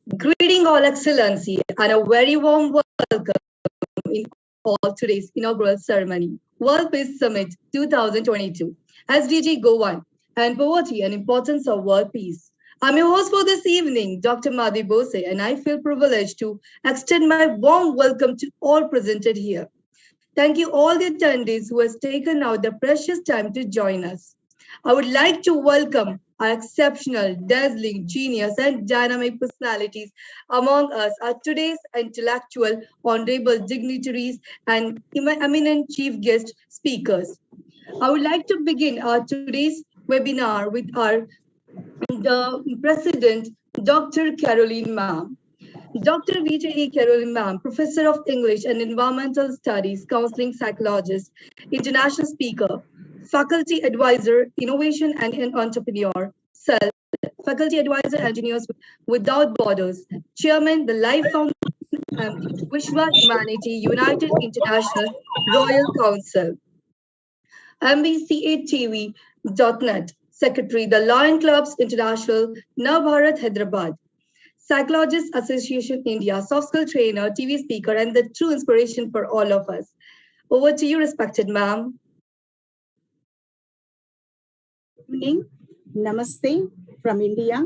Greeting all excellency and a very warm welcome in all today's inaugural ceremony, World Peace Summit 2022, SDG Go 1, and Poverty and Importance of World Peace. I'm your host for this evening, Dr. Madhi Bose, and I feel privileged to extend my warm welcome to all presented here. Thank you all the attendees who has taken out the precious time to join us. I would like to welcome our exceptional, dazzling, genius, and dynamic personalities among us are today's intellectual, honorable dignitaries, and eminent chief guest speakers. I would like to begin our today's webinar with our President, Dr. Caroline Ma'am. Dr. V.J.E. Caroline Ma'am, Professor of English and Environmental Studies, Counseling Psychologist, International Speaker, Faculty Advisor, Innovation and Entrepreneur, SELF, Faculty Advisor, Engineers Without Borders, Chairman, the Life Foundation, Vishwa Humanity United International Royal Council, MBCA-TV.net, Secretary, the Lion Clubs International, Navbharat, Hyderabad, Psychologist Association India, soft skill trainer, TV speaker, and the true inspiration for all of us. Over to you, respected ma'am. Good evening. Namaste from India.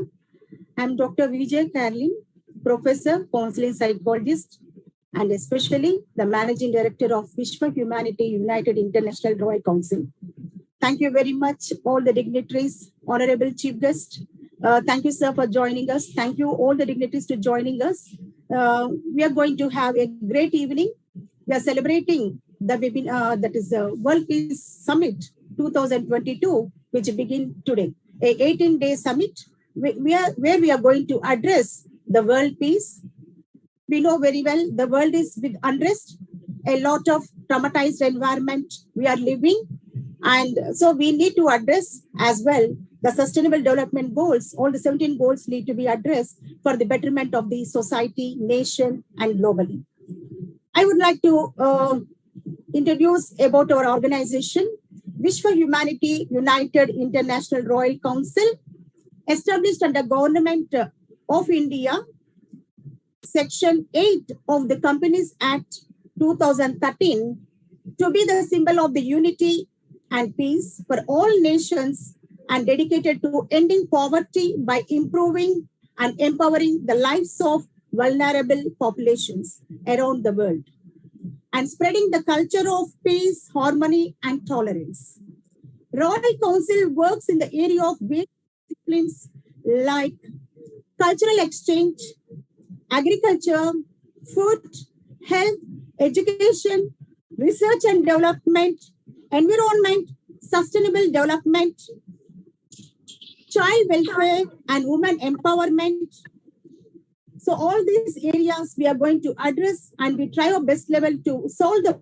I'm Dr. Vijay Caroline, Professor, Counseling Psychologist, and especially the Managing Director of Vishwa Humanity United International Royal Council. Thank you very much, all the dignitaries, Honorable Chief Guest. Thank you, sir, for joining us. Thank you, all the dignitaries, for joining us. We are going to have a great evening. We are celebrating the webinar, that is the World Peace Summit 2022, which begins today. A 18-day summit where we are going to address the world peace. We know very well the world is with unrest, a lot of traumatized environment we are living. And so we need to address as well the sustainable development goals. All the 17 goals need to be addressed for the betterment of the society, nation, and globally. I would like to introduce about our organization, Vishwa Humanity United International Royal Council, established under Government of India, Section 8 of the Companies Act 2013, to be the symbol of the unity and peace for all nations and dedicated to ending poverty by improving and empowering the lives of vulnerable populations around the world and spreading the culture of peace, harmony, and tolerance. Royal Council works in the area of various disciplines like cultural exchange, agriculture, food, health, education, research and development, environment, sustainable development, child welfare, and women empowerment. So all these areas we are going to address, and we try our best level to solve the.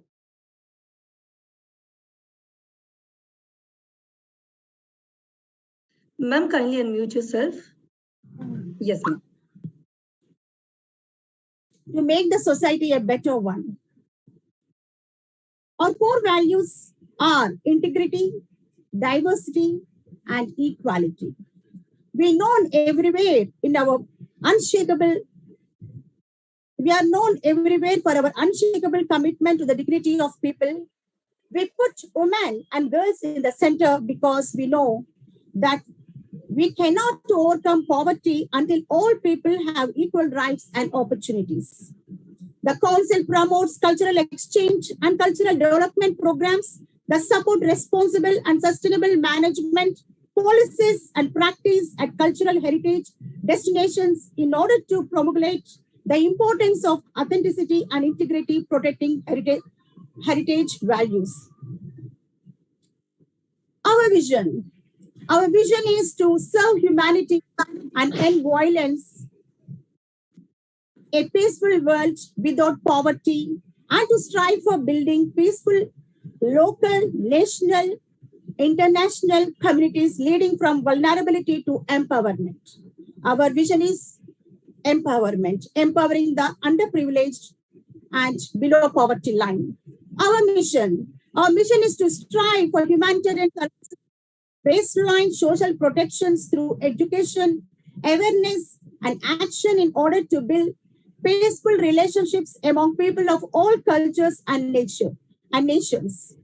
Ma'am, kindly unmute yourself. Yes, ma'am. To make the society a better one. Our core values are integrity, diversity, and equality. We are known everywhere for our unshakable commitment to the dignity of people. We put women and girls in the center because we know that we cannot overcome poverty until all people have equal rights and opportunities. The Council promotes cultural exchange and cultural development programs that support responsible and sustainable management, policies, and practice at cultural heritage destinations in order to promulgate the importance of authenticity and integrity, protecting heritage values. Our vision is to serve humanity and end violence, a peaceful world without poverty, and to strive for building peaceful local, national, international communities leading from vulnerability to empowerment. Our vision is empowerment, empowering the underprivileged and below poverty line. Our mission is to strive for humanitarian baseline social protections through education, awareness, and action in order to build peaceful relationships among people of all cultures and nations.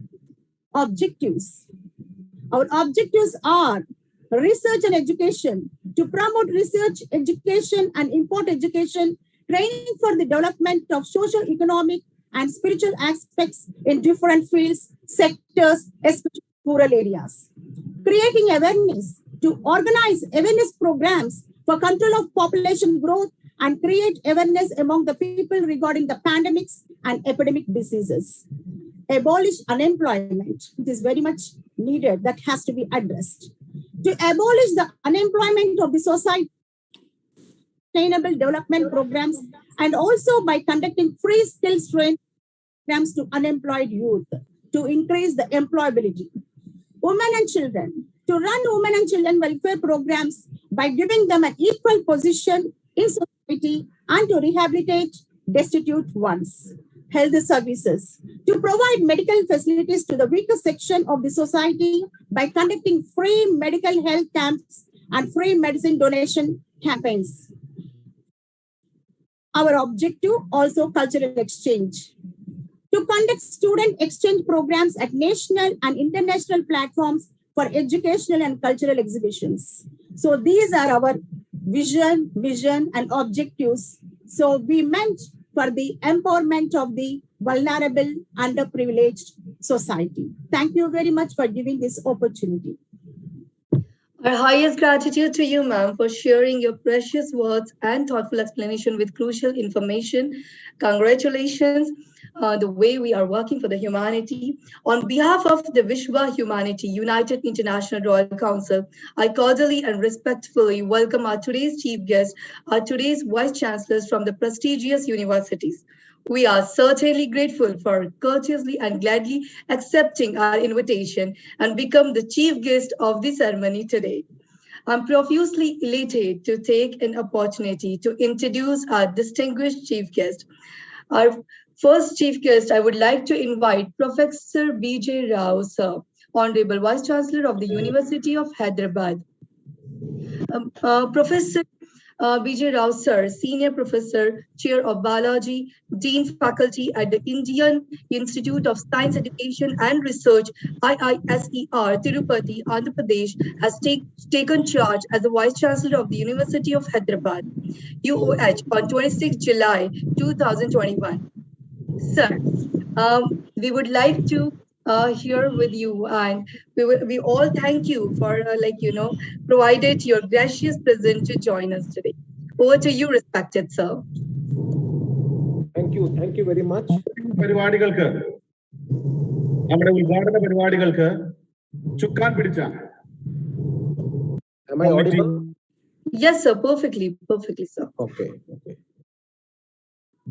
Objectives. Our objectives are research and education, to promote research, education, and import education, training for the development of social, economic, and spiritual aspects in different fields, sectors, especially rural areas. Creating awareness, to organize awareness programs for control of population growth and create awareness among the people regarding the pandemics and epidemic diseases. Abolish unemployment. It is very much needed. That has to be addressed. To abolish the unemployment of the society, sustainable development programs, and also by conducting free skills training programs to unemployed youth to increase the employability. Women and children, to run women and children welfare programs by giving them an equal position in society and to rehabilitate destitute ones. Health services, to provide medical facilities to the weaker section of the society by conducting free medical health camps and free medicine donation campaigns. Our objective also cultural exchange, to conduct student exchange programs at national and international platforms for educational and cultural exhibitions. So these are our vision and objectives. So we meant for the empowerment of the vulnerable, underprivileged society. Thank you very much for giving this opportunity. Our highest gratitude to you, ma'am, for sharing your precious words and thoughtful explanation with crucial information. Congratulations, the way we are working for the humanity. On behalf of the Vishwa Humanity United International Royal Council, I cordially and respectfully welcome our today's chief guest, our today's vice chancellors from the prestigious universities. We are certainly grateful for courteously and gladly accepting our invitation and become the chief guest of the ceremony today. I'm profusely elated to take an opportunity to introduce our distinguished chief guest. Our first chief guest, I would like to invite Professor B.J. Rao, sir, Honorable Vice Chancellor of the University of Hyderabad. Professor B.J. Rao, sir, Senior Professor, Chair of Biology, Dean Faculty at the Indian Institute of Science Education and Research, IISER, Tirupati, Andhra Pradesh, has taken charge as the Vice Chancellor of the University of Hyderabad, UOH, on 26 July 2021. Sir, we would like to here with you, and we all thank you for provided your gracious presence to join us today. Over to you, respected sir. Thank you very much. പരിപാടികൾക്ക് നമ്മുടെ ഉദ്ഘാടന പരിപാടികൾക്ക് ചുക്കാൻ പിടിച്ച Am I audible? Yes, sir. Perfectly, sir. Okay.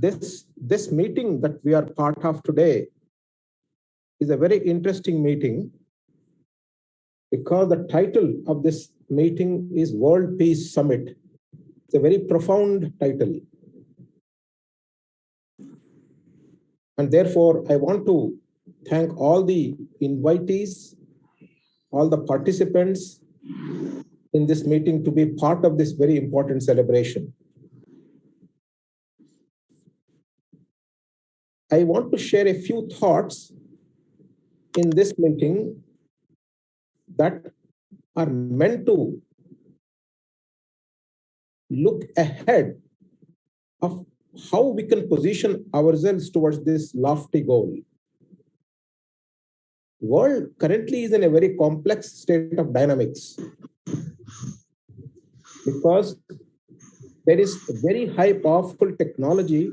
This meeting that we are part of today is a very interesting meeting because the title of this meeting is World Peace Summit. It's a very profound title. And therefore, I want to thank all the invitees, all the participants in this meeting to be part of this very important celebration. I want to share a few thoughts in this meeting that are meant to look ahead of how we can position ourselves towards this lofty goal. World currently is in a very complex state of dynamics because there is very high powerful technology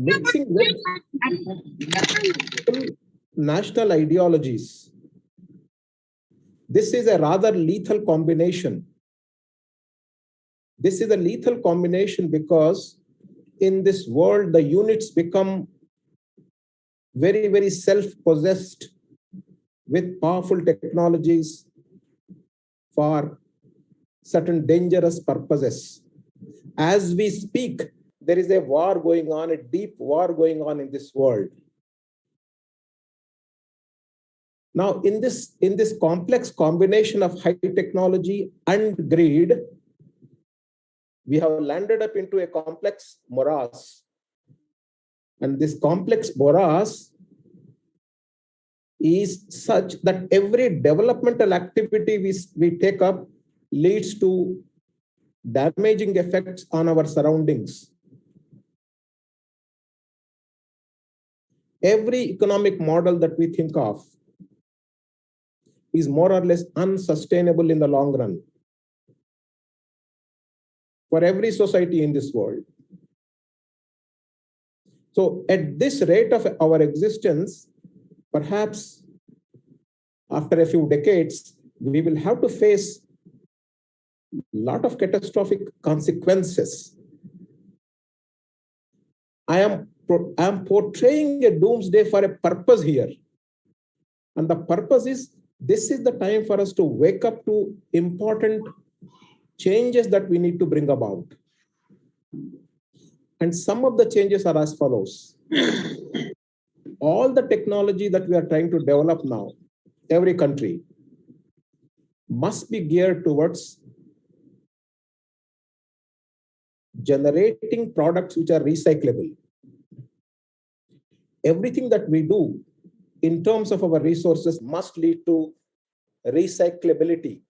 mixing with national ideologies. This is a rather lethal combination. This is a lethal combination because in this world, the units become very, very self-possessed with powerful technologies for certain dangerous purposes. As we speak, there is a war going on, a deep war going on in this world. Now, in this complex combination of high technology and greed, we have landed up into a complex morass. And this complex morass is such that every developmental activity we take up leads to damaging effects on our surroundings. Every economic model that we think of is more or less unsustainable in the long run for every society in this world. So at this rate of our existence, perhaps after a few decades, we will have to face a lot of catastrophic consequences. I am portraying a doomsday for a purpose here. And the purpose is, this is the time for us to wake up to important changes that we need to bring about. And some of the changes are as follows. All the technology that we are trying to develop now, every country, must be geared towards generating products which are recyclable. Everything that we do in terms of our resources must lead to recyclability.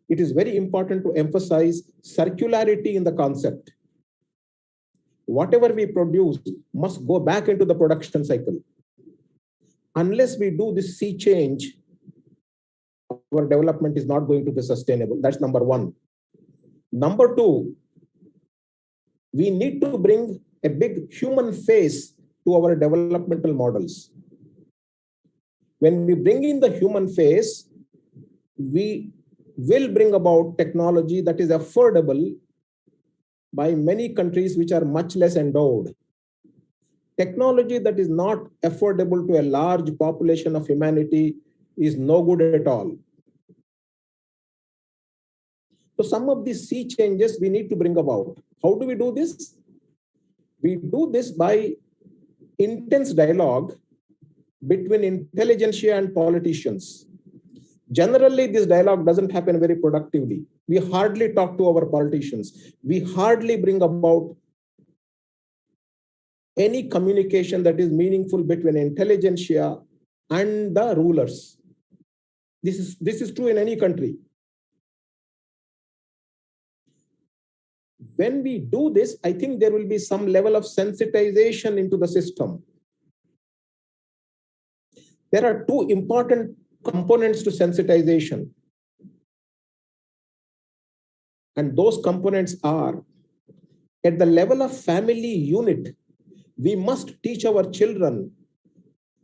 It is very important to emphasize circularity in the concept. Whatever we produce must go back into the production cycle. Unless we do this sea change, our development is not going to be sustainable. That's number one. Number two, we need to bring a big human face to our developmental models. When we bring in the human face, we will bring about technology that is affordable by many countries which are much less endowed. Technology that is not affordable to a large population of humanity is no good at all. So some of these sea changes we need to bring about. How do we do this? We do this by intense dialogue between intelligentsia and politicians. Generally, this dialogue doesn't happen very productively. We hardly talk to our politicians. We hardly bring about any communication that is meaningful between intelligentsia and the rulers. This is true in any country. When we do this, I think there will be some level of sensitization into the system. There are two important components to sensitization. And those components are, at the level of family unit, we must teach our children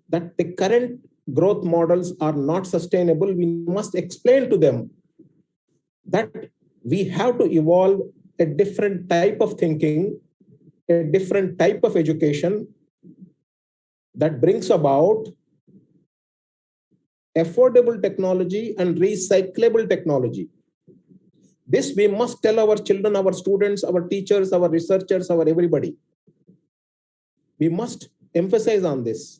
that the current growth models are not sustainable. We must explain to them that we have to evolve a different type of thinking, a different type of education that brings about affordable technology and recyclable technology. This we must tell our children, our students, our teachers, our researchers, our everybody. We must emphasize on this.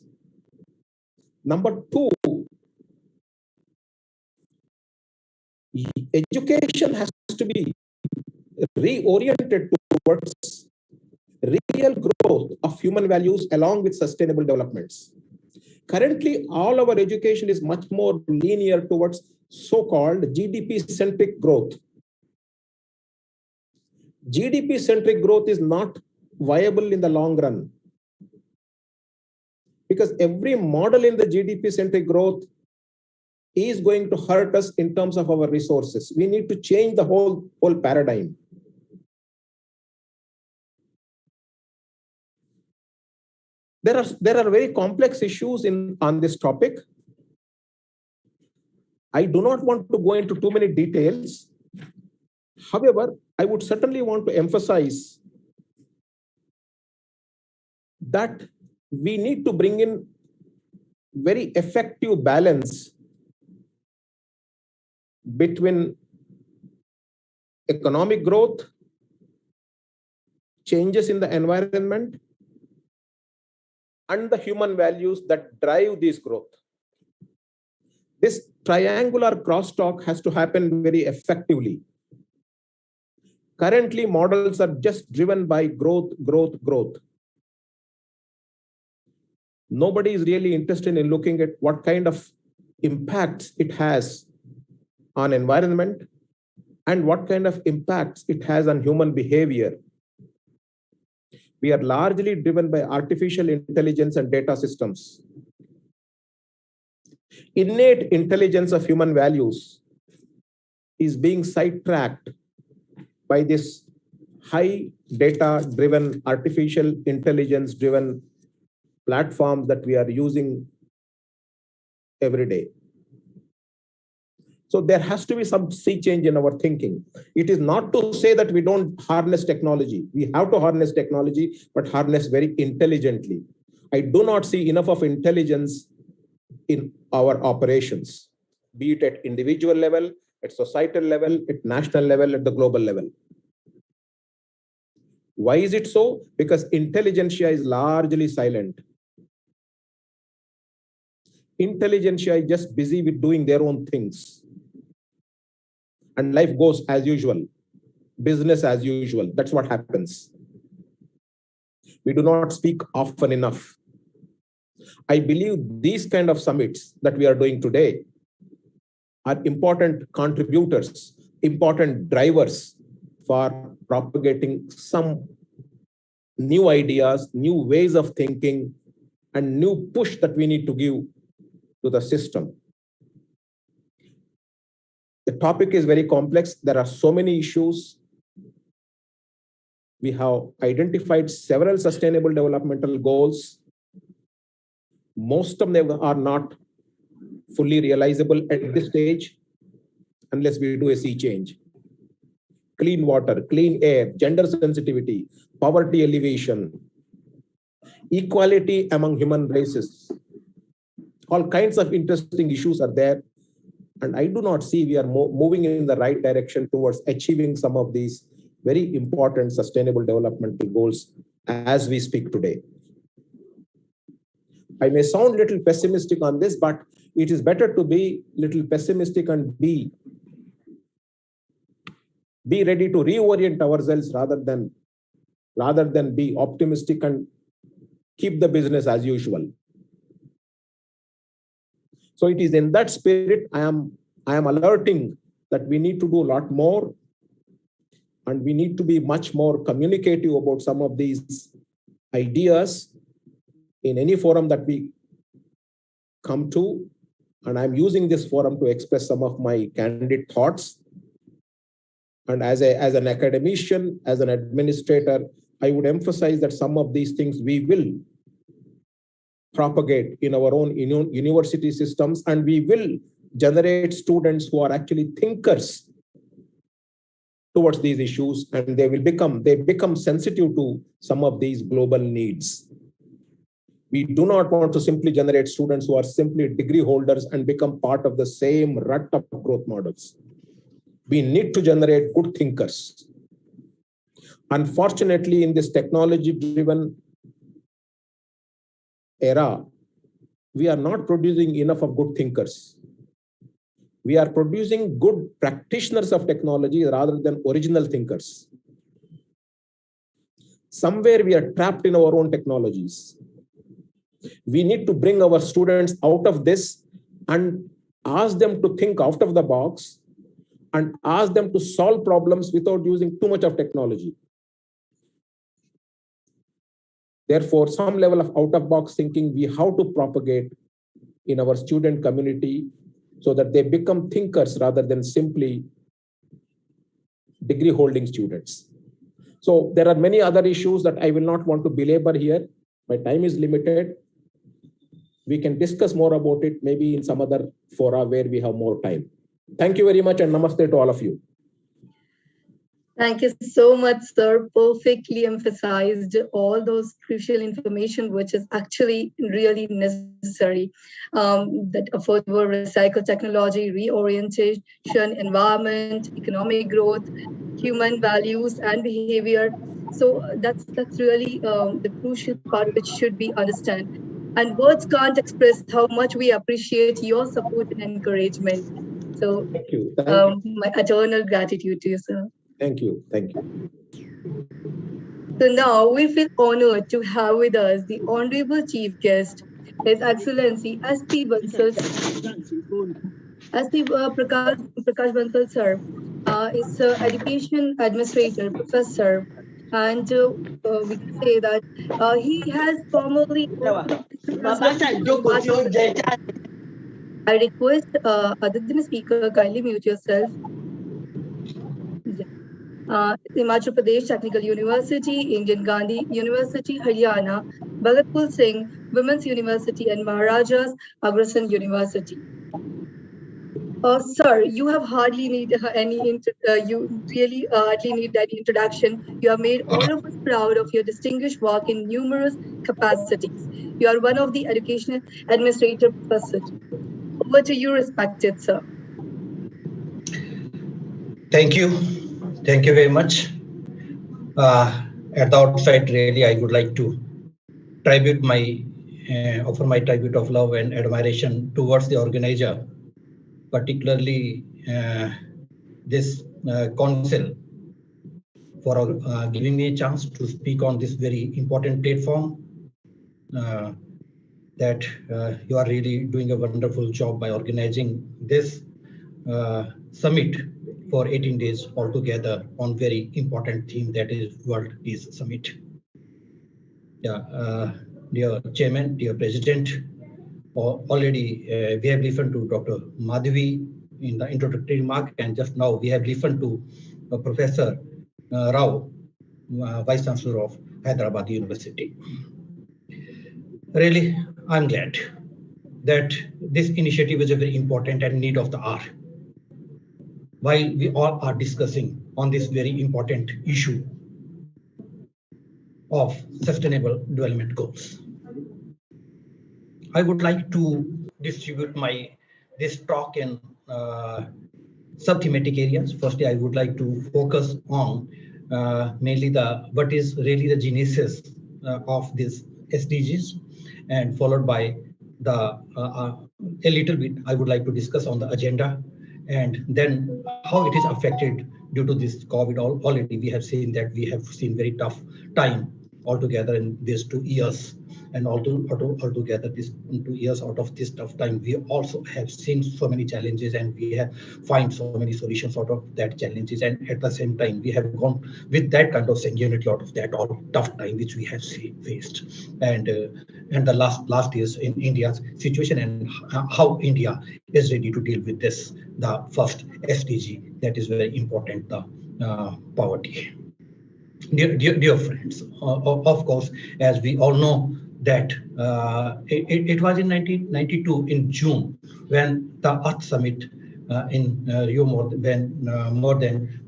Number two, education has to be reoriented towards real growth of human values along with sustainable developments. Currently, all our education is much more linear towards so-called GDP-centric growth. GDP-centric growth is not viable in the long run, because every model in the GDP-centric growth is going to hurt us in terms of our resources. We need to change the whole paradigm. There are very complex issues on this topic. I do not want to go into too many details. However, I would certainly want to emphasize that we need to bring in very effective balance between economic growth, changes in the environment, and the human values that drive this growth. This triangular crosstalk has to happen very effectively. Currently, models are just driven by growth, growth, growth. Nobody is really interested in looking at what kind of impacts it has on environment and what kind of impacts it has on human behavior. We are largely driven by artificial intelligence and data systems. Innate intelligence of human values is being sidetracked by this high data-driven, artificial intelligence-driven platforms that we are using every day. So there has to be some sea change in our thinking. It is not to say that we don't harness technology. We have to harness technology, but harness very intelligently. I do not see enough of intelligence in our operations, be it at individual level, at societal level, at national level, at the global level. Why is it so? Because intelligentsia is largely silent. Intelligentsia is just busy with doing their own things. And life goes as usual, business as usual. That's what happens. We do not speak often enough. I believe these kind of summits that we are doing today are important contributors, important drivers for propagating some new ideas, new ways of thinking, and new push that we need to give to the system. The topic is very complex. There are so many issues. We have identified several sustainable developmental goals. Most of them are not fully realizable at this stage unless we do a sea change. Clean water, clean air, gender sensitivity, poverty alleviation, equality among human races. All kinds of interesting issues are there. And I do not see we are moving in the right direction towards achieving some of these very important sustainable developmental goals as we speak today. I may sound a little pessimistic on this, but it is better to be a little pessimistic and be ready to reorient ourselves rather than be optimistic and keep the business as usual. So it is in that spirit I am alerting that we need to do a lot more, and we need to be much more communicative about some of these ideas in any forum that we come to. And I'm using this forum to express some of my candid thoughts. And as an academician, as an administrator, I would emphasize that some of these things we will propagate in our own university systems, and we will generate students who are actually thinkers towards these issues, and they become sensitive to some of these global needs. We do not want to simply generate students who are simply degree holders and become part of the same rut of growth models. We need to generate good thinkers. Unfortunately, in this technology-driven era, we are not producing enough of good thinkers. We are producing good practitioners of technology rather than original thinkers. Somewhere we are trapped in our own technologies. We need to bring our students out of this and ask them to think out of the box and ask them to solve problems without using too much of technology. Therefore, some level of out-of-box thinking we have to propagate in our student community so that they become thinkers rather than simply degree-holding students. So there are many other issues that I will not want to belabor here. My time is limited. We can discuss more about it maybe in some other fora where we have more time. Thank you very much, and namaste to all of you. Thank you so much, sir. Perfectly emphasized all those crucial information, which is actually really necessary. That affordable recycle technology, reorientation, environment, economic growth, human values and behavior. So that's really the crucial part which should be understood. And words can't express how much we appreciate your support and encouragement. So Thank you. my eternal gratitude to you, sir. Thank you. Thank you. So now we feel honored to have with us the Honorable Chief Guest, His Excellency S.P. Bansal. S.P. Prakash Bansal, sir, is Education Administrator, Professor, and we can say that he has formally. I request Aditya speaker kindly mute yourself. Himachal Pradesh Technical University, Indian Gandhi University, Haryana, Bhagatpur Singh Women's University, and Maharajas Agrasen University. Sir, you have hardly need you really hardly need any introduction. You have made all of us proud of your distinguished work in numerous capacities. You are one of the educational administrator professors. Over to you, respected sir. Thank you. Thank you very much. At the outside, really, I would like to offer my tribute of love and admiration towards the organizer, particularly this council, for giving me a chance to speak on this very important platform. That you are really doing a wonderful job by organizing this summit for 18 days altogether on very important theme, that is World Peace Summit. Yeah, dear Chairman, dear President, already we have listened to Dr. Madhavi in the introductory remark, and just now we have listened to Professor Rao, Vice Chancellor of Hyderabad University. Really, I'm glad that this initiative is a very important and need of the hour. While we all are discussing on this very important issue of sustainable development goals, I would like to distribute this talk in sub-thematic areas. Firstly, I would like to focus on mainly what is really the genesis of these SDGs, and followed by a little bit I would like to discuss on the agenda, and then how it is affected due to this COVID. Already we have seen that we have seen very tough time altogether in these 2 years, and altogether these 2 years out of this tough time, we also have seen so many challenges, and we have find so many solutions out of that challenges, and at the same time we have gone with that kind of singularity out of that all tough time which we have faced, and the last years in India's situation, and how India is ready to deal with this, the first SDG that is very important, the poverty. Dear friends, of course, as we all know that it was in 1992 in June when the Earth Summit in Rio, more than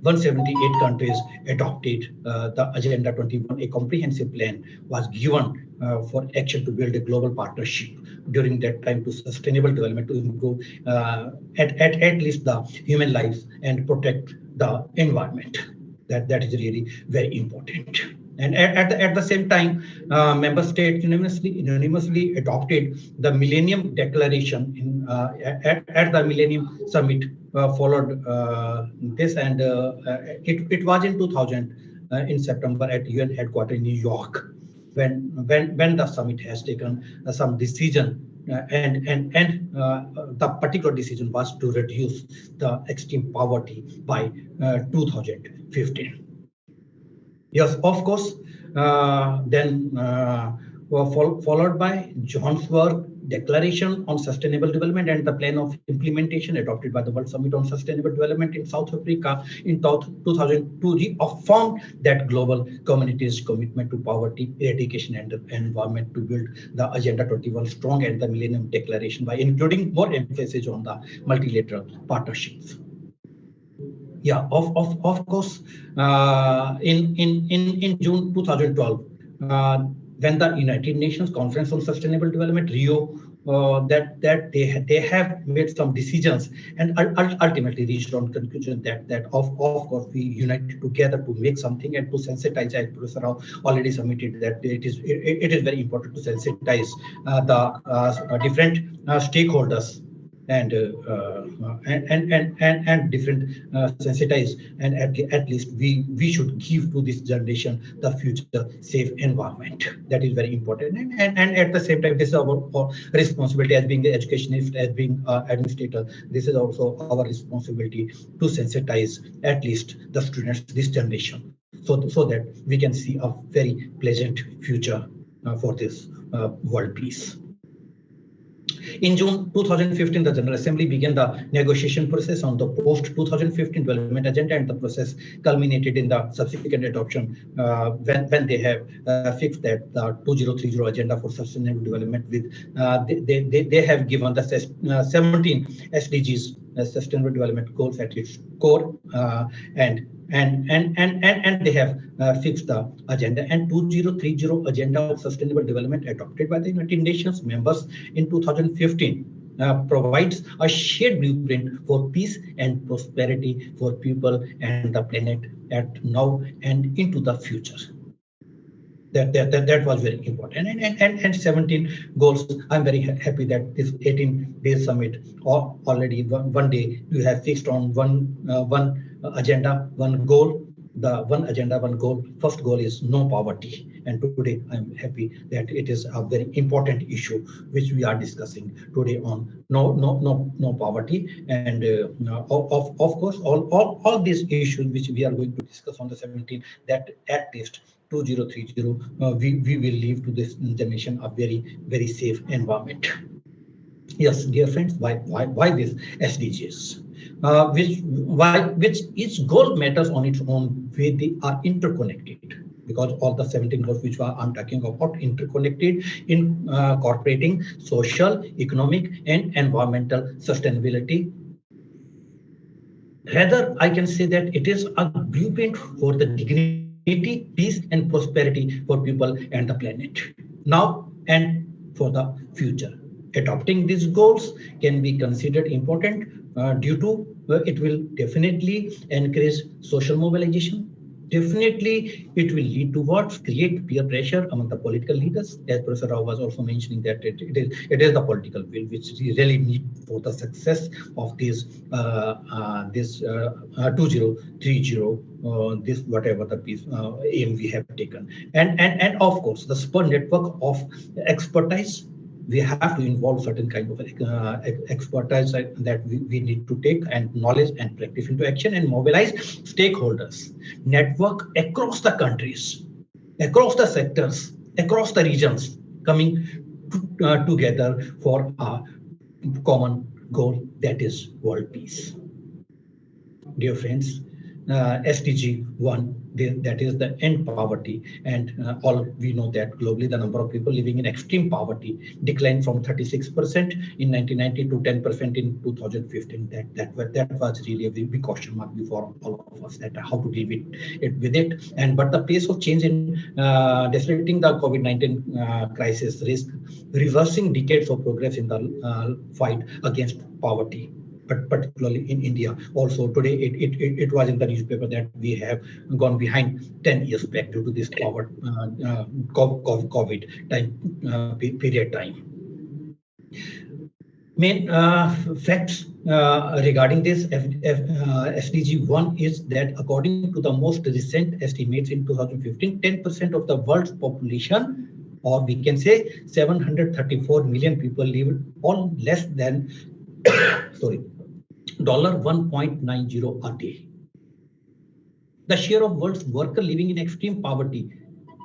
178 countries adopted the Agenda 21. A comprehensive plan was given for action to build a global partnership during that time to sustainable development, to improve at least the human lives and protect the environment. That is really very important. And at the same time, member states unanimously adopted the Millennium Declaration at the Millennium Summit, followed this, and it was in 2000 in September at UN headquarters in New York, when the summit has taken some decision, and the particular decision was to reduce the extreme poverty by 2015. Yes, of course. Then followed by Johannesburg Declaration on Sustainable Development and the plan of implementation adopted by the World Summit on Sustainable Development in South Africa in 2002, reaffirmed that global community's commitment to poverty eradication and the environment, to build the Agenda 21 strong, and the Millennium Declaration by including more emphasis on the multilateral partnerships. Yeah, of course, in June 2012, when the United Nations Conference on Sustainable Development, Rio, that they have made some decisions, and ultimately reached on conclusion that of course we united together to make something and to sensitize, as Professor Rao already submitted, that it is very important to sensitize the different stakeholders and different sensitize, and at least we should give to this generation the future safe environment. That is very important, and at the same time, this is our responsibility as being the educationist, as being administrator. This is also our responsibility to sensitize at least the students, this generation, so that we can see a very pleasant future for this world peace. In June 2015, the General Assembly began the negotiation process on the post-2015 development agenda, and the process culminated in the subsequent adoption when they have fixed that the 2030 agenda for sustainable development with they have given the 17 SDGs, sustainable development goals at its core, and they have fixed the agenda, and 2030 agenda of sustainable development adopted by the United Nations members in 2015 provides a shared blueprint for peace and prosperity for people and the planet at now and into the future. That was very important, and 17 goals. I'm very happy that this 18-day summit already one day you have fixed on one agenda, one goal. The one agenda, one goal. First goal is no poverty, and today I'm happy that it is a very important issue which we are discussing today on no poverty. And of course all these issues which we are going to discuss on the 17th, that at least 2030 we will leave to this generation a very safe environment. Yes, dear friends, why this SDGs? Which each goal matters on its own way. They are interconnected, because all the 17 goals which I'm talking about interconnected in incorporating social, economic, and environmental sustainability. Rather, I can say that it is a blueprint for the dignity, peace, and prosperity for people and the planet, now and for the future. Adopting these goals can be considered important due to it will definitely encourage social mobilization. Definitely, it will lead towards create peer pressure among the political leaders. As Professor Rao was also mentioning, that it is the political will which we really need for the success of this 2030 this whatever the peace aim we have taken, and of course the super network of expertise. We have to involve certain kind of expertise that we need to take, and knowledge and practice into action, and mobilize stakeholders, network across the countries, across the sectors, across the regions, coming together for a common goal, that is world peace. Dear friends, SDG 1, that is the end poverty, and all we know that globally the number of people living in extreme poverty declined from 36% in 1990 to 10% in 2015. That was really a very big question mark before all of us, that how to deal with it. And but the pace of change in disrupting the COVID-19 crisis risk reversing decades of progress in the fight against poverty. But particularly in India. Also today, it was in the newspaper that we have gone behind 10 years back due to this COVID period time. Main facts regarding this SDG 1 is that according to the most recent estimates in 2015, 10% of the world's population, or we can say 734 million people, live on less than sorry, $1.90 a day. The share of world's workers living in extreme poverty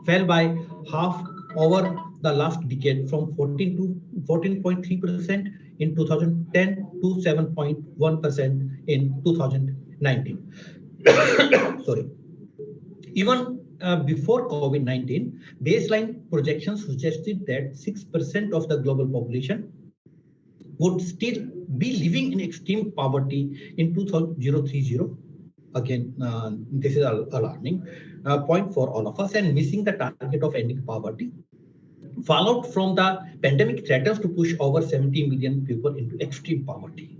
fell by half over the last decade, from 14.3% in 2010 to 7.1% in 2019. Sorry. Even before COVID-19, baseline projections suggested that 6% of the global population would still be living in extreme poverty in 2030. Again, this is an alarming point for all of us, and missing the target of ending poverty. Fallout from the pandemic threatens to push over 70 million people into extreme poverty.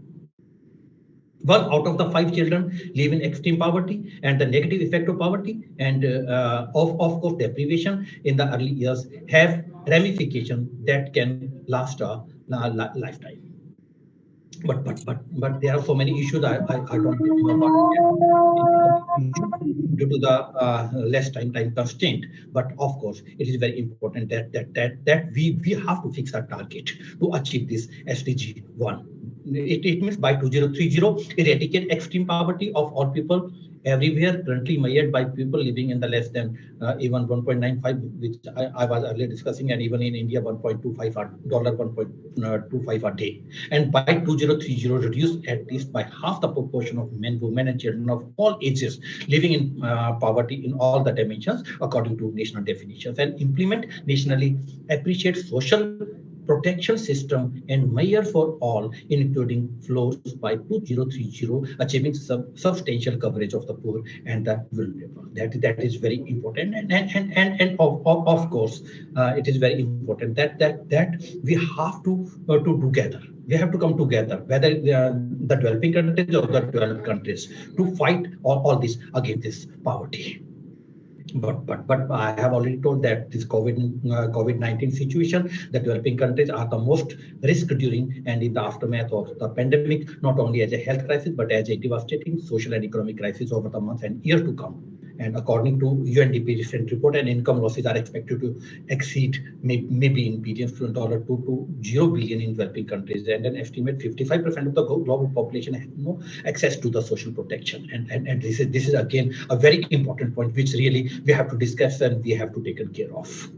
1 out of the 5 children live in extreme poverty, and the negative effect of poverty and of course deprivation in the early years have ramifications that can last a lifetime. but there are so many issues I don't know about due to the less time constraint. But of course, it is very important that we have to fix our target to achieve this SDG 1. It means by 2030, eradicate extreme poverty of all people everywhere, currently measured by people living in the less than even 1.95, which I was earlier discussing, and even in India, $1.25 a day. And by 2030, reduce at least by half the proportion of men, women, and children of all ages living in poverty in all the dimensions according to national definitions, and implement nationally appreciate social protection system and measure for all, including flows by 2030, achieving substantial coverage of the poor and the vulnerable. That is very important, and of course, it is very important that we have to together. We have to come together, whether they are the developing countries or the developed countries, to fight all this against this poverty. But I have already told that this COVID-19 situation, the developing countries are the most risk during and in the aftermath of the pandemic, not only as a health crisis, but as a devastating social and economic crisis over the months and years to come. And according to UNDP recent report, and income losses are expected to exceed maybe in billions to $2 to 0 billion in developing countries, and an estimate 55% of the global population has no access to the social protection. And this is again a very important point which really we have to discuss and we have to take care of.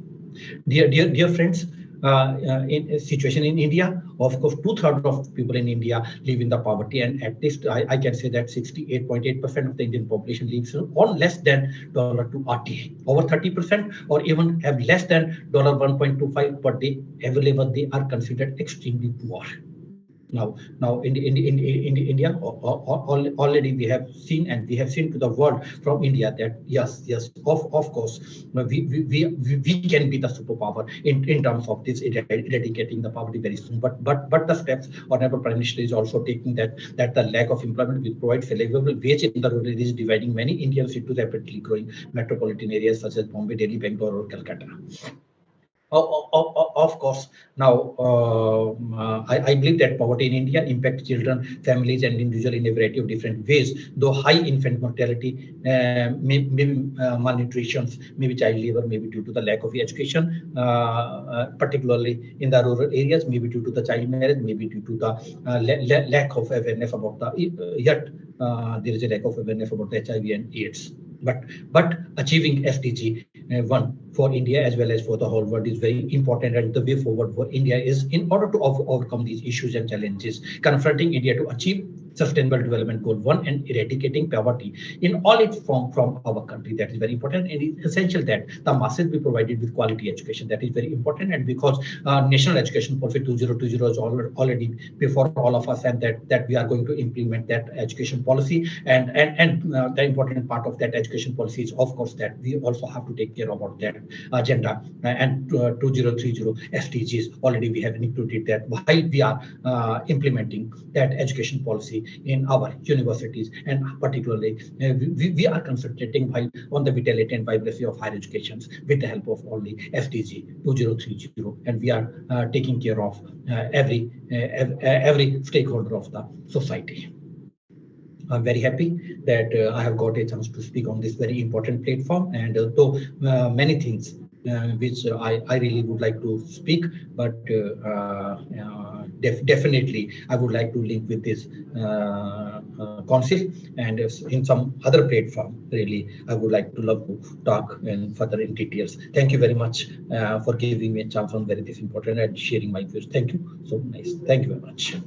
Dear friends, in a situation in India, of course, 2/3 of people in India live in the poverty, and at least I can say that 68.8% of the Indian population lives on less than $2 RTA. Over 30%, or even have less than $1.25 per day available, they are considered extremely poor. Now in India, already we have seen, and we have seen to the world from India that yes, of course, we can be the superpower in terms of this eradicating the poverty very soon. But the steps Honorable Prime Minister is also taking, that the lack of employment will provide a livable wage in the rural areas, dividing many Indians into rapidly growing metropolitan areas such as Bombay, Delhi, Bangalore, or Calcutta. Of course, now I believe that poverty in India impacts children, families, and individuals in a variety of different ways. Though high infant mortality, maybe malnutrition, maybe child labor, maybe due to the lack of education, particularly in the rural areas, maybe due to the child marriage, maybe due to the lack of awareness about there is a lack of awareness about the HIV and AIDS. But achieving SDG 1 for India as well as for the whole world is very important, and the way forward for India is, in order to overcome these issues and challenges, confronting India to achieve Sustainable Development Goal 1 and eradicating poverty in all its form from our country. That is very important, and it's essential that the masses be provided with quality education. That is very important, and because National Education Policy 2020 is already before all of us, and that we are going to implement that education policy, and the important part of that education policy is, of course, that we also have to take care about that agenda, and 2030 SDGs. Already we have included that while we are implementing that education policy in our universities, and particularly we are concentrating on the vitality and vibrancy of higher education with the help of only SDG 2030, and we are taking care of every stakeholder of the society. I'm very happy that I have got a chance to speak on this very important platform, and though many things which I really would like to speak, but definitely I would like to link with this council, and in some other platform, really I would like to love to talk and further in details. Thank you very much for giving me a chance on this important and sharing my views. Thank you so nice. Thank you very much.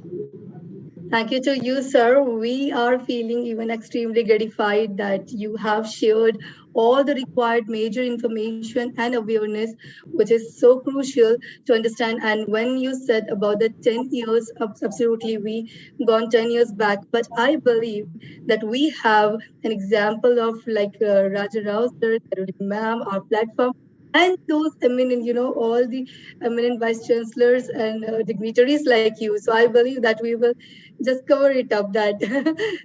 Thank you to you, sir. We are feeling even extremely gratified that you have shared all the required major information and awareness, which is so crucial to understand. And when you said about the 10 years, absolutely, we gone 10 years back. But I believe that we have an example of like Raja Rao, sir, ma'am, our platform, and those eminent, all the eminent vice chancellors and dignitaries like you. So I believe that we will just cover it up.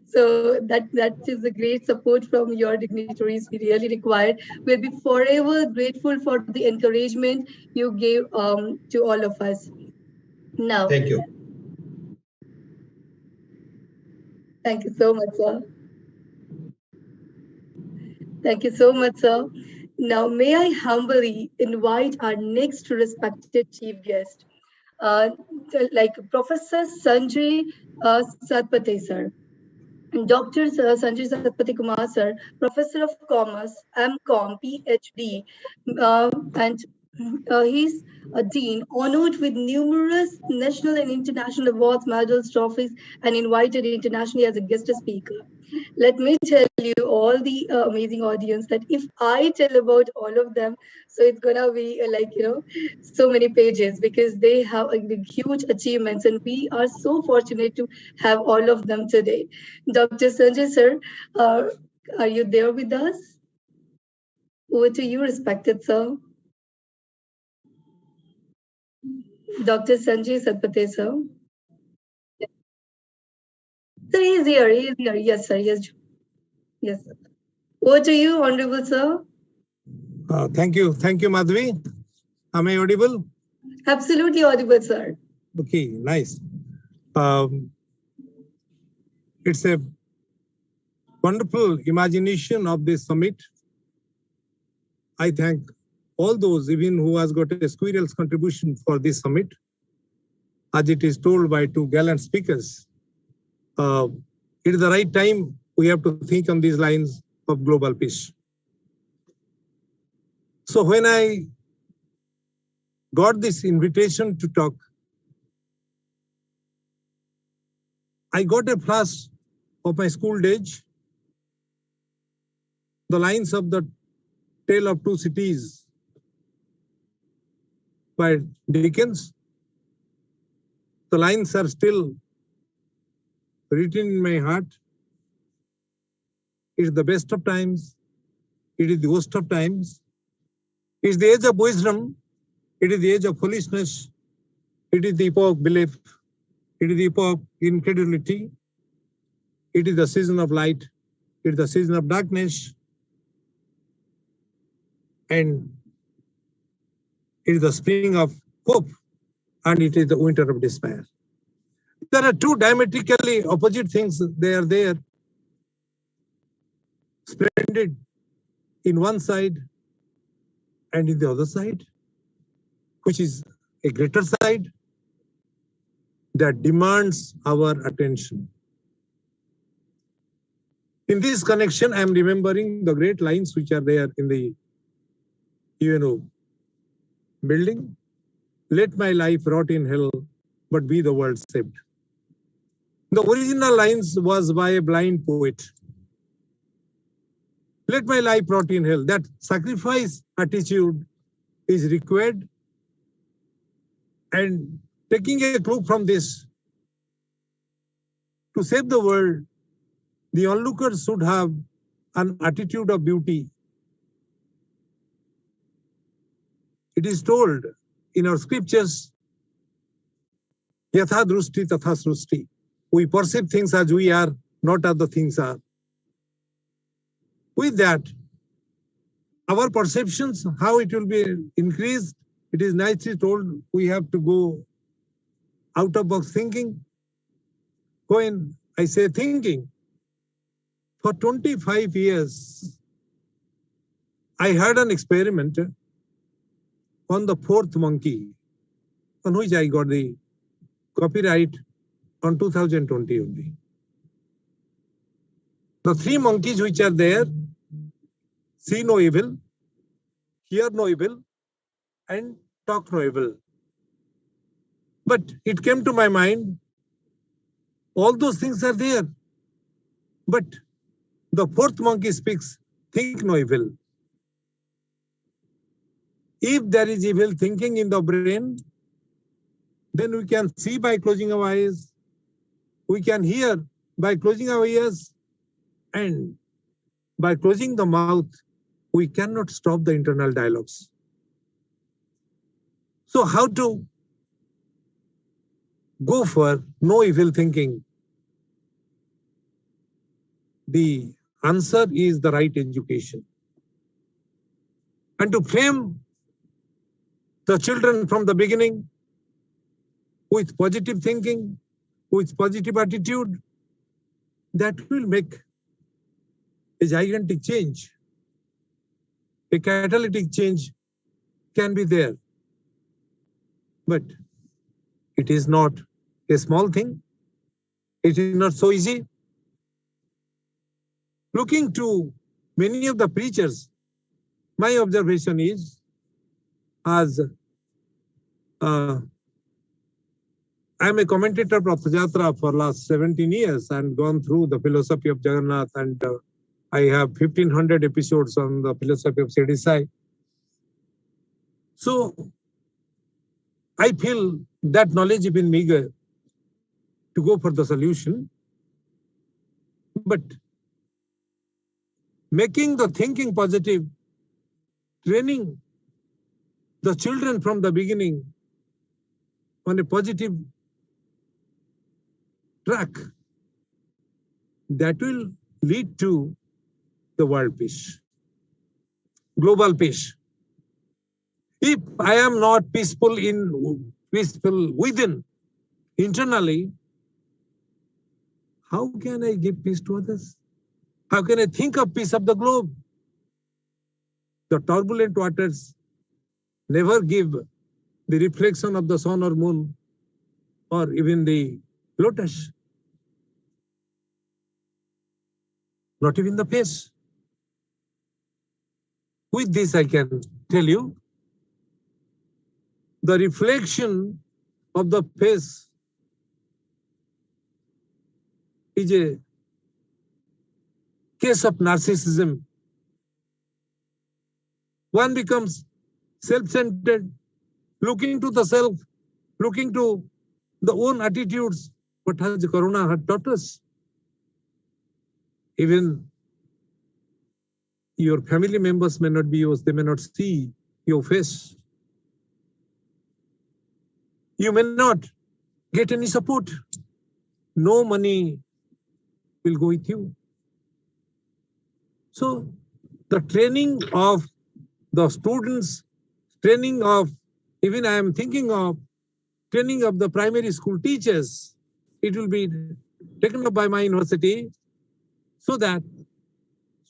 So that is a great support from your dignitaries. We really required. We'll be forever grateful for the encouragement you gave to all of us. Now, thank you. Thank you so much, sir. Thank you so much, sir. Now, may I humbly invite our next respected chief guest, uh, like Professor Sanjay Satpathy, sir. Dr. Sanjay Satpathy Kumar, sir, Professor of Commerce, MCom, PhD, and he's a dean, honored with numerous national and international awards, medals, trophies, and invited internationally as a guest speaker. Let me tell you, all the amazing audience, that if I tell about all of them, so it's gonna be so many pages, because they have huge achievements, and we are so fortunate to have all of them today. Dr. Sanjay, sir, uh, are you there with us? Over to you, respected sir. Dr. Sanjay Satpathy, sir. Sir, he is here. He is here. Yes, sir. Yes, yes. Sir. Over to you, honorable sir. Thank you. Thank you, Madhvi. Am I audible? Absolutely audible, sir. Okay, nice. It's a wonderful imagination of this summit. I thank all those, even who has got a squirrel's contribution for this summit. As it is told by two gallant speakers, it is the right time we have to think on these lines of global peace. So when I got this invitation to talk, I got a flash of my school days, the lines of the Tale of Two Cities by Dickens. The lines are still written in my heart. It is the best of times. It is the worst of times. It is the age of wisdom. It is the age of foolishness. It is the epoch of belief. It is the epoch of incredulity. It is the season of light. It is the season of darkness. And it is the spring of hope. And it is the winter of despair. There are two diametrically opposite things. They are there. Splendid in one side and in the other side, which is a greater side that demands our attention. In this connection, I am remembering the great lines which are there in the UNO building. Let my life rot in hell, but be the world saved. The original lines was by a blind poet. Let my life rot in hell. That sacrifice attitude is required. And taking a clue from this, to save the world, the onlookers should have an attitude of beauty. It is told in our scriptures, Yatha drushti tatha srushti. We perceive things as we are, not as the things are. With that, our perceptions, how it will be increased, it is nicely told we have to go out of box thinking. When I say thinking, for 25 years, I had an experiment on the fourth monkey, on which I got the copyright on 2020 only. The three monkeys which are there, see no evil, hear no evil, and talk no evil. But it came to my mind, all those things are there. But the fourth monkey speaks, think no evil. If there is evil thinking in the brain, then we can see by closing our eyes, we can hear by closing our ears, and by closing the mouth, we cannot stop the internal dialogues. So how to go for no evil thinking? The answer is the right education. And to frame the children from the beginning with positive thinking, with positive attitude, that will make a gigantic change. A catalytic change can be there. But it is not a small thing. It is not so easy. Looking to many of the preachers, my observation is, as I'm a commentator of Rath Yatra for last 17 years and gone through the philosophy of Jagannath, and I have 1500 episodes on the philosophy of Shirdi Sai. So I feel that knowledge has been meager to go for the solution. But making the thinking positive, training the children from the beginning on a positive track, that will lead to the world peace, global peace. If I am not peaceful within, internally, how can I give peace to others? How can I think of peace of the globe? The turbulent waters never give the reflection of the sun or moon or even the lotus. Not even the face. With this, I can tell you, the reflection of the face is a case of narcissism. One becomes self-centered, looking to the self, looking to the own attitudes. What has the Corona had taught us? Even your family members may not be yours, they may not see your face. You may not get any support. No money will go with you. So the training of the students, training of, even I am thinking of training of the primary school teachers, it will be taken up by my university so that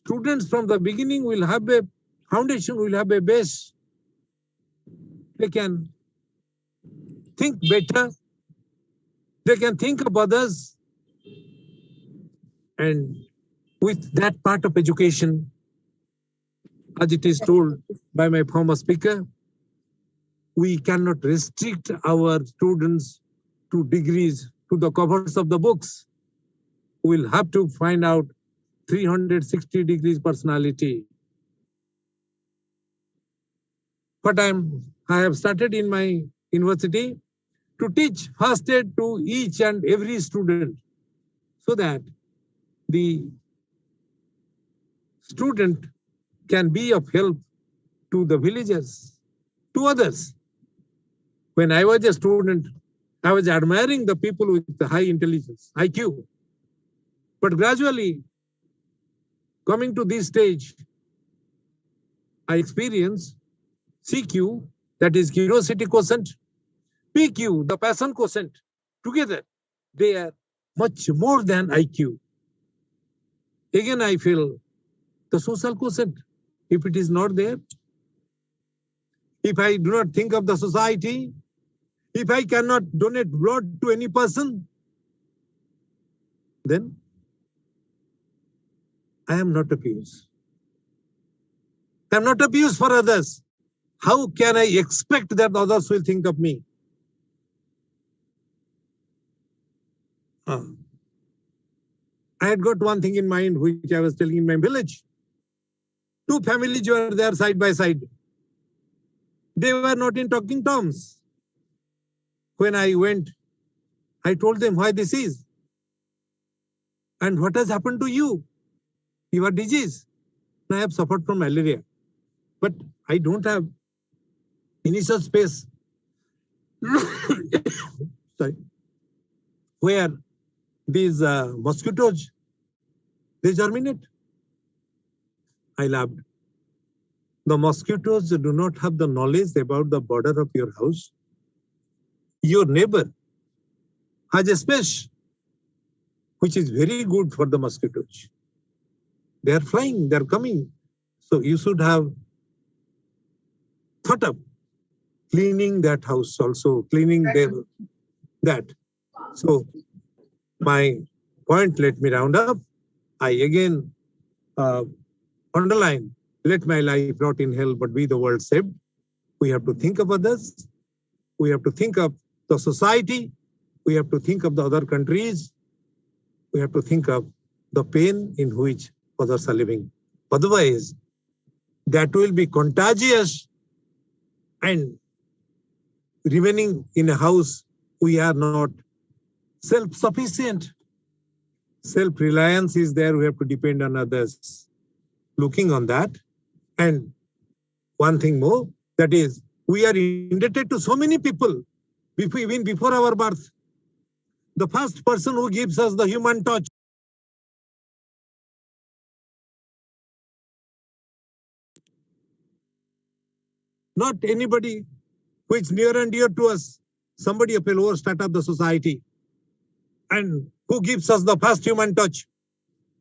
students from the beginning will have a foundation, will have a base. They can think better. They can think of others. And with that part of education, as it is told by my former speaker, we cannot restrict our students to degrees, to the covers of the books. We'll have to find out 360 degrees personality. But I have started in my university to teach first aid to each and every student so that the student can be of help to the villagers, to others. When I was a student, I was admiring the people with the high intelligence, IQ. But gradually, coming to this stage, I experience CQ, that is curiosity quotient, PQ, the passion quotient. Together, they are much more than IQ. Again, I feel the social quotient, if it is not there, if I do not think of the society, if I cannot donate blood to any person, then I am not of use. I am not of use for others. How can I expect that others will think of me? I had got one thing in mind, which I was telling in my village. Two families were there side by side. They were not in talking terms. When I went, I told them why this is. And what has happened to you? Your disease. I have suffered from malaria. But I don't have any such space sorry, where these mosquitoes, they germinate. I laughed. The mosquitoes do not have the knowledge about the border of your house. Your neighbor has a space which is very good for the mosquitoes. They are flying, they are coming. So you should have thought of cleaning that house also, cleaning that. So my point, let me round up. I again underline, let my life not in hell, but be the world saved. We have to think of others. We have to think of the society. We have to think of the other countries. We have to think of the pain in which others are living. Otherwise, that will be contagious, and remaining in a house, we are not self-sufficient. Self-reliance is there. We have to depend on others. Looking on that, and one thing more, that is, we are indebted to so many people, even before our birth. The first person who gives us the human touch, not anybody who is near and dear to us, somebody of a lower strata of the society, and who gives us the first human touch,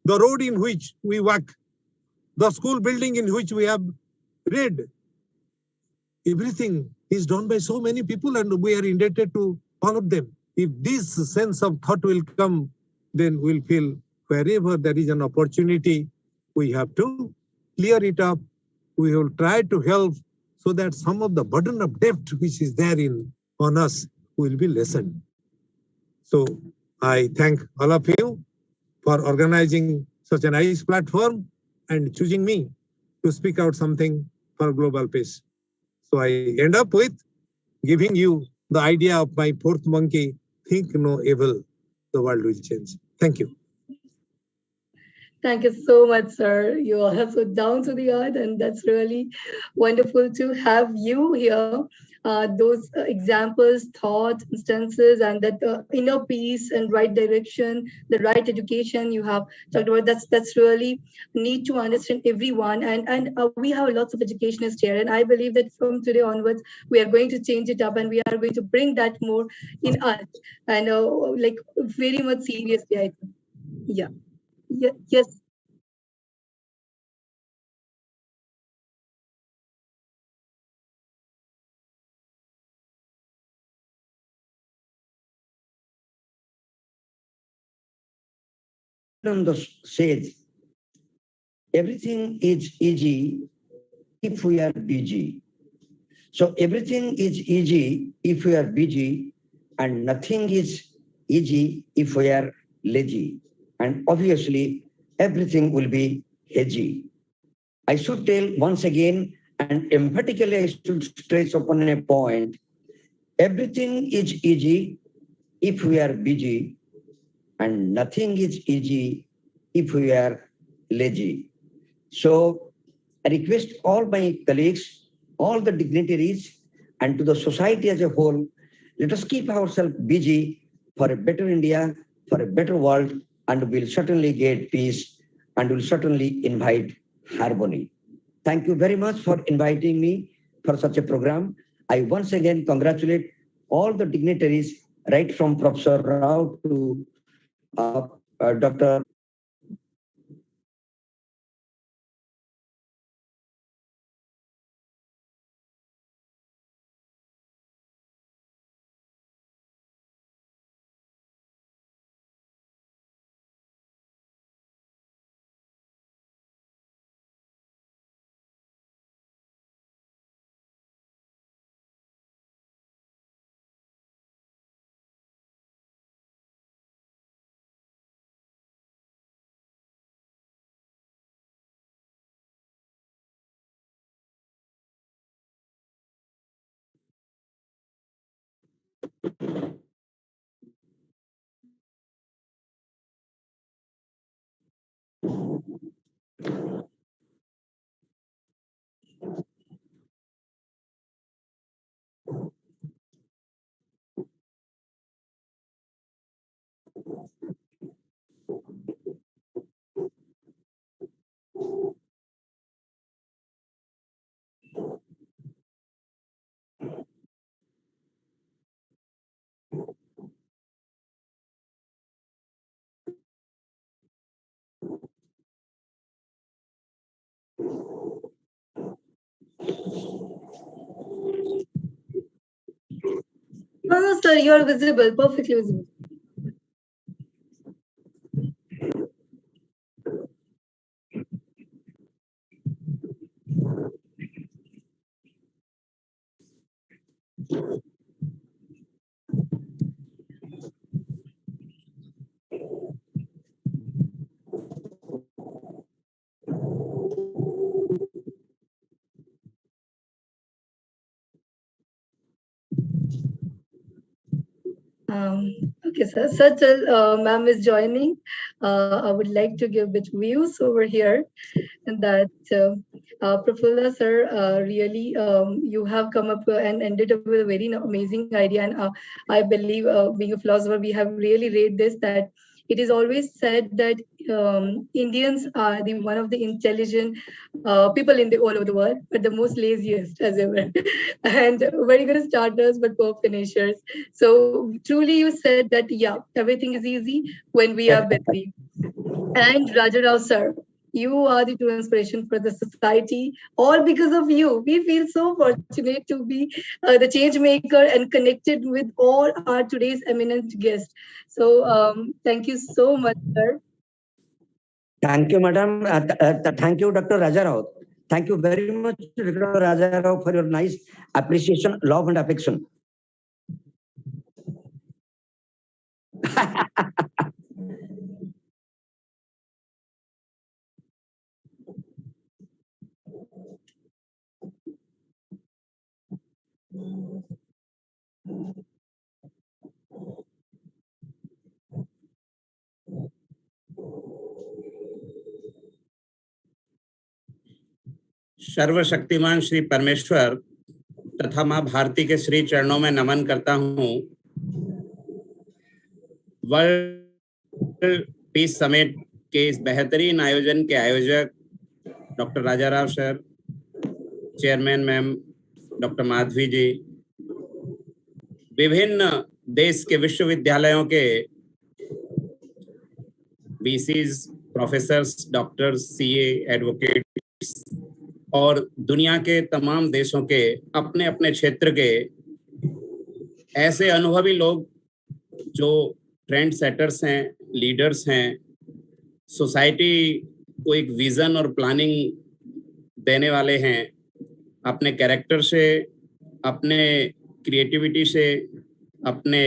the road in which we walk, the school building in which we have read. Everything is done by so many people, and we are indebted to all of them. If this sense of thought will come, then we'll feel wherever there is an opportunity, we have to clear it up. We will try to help so that some of the burden of debt which is there on us will be lessened. So I thank all of you for organizing such a nice platform and choosing me to speak out something for global peace. So I end up with giving you the idea of my fourth monkey, think no evil, the world will change. Thank you. Thank you so much, sir. You all have so down to the earth, and that's really wonderful to have you here. Those examples, thoughts, instances, and that inner peace and right direction, the right education you have talked about. That's really need to understand everyone, and we have lots of educationists here, and I believe that from today onwards we are going to change it up, and we are going to bring that more in us, and like very much seriously. I think, yeah. Yes. Nanda says, everything is easy if we are busy. So everything is easy if we are busy, and nothing is easy if we are lazy. And obviously, everything will be hazy. I should tell once again, and emphatically I should stress upon a point, everything is easy if we are busy, and nothing is easy if we are lazy. So I request all my colleagues, all the dignitaries, and to the society as a whole, let us keep ourselves busy for a better India, for a better world, and we'll certainly get peace, and we'll certainly invite harmony. Thank you very much for inviting me for such a program. I once again congratulate all the dignitaries, right from Professor Rao to Dr. sir, you are visible, perfectly visible. Okay, sir. Sajal, ma'am is joining. I would like to give bit views over here, and that Prafulla sir, really you have come up and ended up with a very amazing idea, and I believe, being a philosopher, we have really read this, that it is always said that Indians are the one of the intelligent people in the all over the world, but the most laziest as ever, and very good starters but poor finishers. So truly, you said that yeah, everything is easy when we are busy. And Raja Rao sir, you are the true inspiration for the society. All because of you, we feel so fortunate to be the change maker and connected with all our today's eminent guests. So thank you so much, sir. Thank you, madam. Thank you, Dr. Raja Rao. Thank you very much, Dr. Raja Rao, for your nice appreciation, love, and affection. सर्वशक्तिमान श्री परमेश्वर तथा मां भारती के श्री चरणों में नमन करता हूं। World peace summit के इस बेहतरीन आयोजन के आयोजक doctor Raja Rao sir, chairman ma'am doctor Madhavi ji, विभिन्न देश के विश्वविद्यालयों के VCs, professors, doctors, CA, advocates और दुनिया के तमाम देशों के अपने अपने क्षेत्र के ऐसे अनुभवी लोग जो ट्रेंड सेटर्स हैं, लीडर्स हैं, सोसाइटी को एक विजन और प्लानिंग देने वाले हैं, अपने कैरेक्टर से, अपने क्रिएटिविटी से, अपने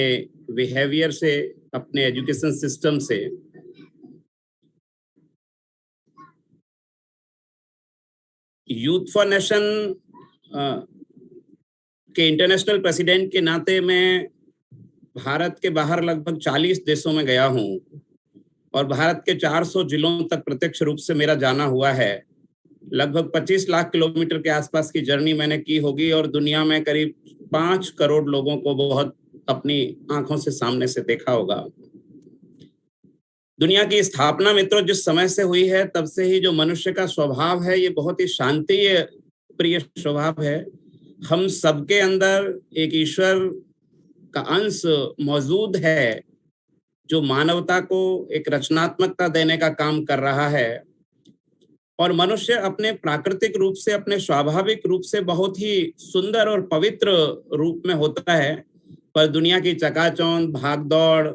बिहेवियर से, अपने एजुकेशन सिस्टम से। यूथ फॉर नेशन के इंटरनेशनल प्रेसिडेंट के नाते मैं भारत के बाहर लगभग 40 देशों में गया हूं और भारत के 400 जिलों तक प्रत्यक्ष रूप से मेरा जाना हुआ है। लगभग 25 लाख किलोमीटर के आसपास की जर्नी मैंने की होगी और दुनिया में करीब 5 करोड़ लोगों को बहुत अपनी आंखों से सामने से देखा होगा। दुनिया की स्थापना मित्रों जिस समय से हुई है तब से ही जो मनुष्य का स्वभाव है ये बहुत ही शांति प्रिय स्वभाव है। हम सबके अंदर एक ईश्वर का अंश मौजूद है जो मानवता को एक रचनात्मकता देने का काम कर रहा है और मनुष्य अपने प्राकृतिक रूप से, अपने स्वाभाविक रूप से बहुत ही सुंदर और पवित्र रूप में होता है, पर दुनिया की चकाचौंध, भागदौड़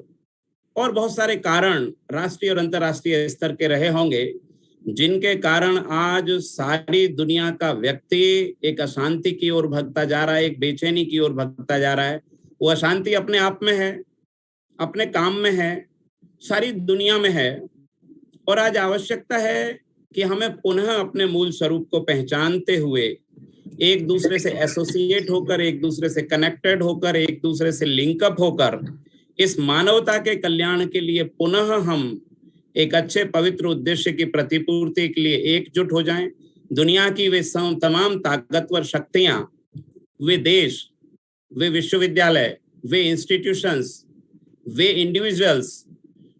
और बहुत सारे कारण राष्ट्रीय और अंतर्राष्ट्रीय स्तर के रहे होंगे जिनके कारण आज सारी दुनिया का व्यक्ति एक अशांति की ओर भगता जा रहा है, एक बेचैनी की ओर भगता जा रहा है। वो अशांति अपने आप में है, अपने काम में है, सारी दुनिया में है और आज आवश्यकता है कि हमें पुनः अपने मूल स्वरूप को पहचानते हुए एक दूसरे से एसोसिएट होकर, एक दूसरे से कनेक्टेड होकर, एक दूसरे से लिंकअप होकर इस मानवता के कल्याण के लिए पुनः हम एक अच्छे पवित्र उद्देश्य की प्रतिपूर्ति के लिए एकजुट हो जाएं। दुनिया की वे तमाम ताकतवर शक्तियां, वे देश, वे विश्वविद्यालय, वे इंस्टीट्यूशंस, वे इंडिविजुअल्स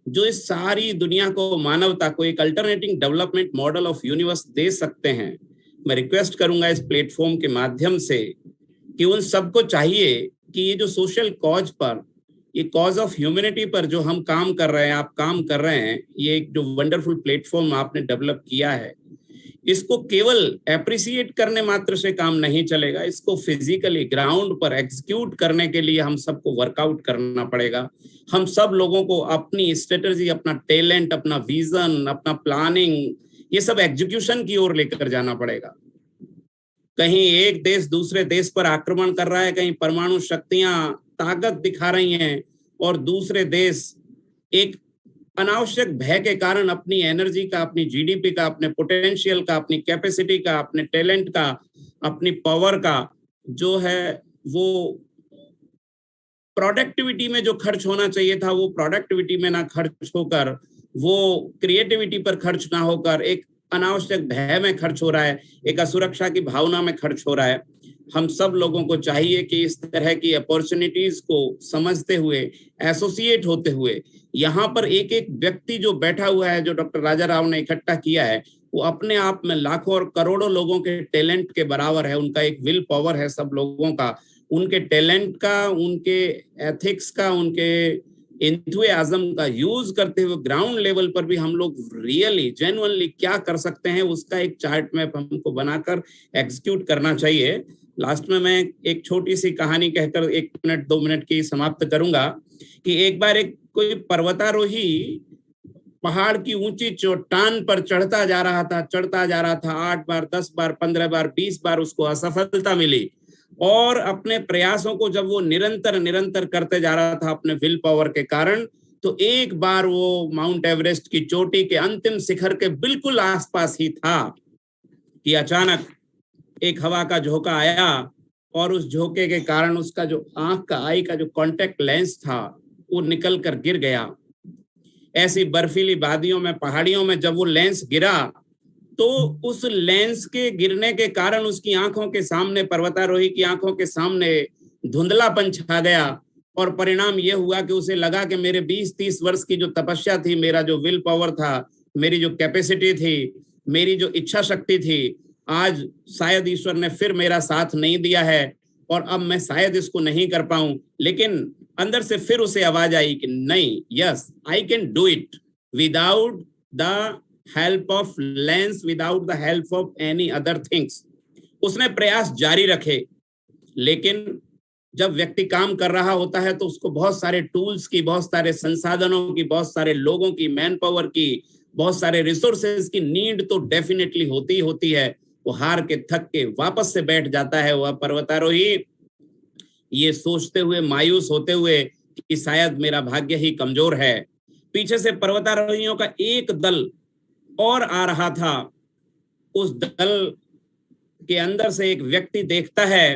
जो इस सारी दुनिया को, मानवता को एक alternating development model of universe दे सकते हैं, मैं रिक्वेस्ट करूंगा इस प्लेटफॉर्म के माध्यम से कि उन सबको चाहिए कि ये जो सोशल कॉज पर, ये कॉज ऑफ ह्यूमैनिटी पर जो हम काम कर रहे हैं, आप काम कर रहे हैं, ये एक जो वंडरफुल प्लेटफॉर्म आपने डेवलप किया है, इसको केवल एप्रिसिएट करने मात्र से काम नहीं चलेगा, इसको फिजिकली ग्राउंड पर एग्जीक्यूट करने के लिए हम सबको वर्कआउट करना पड़ेगा। हम सब लोगों को अपनी स्ट्रेटजी, अपना टैलेंट, अपना विजन, अपना प्लानिंग, ये सब एग्जीक्यूशन की ओर लेकर जाना पड़ेगा। कहीं एक देश दूसरे देश पर आक्रमण कर रहा है, कहीं परमाणु शक्तियां ताकत दिखा रही हैं और दूसरे देश एक अनावश्यक भय के कारण अपनी एनर्जी का, अपनी जीडीपी का, अपने पोटेंशियल का, अपनी कैपेसिटी का, अपने टैलेंट का, अपनी पावर का जो है वो प्रोडक्टिविटी में जो खर्च होना चाहिए था वो प्रोडक्टिविटी में ना खर्च होकर, वो क्रिएटिविटी पर खर्च ना होकर एक अनावश्यक भय में खर्च हो रहा है, एक असुरक्षा की भावना में खर्च हो रहा है। हम सब लोगों को चाहिए कि इस तरह की अपॉर्चुनिटीज को समझते हुए, एसोसिएट होते हुए, यहाँ पर एक एक व्यक्ति जो बैठा हुआ है, जो डॉक्टर राजा राव ने इकट्ठा किया है, वो अपने आप में लाखों और करोड़ों लोगों के टैलेंट के बराबर है। उनका एक विल पावर है सब लोगों का, उनके टैलेंट का, उनके एथिक्स का, उनके एंथुसियाज्म का यूज करते हुए ग्राउंड लेवल पर भी हम लोग रियली जेन्युइनली क्या कर सकते हैं, उसका एक चार्ट मैप हमको बनाकर एग्जीक्यूट करना चाहिए। लास्ट में मैं एक छोटी सी कहानी कहकर 1 मिनट 2 मिनट की समाप्त करूंगा कि एक बार एक कोई पर्वतारोही पहाड़ की ऊंची चट्टान पर चढ़ता जा रहा था 8 बार, 10 बार, 15 बार, 20 बार उसको असफलता मिली और अपने प्रयासों को जब वो निरंतर करते जा रहा था अपने विल पावर के कारण, तो एक बार वो माउंट एवरेस्ट की चोटी के अंतिम शिखर के बिल्कुल आसपास ही था कि अचानक एक हवा का झोंका आया और उस झोंके के कारण उसका जो आई का जो कांटेक्ट लेंस था वो निकल कर गिर गया। ऐसी बर्फीली वादियों में, पहाड़ियों में जब वो लेंस गिरा तो उस लेंस के गिरने के कारण उसकी आंखों के सामने, पर्वतारोही की आंखों के सामने धुंधलापन छा गया और परिणाम यह हुआ कि उसे लगा कि मेरे 20-30 वर्ष की जो तपस्या थी, मेरा जो विल पावर था, मेरी जो कैपेसिटी थी, मेरी जो इच्छा शक्ति थी, आज शायद ईश्वर ने फिर मेरा साथ नहीं दिया है और अब मैं शायद इसको नहीं कर पाऊं। लेकिन अंदर से फिर उसे आवाज आई कि नहीं, yes I can do it without the help of lens, without the help of any other things. उसने प्रयास जारी रखे, लेकिन जब व्यक्ति काम कर रहा होता है तो उसको बहुत सारे टूल्स की, बहुत सारे संसाधनों की, बहुत सारे लोगों की, मैन पावर की, बहुत सारे रिसोर्सेज की नीड तो डेफिनेटली होती है। वो हार के, थक के वापस से बैठ जाता है वह पर्वतारोही, ये सोचते हुए, मायूस होते हुए कि शायद मेरा भाग्य ही कमजोर है। पीछे से पर्वतारोहियों का एक दल और आ रहा था। उस दल के अंदर से एक व्यक्ति देखता है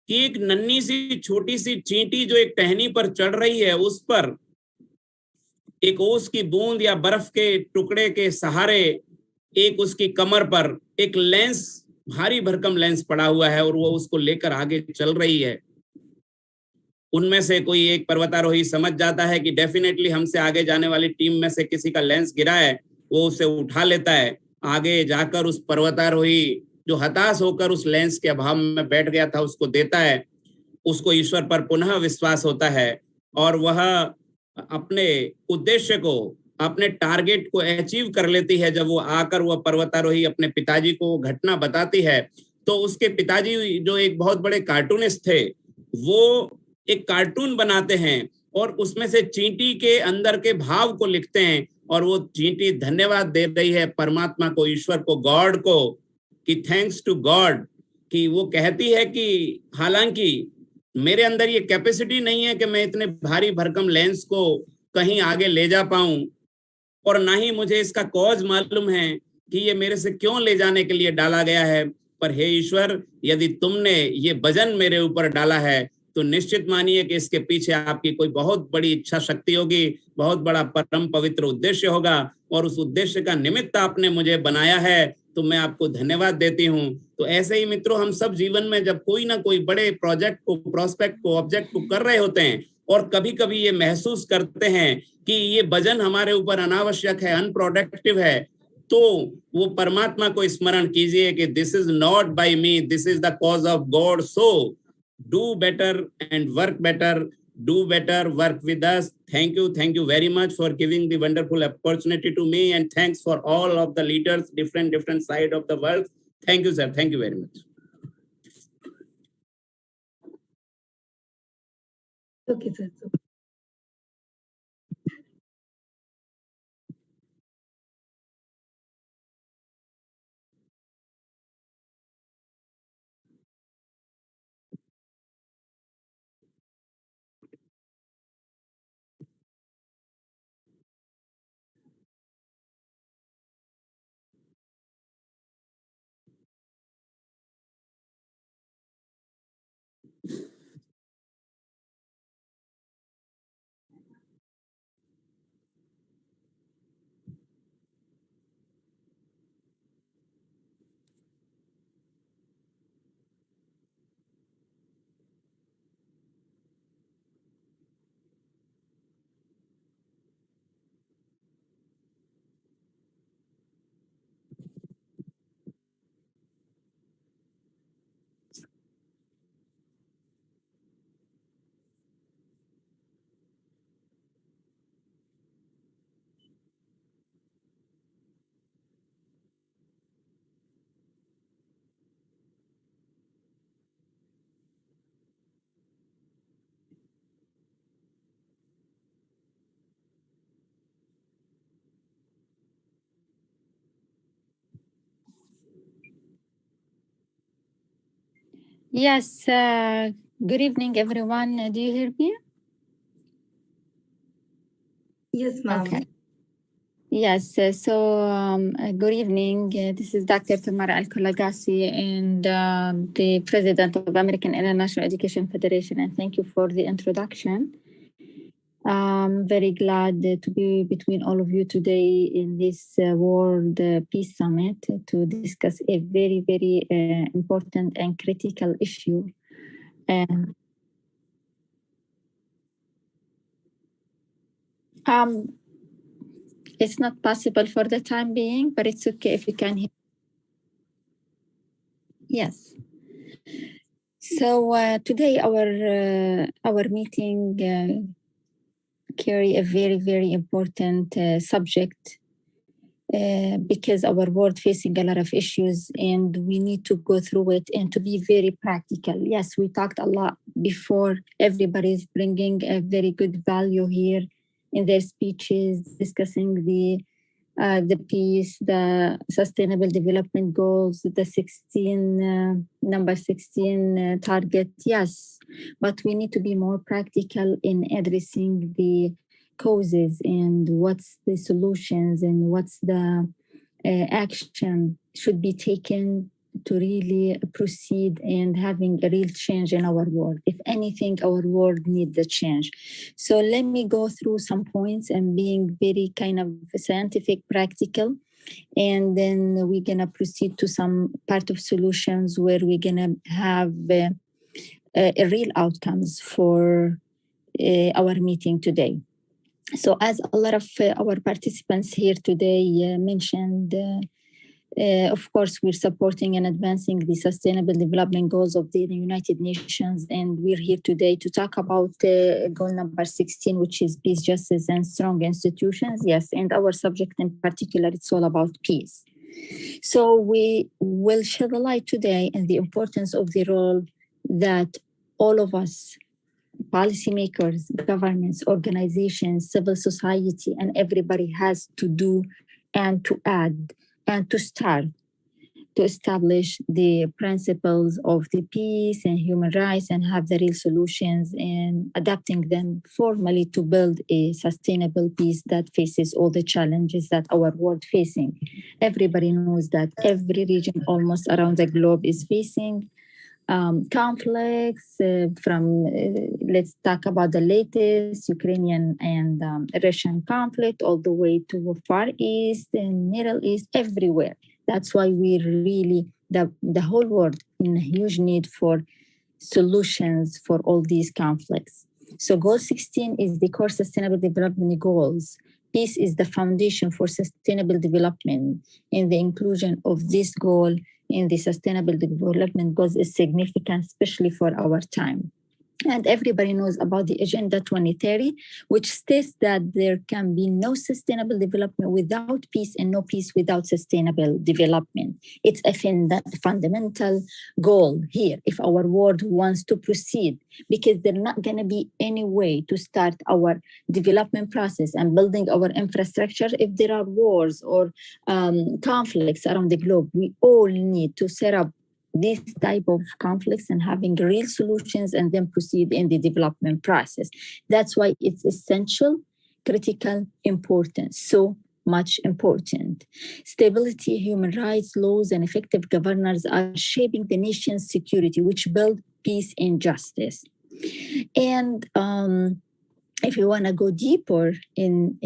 कि एक नन्ही सी छोटी सी चींटी जो एक टहनी पर चढ़ रही है, उस पर एक ओस की बूंद या बर्फ के टुकड़े के सहारे एक उसकी कमर पर एक लेंस, भारी भरकम लेंस पड़ा हुआ है और वो उसको लेकर आगे चल रही है। उनमें से कोई एक पर्वतारोही समझ जाता है कि डेफिनेटली हमसे आगे जाने वाली टीम में से किसी का लेंस गिरा है, वो उसे उठा लेता है। आगे जाकर उस पर्वतारोही जो हताश होकर उस लेंस के अभाव में बैठ गया था उसको देता है। उसको ईश्वर पर पुनः विश्वास होता है और वह अपने उद्देश्य को, अपने टारगेट को अचीव कर लेती है। जब वो आकर वह पर्वतारोही अपने पिताजी को घटना बताती है तो उसके पिताजी जो एक बहुत बड़े कार्टूनिस्ट थे, वो एक कार्टून बनाते हैं और उसमें से चींटी के अंदर के भाव को लिखते हैं और वो चींटी धन्यवाद दे रही है परमात्मा को, ईश्वर को, गॉड को, कि थैंक्स टू गॉड, कि वो कहती है कि हालांकि मेरे अंदर ये कैपेसिटी नहीं है कि मैं इतने भारी भरकम लेंस को कहीं आगे ले जा पाऊं और ना ही मुझे इसका कॉज मालूम है कि ये मेरे से क्यों ले जाने के लिए डाला गया है, पर हे ईश्वर, यदि तुमने ये वजन मेरे ऊपर डाला है तो निश्चित मानिए कि इसके पीछे आपकी कोई बहुत बड़ी इच्छा शक्ति होगी, बहुत बड़ा परम पवित्र उद्देश्य होगा और उस उद्देश्य का निमित्त आपने मुझे बनाया है, तो मैं आपको धन्यवाद देती हूँ। तो ऐसे ही मित्रों, हम सब जीवन में जब कोई ना कोई बड़े प्रोजेक्ट को, प्रोस्पेक्ट को, ऑब्जेक्ट को कर रहे होते हैं और कभी कभी ये महसूस करते हैं कि ये वजन हमारे ऊपर अनावश्यक है, अनप्रोडक्टिव है, तो वो परमात्मा को स्मरण कीजिए कि this is not by me, this is the cause of God, so do better and work better do better, work with us. Thank you very much for giving the wonderful opportunity to me, and thanks for all of the leaders, different side of the world. Thank you, sir. Thank you very much. Okay, sir. Yes, good evening, everyone. Do you hear me? Yes, ma'am. Okay. Yes, good evening. This is Dr. Tamara Lagasse, and the President of American International Education Federation, and thank you for the introduction. I'm very glad to be between all of you today in this World Peace Summit to discuss a very, very important and critical issue. It's not possible for the time being, but it's okay if you can hear. Yes. So today our meeting carry a very, very important subject because our world facing a lot of issues and we need to go through it and to be very practical. Yes, we talked a lot before. Everybody's bringing a very good value here in their speeches, discussing the peace, the sustainable development goals, the number 16 target. Yes, but we need to be more practical in addressing the causes and what's the solutions and what's the action should be taken to really proceed and having a real change in our world. If anything, our world needs a change. So let me go through some points and being very kind of scientific, practical, and then we're going to proceed to some part of solutions where we're going to have a real outcomes for our meeting today. So as a lot of our participants here today mentioned, of course, we're supporting and advancing the Sustainable Development Goals of the United Nations, and we're here today to talk about goal number 16, which is peace, justice, and strong institutions. Yes, and our subject in particular, it's all about peace. So we will shed a light today on the importance of the role that all of us, policymakers, governments, organizations, civil society, and everybody has to do and to add and to start to establish the principles of the peace and human rights and have the real solutions and adapting them formally to build a sustainable peace that faces all the challenges that our world facing. Everybody knows that every region almost around the globe is facing conflicts let's talk about the latest Ukrainian and Russian conflict all the way to Far East and Middle East, everywhere. That's why we really, the whole world in a huge need for solutions for all these conflicts. So goal 16 is the core sustainable development goals. Peace is the foundation for sustainable development, and the inclusion of this goal in the sustainable development goals is significant, especially for our time. And everybody knows about the Agenda 2030, which states that there can be no sustainable development without peace and no peace without sustainable development. It's a fundamental goal here if our world wants to proceed, because there's not going to be any way to start our development process and building our infrastructure if there are wars or conflicts around the globe. We all need to set up these type of conflicts and having real solutions and then proceed in the development process. That's why it's essential, critical, important, so much important. Stability, human rights, laws, and effective governance are shaping the nation's security, which build peace and justice. And if you want to go deeper in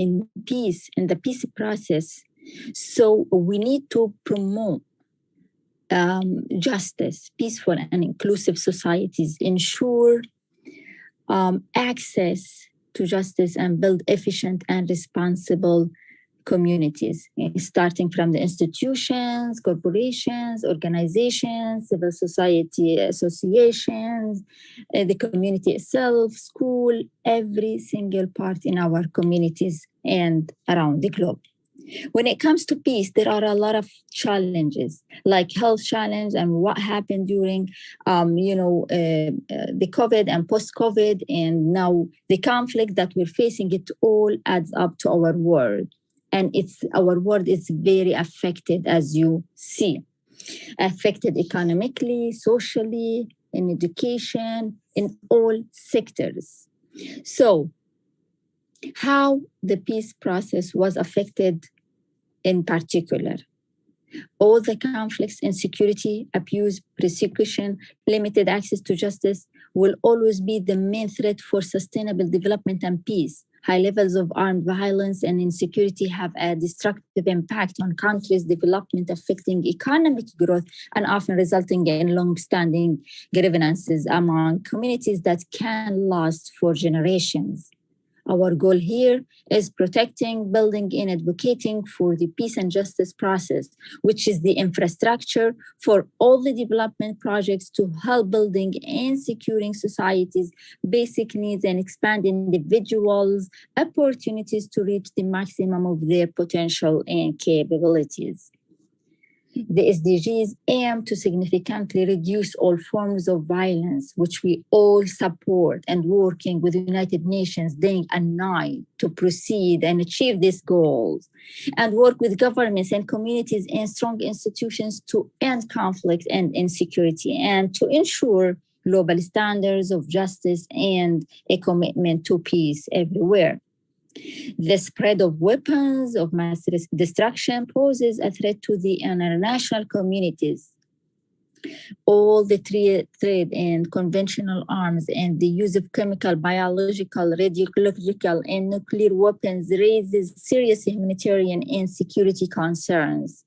peace, in the peace process, so we need to promote justice, peaceful and inclusive societies, ensure access to justice, and build efficient and responsible communities, starting from the institutions, corporations, organizations, civil society associations, the community itself, school, every single part in our communities and around the globe. When it comes to peace, there are a lot of challenges, like health challenge and what happened during, the COVID and post-COVID, and now the conflict that we're facing. It all adds up to our world, and our world is very affected, as you see, affected economically, socially, in education, in all sectors. So, how the peace process was affected in particular. All the conflicts, insecurity, abuse, persecution, limited access to justice will always be the main threat for sustainable development and peace. High levels of armed violence and insecurity have a destructive impact on countries' development, affecting economic growth and often resulting in long-standing grievances among communities that can last for generations. Our goal here is protecting, building, and advocating for the peace and justice process, which is the infrastructure for all the development projects to help building and securing societies' basic needs and expand individuals' opportunities to reach the maximum of their potential and capabilities. The SDGs aim to significantly reduce all forms of violence, which we all support, and working with the United Nations day and night to proceed and achieve these goals, and work with governments and communities and strong institutions to end conflict and insecurity, and to ensure global standards of justice and a commitment to peace everywhere. The spread of weapons of mass destruction poses a threat to the international communities. All the trade and conventional arms and the use of chemical, biological, radiological, and nuclear weapons raises serious humanitarian and security concerns.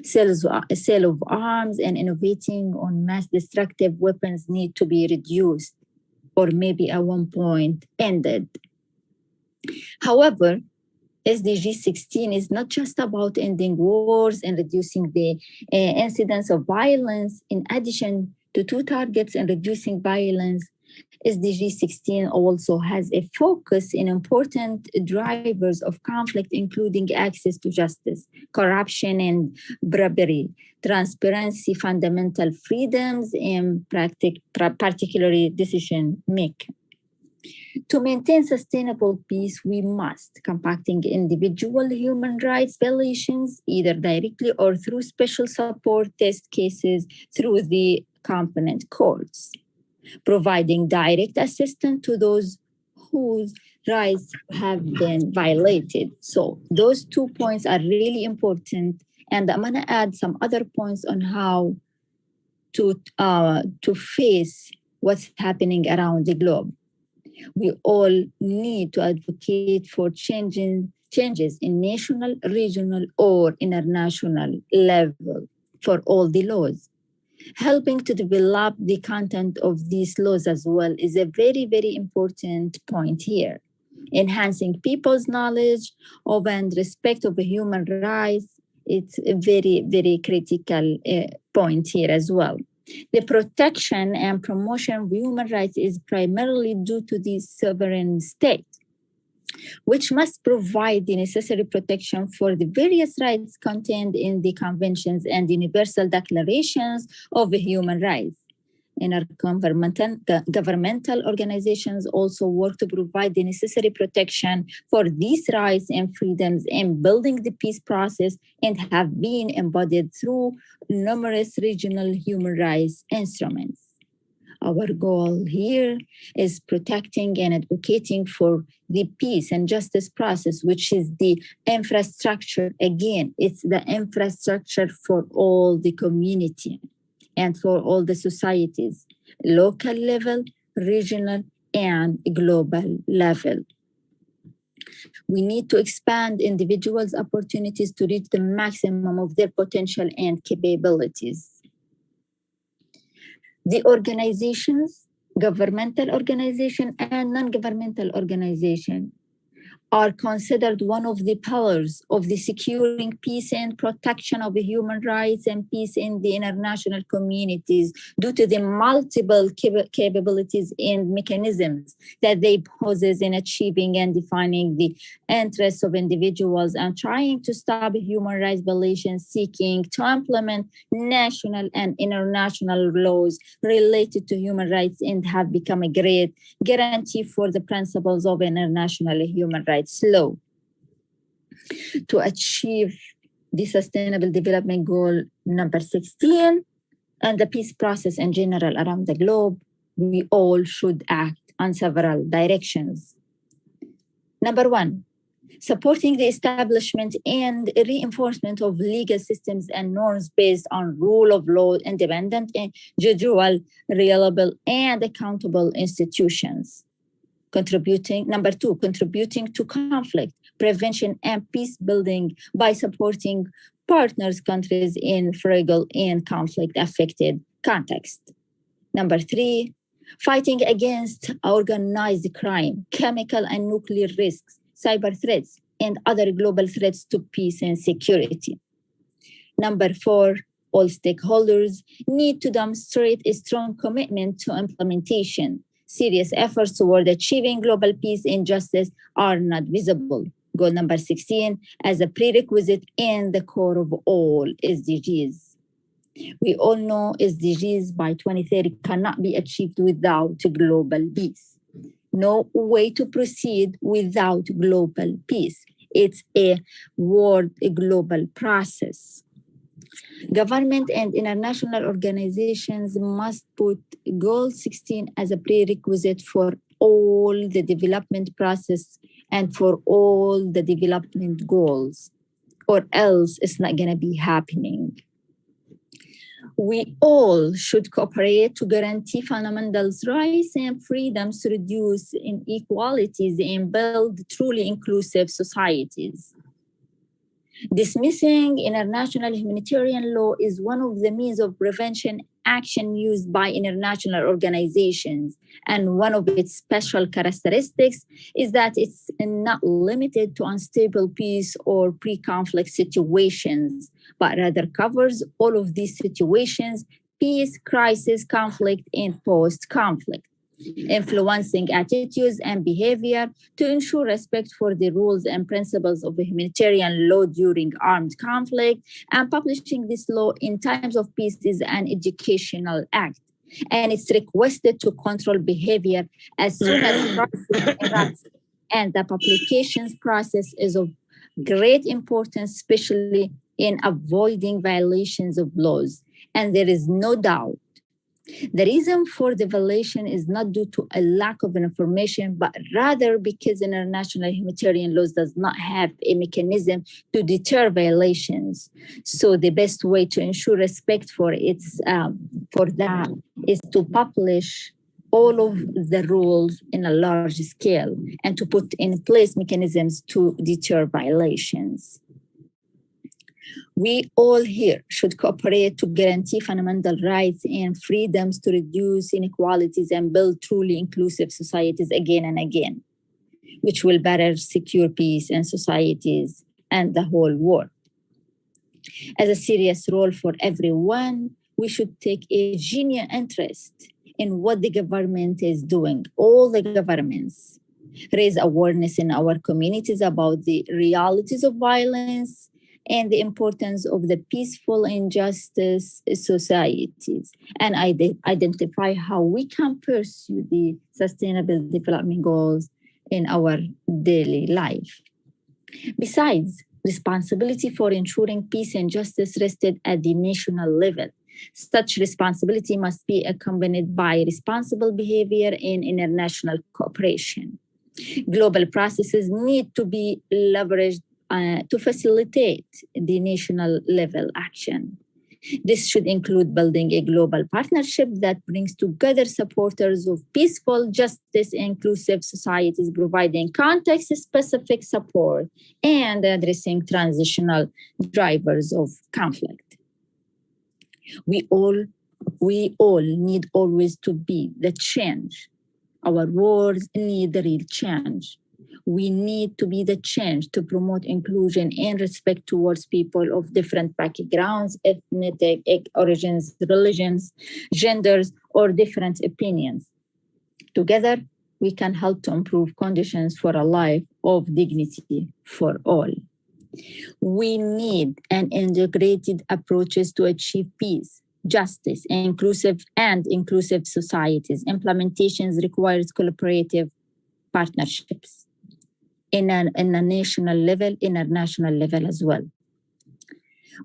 Sale of arms and innovating on mass destructive weapons need to be reduced, or maybe at one point ended. However, SDG 16 is not just about ending wars and reducing the incidence of violence. In addition to two targets and reducing violence, SDG 16 also has a focus in important drivers of conflict, including access to justice, corruption and bribery, transparency, fundamental freedoms, and particularly decision making. To maintain sustainable peace, we must combating individual human rights violations, either directly or through special support test cases through the competent courts, providing direct assistance to those whose rights have been violated. So those 2 points are really important, and I'm going to add some other points on how to face what's happening around the globe. We all need to advocate for changes in national, regional, or international level for all the laws. Helping to develop the content of these laws as well is a very, very important point here. Enhancing people's knowledge of and respect of human rights, it's a very, very critical point here as well. The protection and promotion of human rights is primarily due to the sovereign state, which must provide the necessary protection for the various rights contained in the conventions and universal declarations of human rights. Governmental organizations also work to provide the necessary protection for these rights and freedoms in building the peace process and have been embodied through numerous regional human rights instruments. Our goal here is protecting and advocating for the peace and justice process, which is the infrastructure. Again, it's the infrastructure for all the community and for all the societies, local level, regional, and global level. We need to expand individuals' opportunities to reach the maximum of their potential and capabilities. The organizations, governmental organization and non-governmental organization, are considered one of the pillars of the securing peace and protection of human rights and peace in the international communities due to the multiple capabilities and mechanisms that they possess in achieving and defining the interests of individuals and trying to stop human rights violations, seeking to implement national and international laws related to human rights, and have become a great guarantee for the principles of international human rights law. To achieve the Sustainable Development Goal number 16 and the peace process in general around the globe, we all should act on several directions. Number one, supporting the establishment and reinforcement of legal systems and norms based on rule of law, independent, individual, reliable, and accountable institutions. Number two, contributing to conflict prevention and peace building by supporting partners countries in fragile and conflict affected context. Number three, fighting against organized crime, chemical and nuclear risks, cyber threats, and other global threats to peace and security. Number four, all stakeholders need to demonstrate a strong commitment to implementation. Serious efforts toward achieving global peace and justice are not visible. Goal number 16 as a prerequisite and the core of all SDGs. We all know SDGs by 2030 cannot be achieved without global peace. No way to proceed without global peace. It's a global process. Government and international organizations must put Goal 16 as a prerequisite for all the development process and for all the development goals, or else it's not going to be happening. We all should cooperate to guarantee fundamental rights and freedoms to reduce inequalities and build truly inclusive societies. Dismissing international humanitarian law is one of the means of prevention action used by international organizations, and one of its special characteristics is that it's not limited to unstable peace or pre-conflict situations, but rather covers all of these situations: peace, crisis, conflict, and post-conflict, influencing attitudes and behavior to ensure respect for the rules and principles of humanitarian law during armed conflict. And publishing this law in times of peace is an educational act, and it's requested to control behavior as soon as crisis erupts. And the publications process is of great importance, especially in avoiding violations of laws. And there is no doubt the reason for the violation is not due to a lack of information, but rather because international humanitarian laws does not have a mechanism to deter violations. So the best way to ensure respect for that is to publish all of the rules in a large scale and to put in place mechanisms to deter violations. We all here should cooperate to guarantee fundamental rights and freedoms to reduce inequalities and build truly inclusive societies again and again, which will better secure peace and societies and the whole world. As a serious role for everyone, we should take a genuine interest in what the government is doing. All the governments raise awareness in our communities about the realities of violence and the importance of the peaceful and justice societies, and identify how we can pursue the sustainable development goals in our daily life. Besides, responsibility for ensuring peace and justice rested at the national level. Such responsibility must be accompanied by responsible behavior and international cooperation. Global processes need to be leveraged to facilitate the national level action. This should include building a global partnership that brings together supporters of peaceful, justice, inclusive societies, providing context-specific support and addressing transitional drivers of conflict. We all need always to be the change. Our words need the real change. We need to be the change to promote inclusion and respect towards people of different backgrounds, ethnic origins, religions, genders, or different opinions. Together, we can help to improve conditions for a life of dignity for all. We need an integrated approaches to achieve peace, justice, inclusive societies. Implementations requires collaborative partnerships in a national level, international level as well.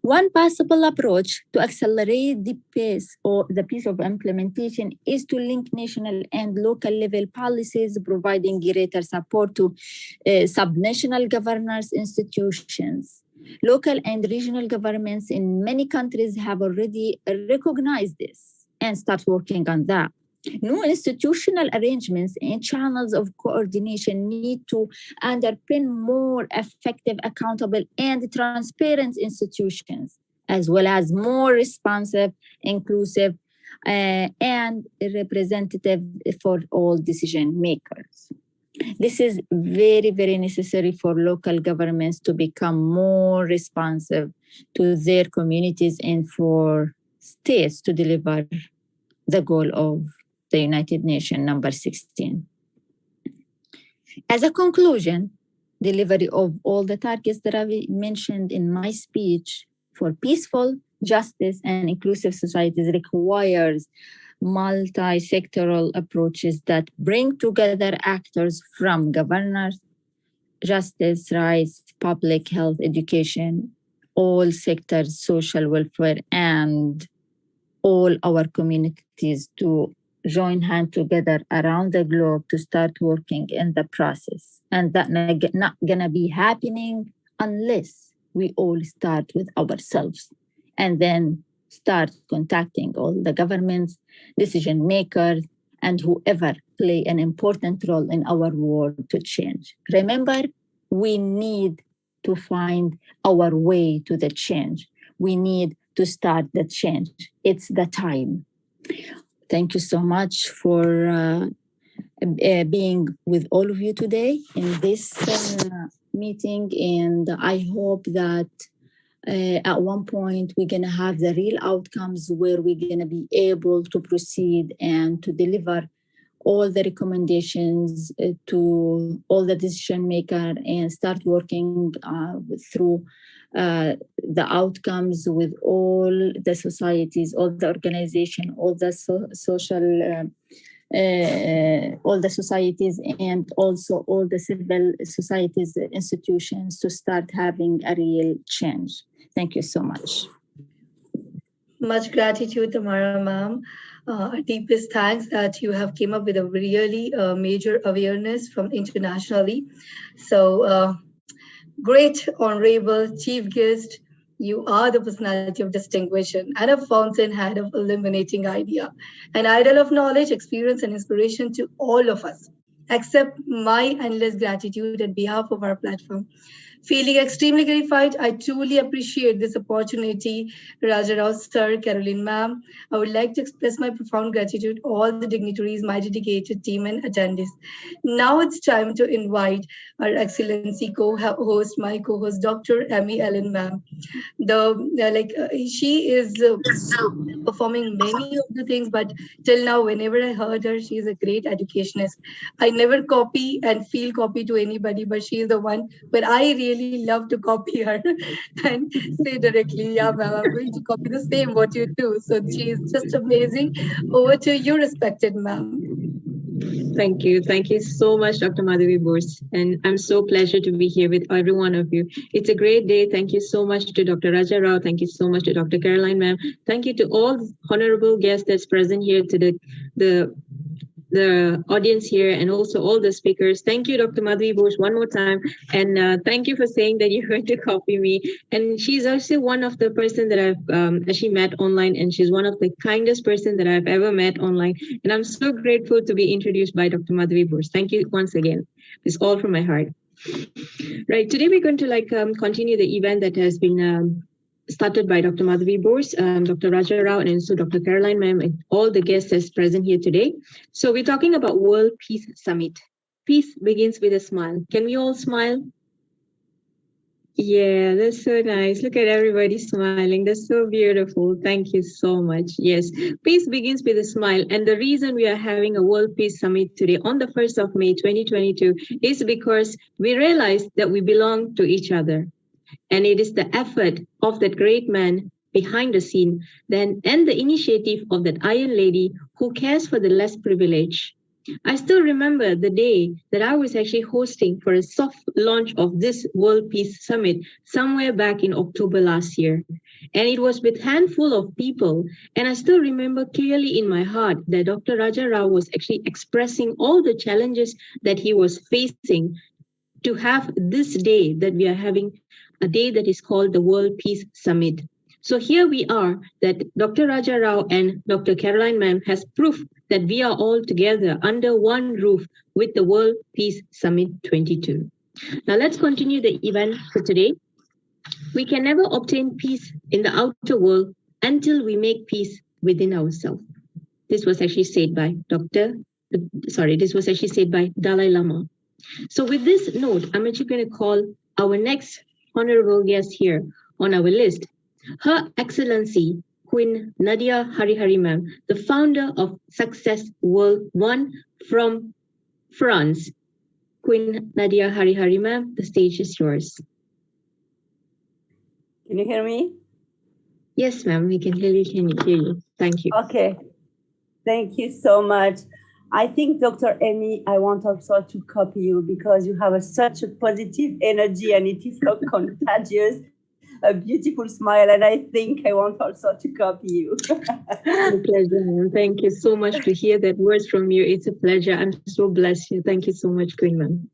One possible approach to accelerate the pace of implementation is to link national and local level policies, providing greater support to subnational governance institutions. Local and regional governments in many countries have already recognized this and start working on that. New institutional arrangements and channels of coordination need to underpin more effective, accountable, and transparent institutions, as well as more responsive, inclusive, and representative for all decision makers. This is very, very necessary for local governments to become more responsive to their communities and for states to deliver the goal of the United Nations number 16. As a conclusion, delivery of all the targets that I mentioned in my speech for peaceful, justice, and inclusive societies requires multi-sectoral approaches that bring together actors from governance, justice, rights, public health, education, all sectors, social welfare, and all our communities to join hands together around the globe to start working in the process. And that's not gonna be happening unless we all start with ourselves and then start contacting all the governments, decision makers, and whoever play an important role in our world to change. Remember, we need to find our way to the change. We need to start the change. It's the time. Thank you so much for being with all of you today in this meeting. And I hope that at one point we're going to have the real outcomes where we're going to be able to proceed and to deliver all the recommendations to all the decision maker and start working through the outcomes with all the societies, all the organization, all the social, all the societies, and also all the civil societies institutions to start having a real change. Thank you so much. Much gratitude, Tamara ma'am. Our deepest thanks that you have came up with a really major awareness from internationally. So great, honorable chief guest, you are the personality of distinction and a fountainhead of illuminating idea, an idol of knowledge, experience, and inspiration to all of us. Accept my endless gratitude on behalf of our platform Feeling extremely gratified, I truly appreciate this opportunity, Raja Rao sir, Caroline ma'am. I would like to express my profound gratitude to all the dignitaries, my dedicated team and attendees. Now it's time to invite our Excellency co-host, my co-host, Dr. Amy Ellen ma'am. She is performing many of the things, but till now, whenever I heard her, she's a great educationist. I never copy and feel copy to anybody, but she's the one where I really love to copy her and say directly, yeah, ma'am, I'm going to copy the same what you do. So she's just amazing. Over to you, respected ma'am. Thank you. Thank you so much, Dr. Madhavi Bose. And I'm so pleasure to be here with every one of you. It's a great day. Thank you so much to Dr. Raja Rao. Thank you so much to Dr. Caroline ma'am. Thank you to all honorable guests that's present here, to the audience here, and also all the speakers. Thank you, Dr. Madhavi Bose, one more time. And thank you for saying that you're going to copy me. And she's also one of the person that I've actually met online, and she's one of the kindest person that I've ever met online. And I'm so grateful to be introduced by Dr. Madhavi Bose. Thank you once again. It's all from my heart. Right, today we're going to continue the event that has been started by Dr. Madhavi Bose, Dr. Raja Rao, and also Dr. Caroline ma'am, and all the guests that's present here today. So we're talking about World Peace Summit. Peace begins with a smile. Can we all smile? Yeah, that's so nice. Look at everybody smiling. That's so beautiful. Thank you so much. Yes, peace begins with a smile. And the reason we are having a World Peace Summit today on the 1st of May, 2022 is because we realize that we belong to each other. And it is the effort of that great man behind the scene and the initiative of that Iron Lady who cares for the less privileged. I still remember the day that I was actually hosting for a soft launch of this World Peace Summit somewhere back in October last year. And it was with a handful of people. And I still remember clearly in my heart that Dr. Raja Rao was actually expressing all the challenges that he was facing to have this day that we are having, a day that is called the World Peace Summit. So here we are, that Dr. Raja Rao and Dr. Caroline ma'am has proof that we are all together under one roof with the World Peace Summit 22. Now let's continue the event for today. We can never obtain peace in the outer world until we make peace within ourselves. This was actually said by Dalai Lama. So with this note, I'm actually going to call our next honorable guest here on our list, Her Excellency Queen Nadia Harihari ma'am, the founder of Success World One from France. Queen Nadia Harihari ma'am, the stage is yours. Can you hear me? Yes, ma'am, we can hear you. Thank you. Okay. Thank you so much. I think, Dr. Amy, I want also to copy you because you have such a positive energy and it is so contagious, a beautiful smile. And I think I want also to copy you. A pleasure, ma'am. Thank you so much to hear that words from you. It's a pleasure. I'm so blessed. Thank you so much, Queen ma'am.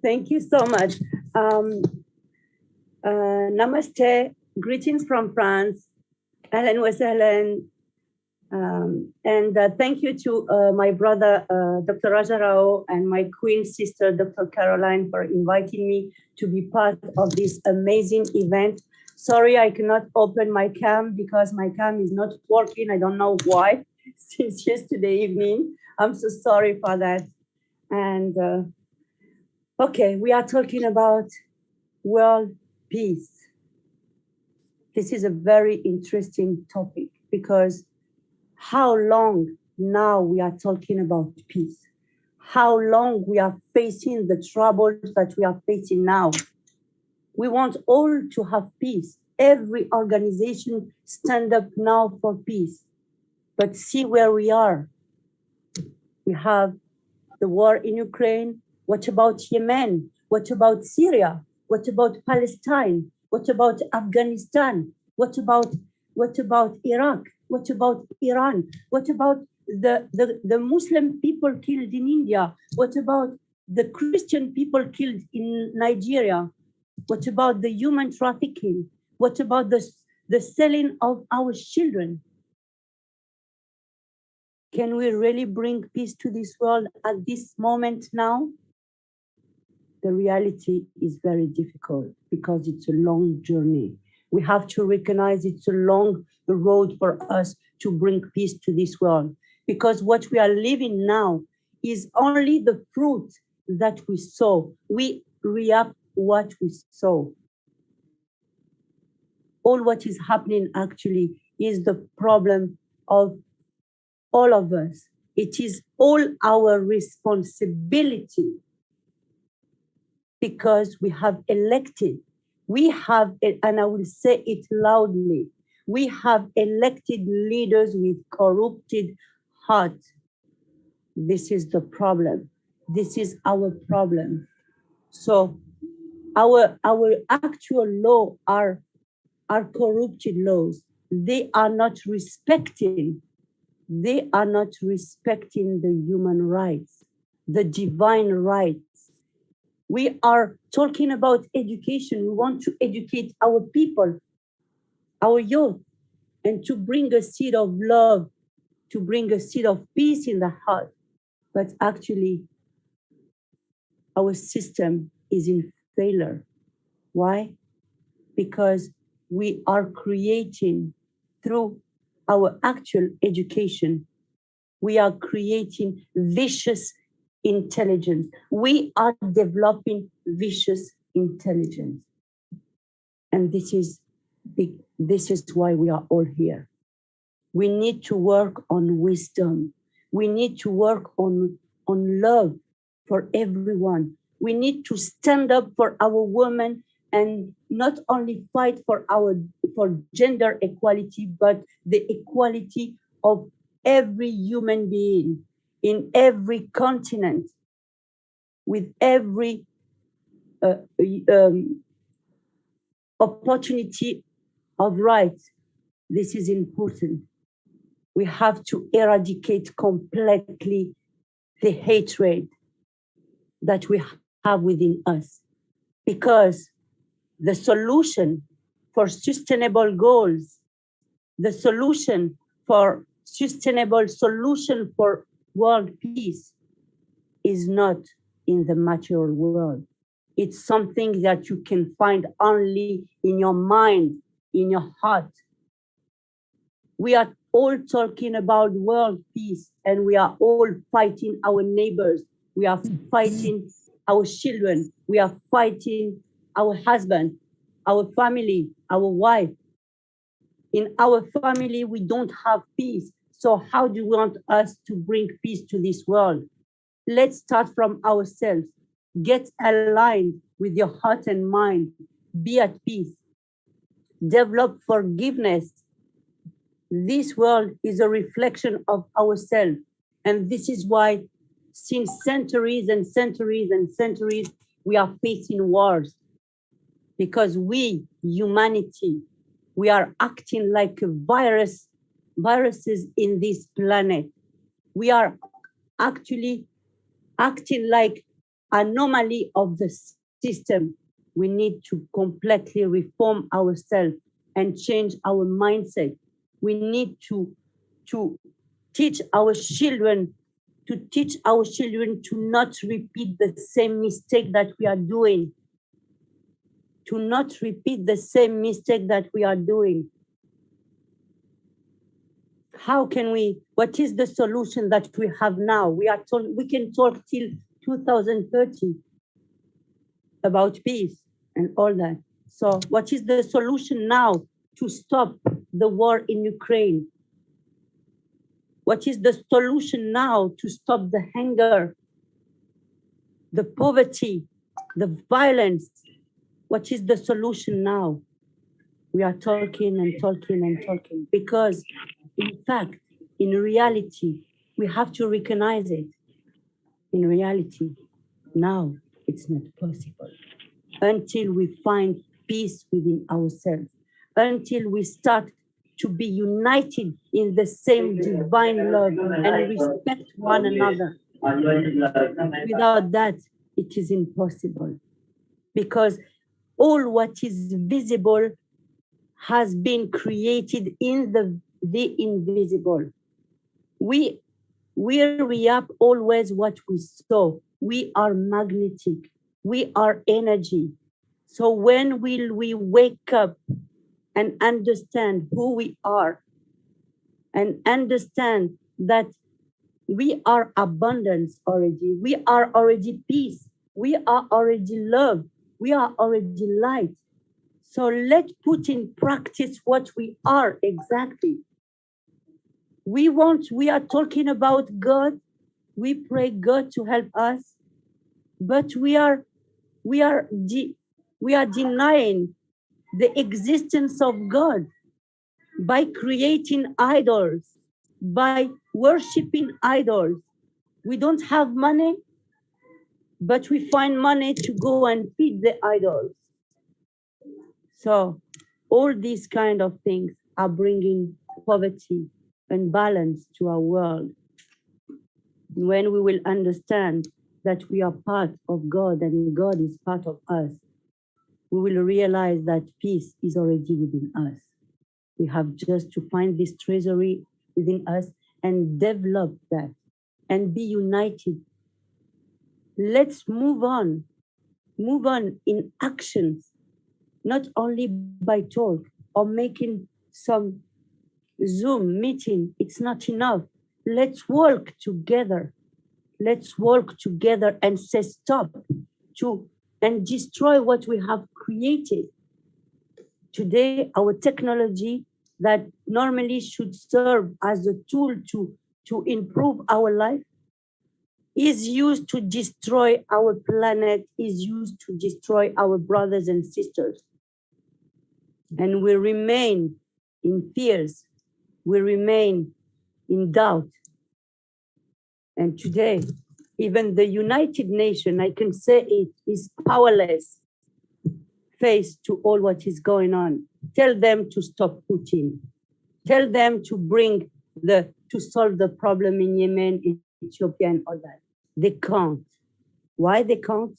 Thank you so much. Namaste. Greetings from France. Ahlan wa sahlan. And thank you to my brother, Dr. Raja Rao, and my queen sister, Dr. Caroline, for inviting me to be part of this amazing event. Sorry, I cannot open my cam because my cam is not working. I don't know why since yesterday evening. I'm so sorry for that. And okay, we are talking about world peace. This is a very interesting topic because how long now we are talking about peace? How long we are facing the troubles that we are facing now? We want all to have peace. Every organization stand up now for peace. But see where we are. We have the war in Ukraine. What about Yemen? What about Syria? What about Palestine? What about Afghanistan? What about Iraq? What about Iran? What about the Muslim people killed in India? What about the Christian people killed in Nigeria? What about the human trafficking? What about the selling of our children? Can we really bring peace to this world at this moment now? the reality is very difficult because it's a long journey. We have to recognize it's a long road for us to bring peace to this world, because what we are living now is only the fruit that we sow. We reap what we sow. All what is happening actually is the problem of all of us. It is all our responsibility, because we have elected, and I will say it loudly, we have elected leaders with corrupted hearts. This is the problem. This is our problem. So our actual law are corrupted laws. They are not respecting the human rights, the divine rights. We are talking about education. We want to educate our people, our youth, and to bring a seed of love, to bring a seed of peace in the heart. But actually, our system is in failure. Why? Because we are creating, through our actual education, we are creating vicious intelligence. We are developing vicious intelligence. And this is why we are all here. We need to work on wisdom. We need to work on love for everyone. We need to stand up for our women and not only fight for gender equality, but the equality of every human being in every continent, with every opportunity of rights. This is important. We have to eradicate completely the hatred that we have within us, because the solution for sustainable goals, the solution for sustainable solution for world peace is not in the material world. It's something that you can find only in your mind, in your heart. We are all talking about world peace, and we are all fighting our neighbors. We are fighting our children. We are fighting our husband, our family, our wife. In our family, we don't have peace. So how do you want us to bring peace to this world? Let's start from ourselves. Get aligned with your heart and mind. Be at peace. Develop forgiveness. This world is a reflection of ourselves. And this is why, since centuries and centuries and centuries, we are facing wars. Because we, humanity, we are acting like viruses in this planet. We are actually acting like anomaly of the system. We need to completely reform ourselves and change our mindset. We need to teach our children to not repeat the same mistake that we are doing. To not repeat the same mistake that we are doing. How can we, what is the solution that we have now? We can talk till 2030 about peace and all that. So what is the solution now to stop the war in Ukraine? What is the solution now to stop the hunger, the poverty, the violence? What is the solution now? We are talking and talking and talking, because in fact, in reality, we have to recognize it. In reality, now it's not possible until we find peace within ourselves, until we start to be united in the same divine love and respect one another. Without that, it is impossible, because all what is visible has been created in the invisible. We reap always what we sow. We are magnetic. We are energy. So when will we wake up and understand who we are and understand that we are abundance already. We are already peace. We are already love. We are already light. So let's put in practice what we are exactly. We are talking about God. We pray God to help us, but we are denying the existence of God by creating idols, by worshiping idols. We don't have money, but we find money to go and feed the idols. So all these kind of things are bringing poverty and balance to our world. When we will understand that we are part of God and God is part of us, we will realize that peace is already within us. We have just to find this treasury within us and develop that and be united. Let's move on in actions, not only by talk or making some Zoom meeting. It's not enough. Let's work together. Let's work together and say stop and destroy what we have created. Today, our technology that normally should serve as a tool to improve our life is used to destroy our planet, is used to destroy our brothers and sisters. And we remain in fears, we remain in doubt. And today, even the United Nations, I can say it, is powerless face to all what is going on. Tell them to stop Putin. Tell them to to solve the problem in Yemen, in Ethiopia, and all that. They can't. Why they can't?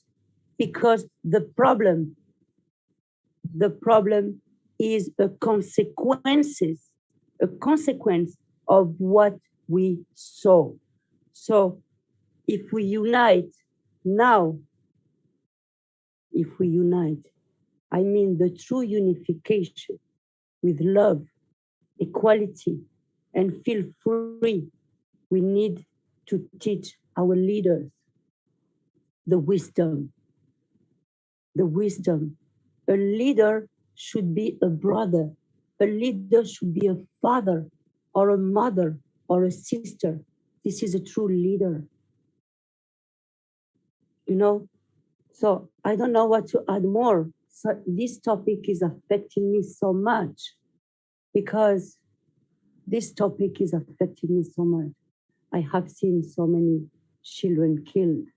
Because the problem is a consequence of what we saw. So if we unite now, I mean the true unification with love, equality, and feel free, we need to teach our leaders the wisdom. A leader should be a brother. A leader should be a father or a mother or a sister. This is a true leader. So I don't know what to add more. So this topic is affecting me so much because I have seen so many children killed.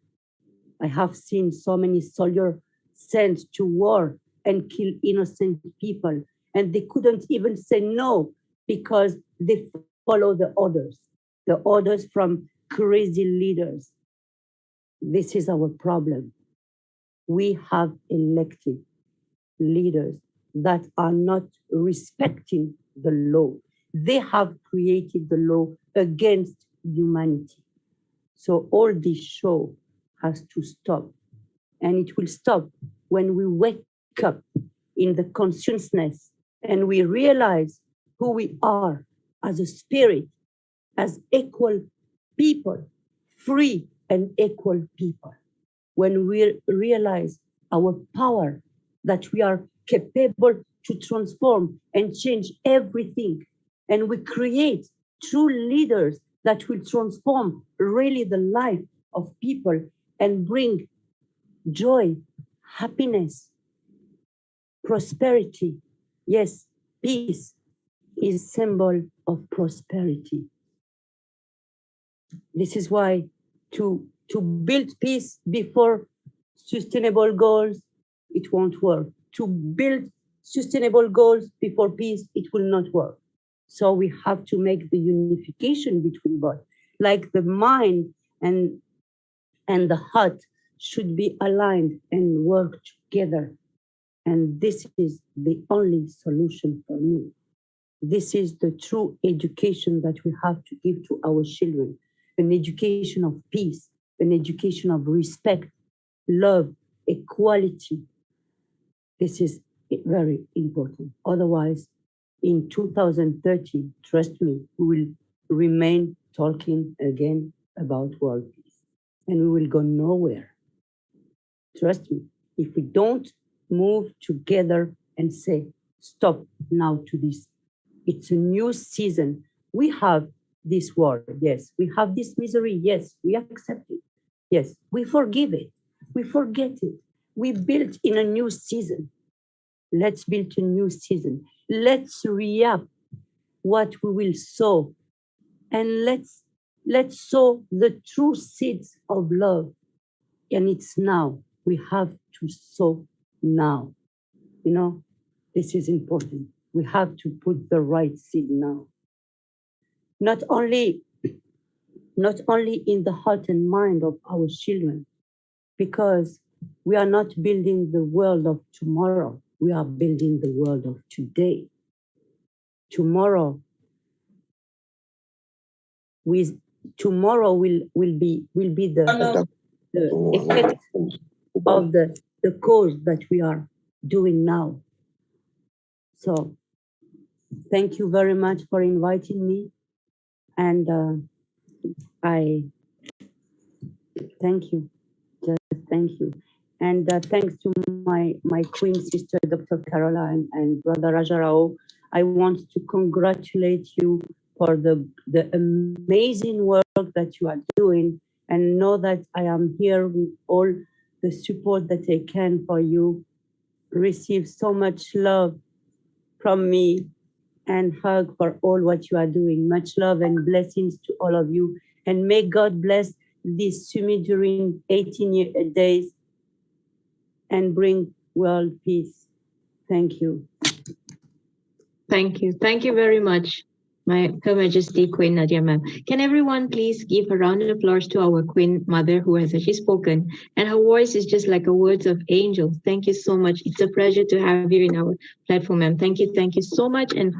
I have seen so many soldiers sent to war and kill innocent people. And they couldn't even say no because they follow the orders from crazy leaders. This is our problem. We have elected leaders that are not respecting the law. They have created the law against humanity. So all this show has to stop. And it will stop when we wake up in the consciousness and we realize who we are as a spirit, as equal people, free and equal people. When we realize our power, that we are capable to transform and change everything, and we create true leaders that will transform really the life of people and bring joy, happiness, prosperity. Yes, peace is symbol of prosperity. This is why to build peace before sustainable goals, it won't work. To build sustainable goals before peace, it will not work. So we have to make the unification between both. Like the mind and the heart should be aligned and work together. And this is the only solution for me. This is the true education that we have to give to our children. An education of peace, an education of respect, love, equality. This is very important. Otherwise, in 2030, trust me, we will remain talking again about world peace, and we will go nowhere. Trust me, if we don't move together and say, stop now to this. It's a new season. We have this war, yes. We have this misery, yes. We accept it, yes. We forgive it. We forget it. We build in a new season. Let's build a new season. Let's reap what we will sow. And let's sow the true seeds of love. And it's now. We have to sow now. You know, this is important. We have to put the right seed now. Not only in the heart and mind of our children, because we are not building the world of tomorrow. We are building the world of today. Tomorrow will be the effect of the cause that we are doing now. So thank you very much for inviting me, and I thank you. Just thank you. And thanks to my queen sister, Dr. Caroline, and Brother Rajarao. I want to congratulate you for the amazing work that you are doing, and know that I am here with all the support that I can for you. Receive so much love from me and hug for all what you are doing. Much love and blessings to all of you. And may God bless this summit during 18 days and bring world peace. Thank you. Thank you. Thank you very much, Her Majesty Queen Nadia Ma'am. Can everyone please give a round of applause to our Queen Mother who has actually spoken, and her voice is just like a words of angels. Thank you so much. It's a pleasure to have you in our platform, ma'am. Thank you so much. And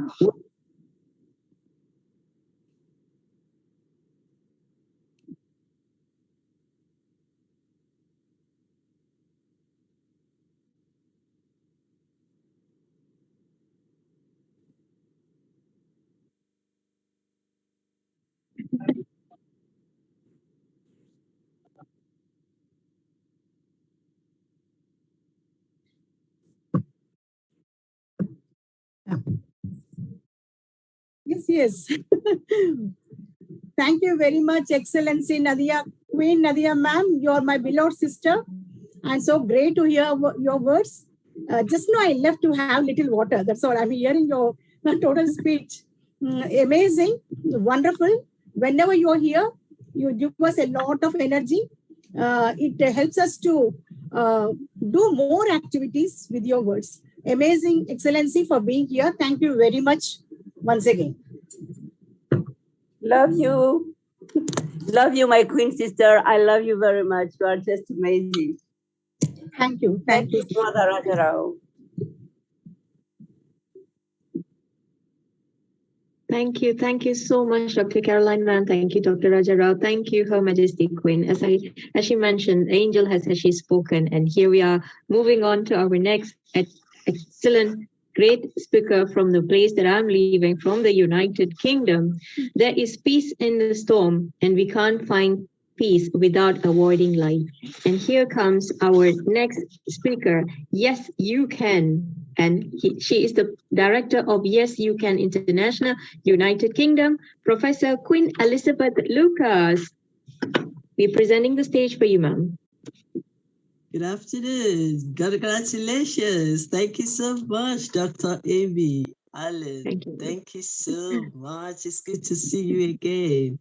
Yes. Thank you very much, Excellency Nadia, Queen Nadia Ma'am. You're my beloved sister, and so great to hear your words. Just now I left to have little water. That's all. I'm hearing your total speech. Amazing, wonderful. Whenever you're here, you give us a lot of energy. It helps us to do more activities with your words. Amazing, Excellency, for being here. Thank you very much once again. Love you. Love you, my queen sister. I love you very much. You are just amazing. Thank you. Thank you, Brother Rajarao. thank you so much, Dr. Caroline Ma'am. Thank you, Dr. Rajarao. Thank you, Her Majesty Queen. As she mentioned, Angel has actually spoken, and here we are moving on to our next excellent, great speaker from the place that I'm leaving, from the United Kingdom. There is peace in the storm, and we can't find peace without avoiding life. And here comes our next speaker. Yes, you can. And she is the director of Yes, You Can International, United Kingdom, Professor Queen Elizabeth Lucas. We're presenting the stage for you, ma'am. Good afternoon. Congratulations. Thank you so much, Dr. Amy Allen. Thank you so much. It's good to see you again.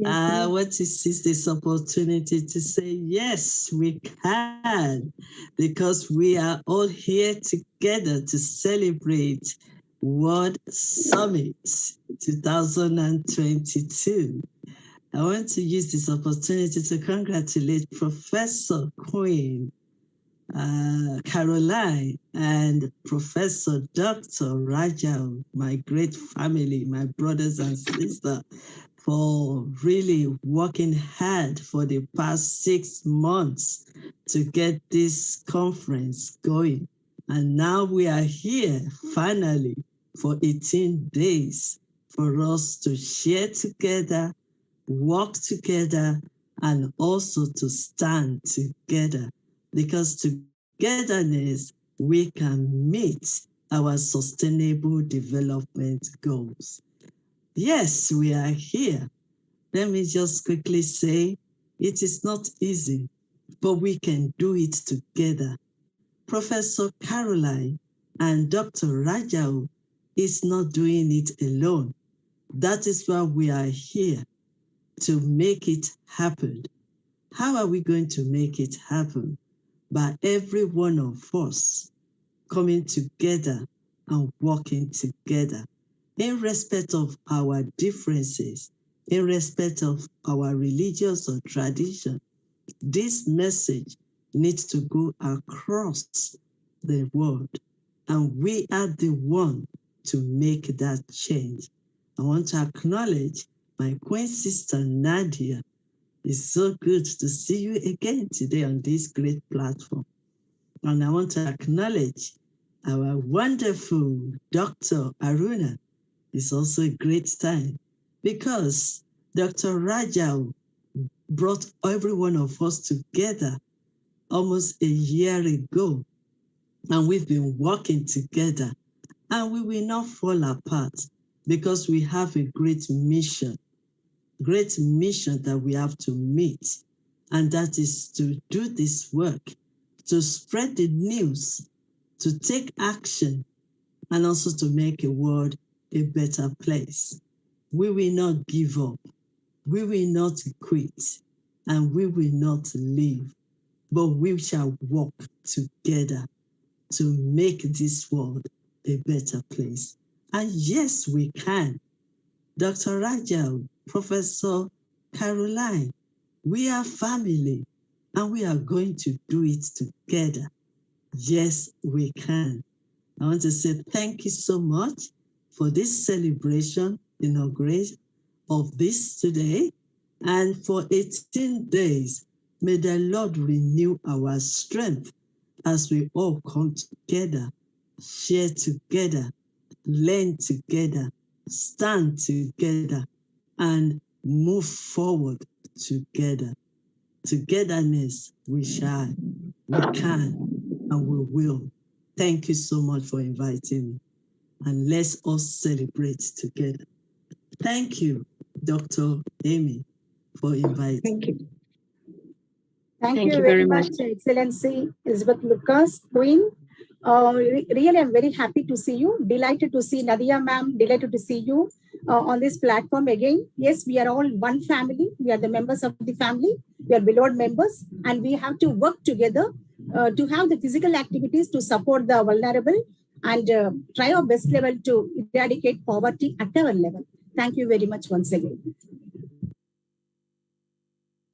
I want to seize this opportunity to say, yes, we can, because we are all here together to celebrate World Summit 2022. I want to use this opportunity to congratulate Professor Queen Caroline and Professor Dr. Rajao, my great family, my brothers and sisters, for really working hard for the past 6 months to get this conference going. And now we are here finally for 18 days for us to share together, work together, and also to stand together, because togetherness we can meet our sustainable development goals. Yes, we are here. Let me just quickly say, it is not easy, but we can do it together. Professor Caroline and Dr. Rajao is not doing it alone. That is why we are here, to make it happen. How are we going to make it happen? By every one of us coming together and working together in respect of our differences, in respect of our religious or tradition. This message needs to go across the world, and we are the one to make that change. I want to acknowledge my queen sister Nadia. It's so good to see you again today on this great platform. And I want to acknowledge our wonderful Dr. Aruna. It's also a great time because Dr. Rajao brought every one of us together almost a year ago, and we've been working together, and we will not fall apart because we have a great mission that we have to meet, and that is to do this work, to spread the news, to take action, and also to make a world a better place. We will not give up, we will not quit, and we will not leave, but we shall work together to make this world a better place. And yes, we can. Dr. Rajao, Professor Caroline, we are family, and we are going to do it together. Yes, we can. I want to say thank you so much for this celebration, inauguration of this today. And for 18 days, may the Lord renew our strength as we all come together, share together, learn together, stand together, and move forward together. Togetherness, we shall, we can, and we will. Thank you so much for inviting me. And let's all celebrate together. Thank you, Dr. Amy, for inviting. Thank you. Thank you very much, Excellency Elizabeth Lucas, Queen. Really, I'm very happy to see you. Delighted to see Nadia ma'am. Delighted to see you on this platform again. Yes, we are all one family. We are the members of the family. We are beloved members, and we have to work together to have the physical activities to support the vulnerable and try our best level to eradicate poverty at our level. Thank you very much once again.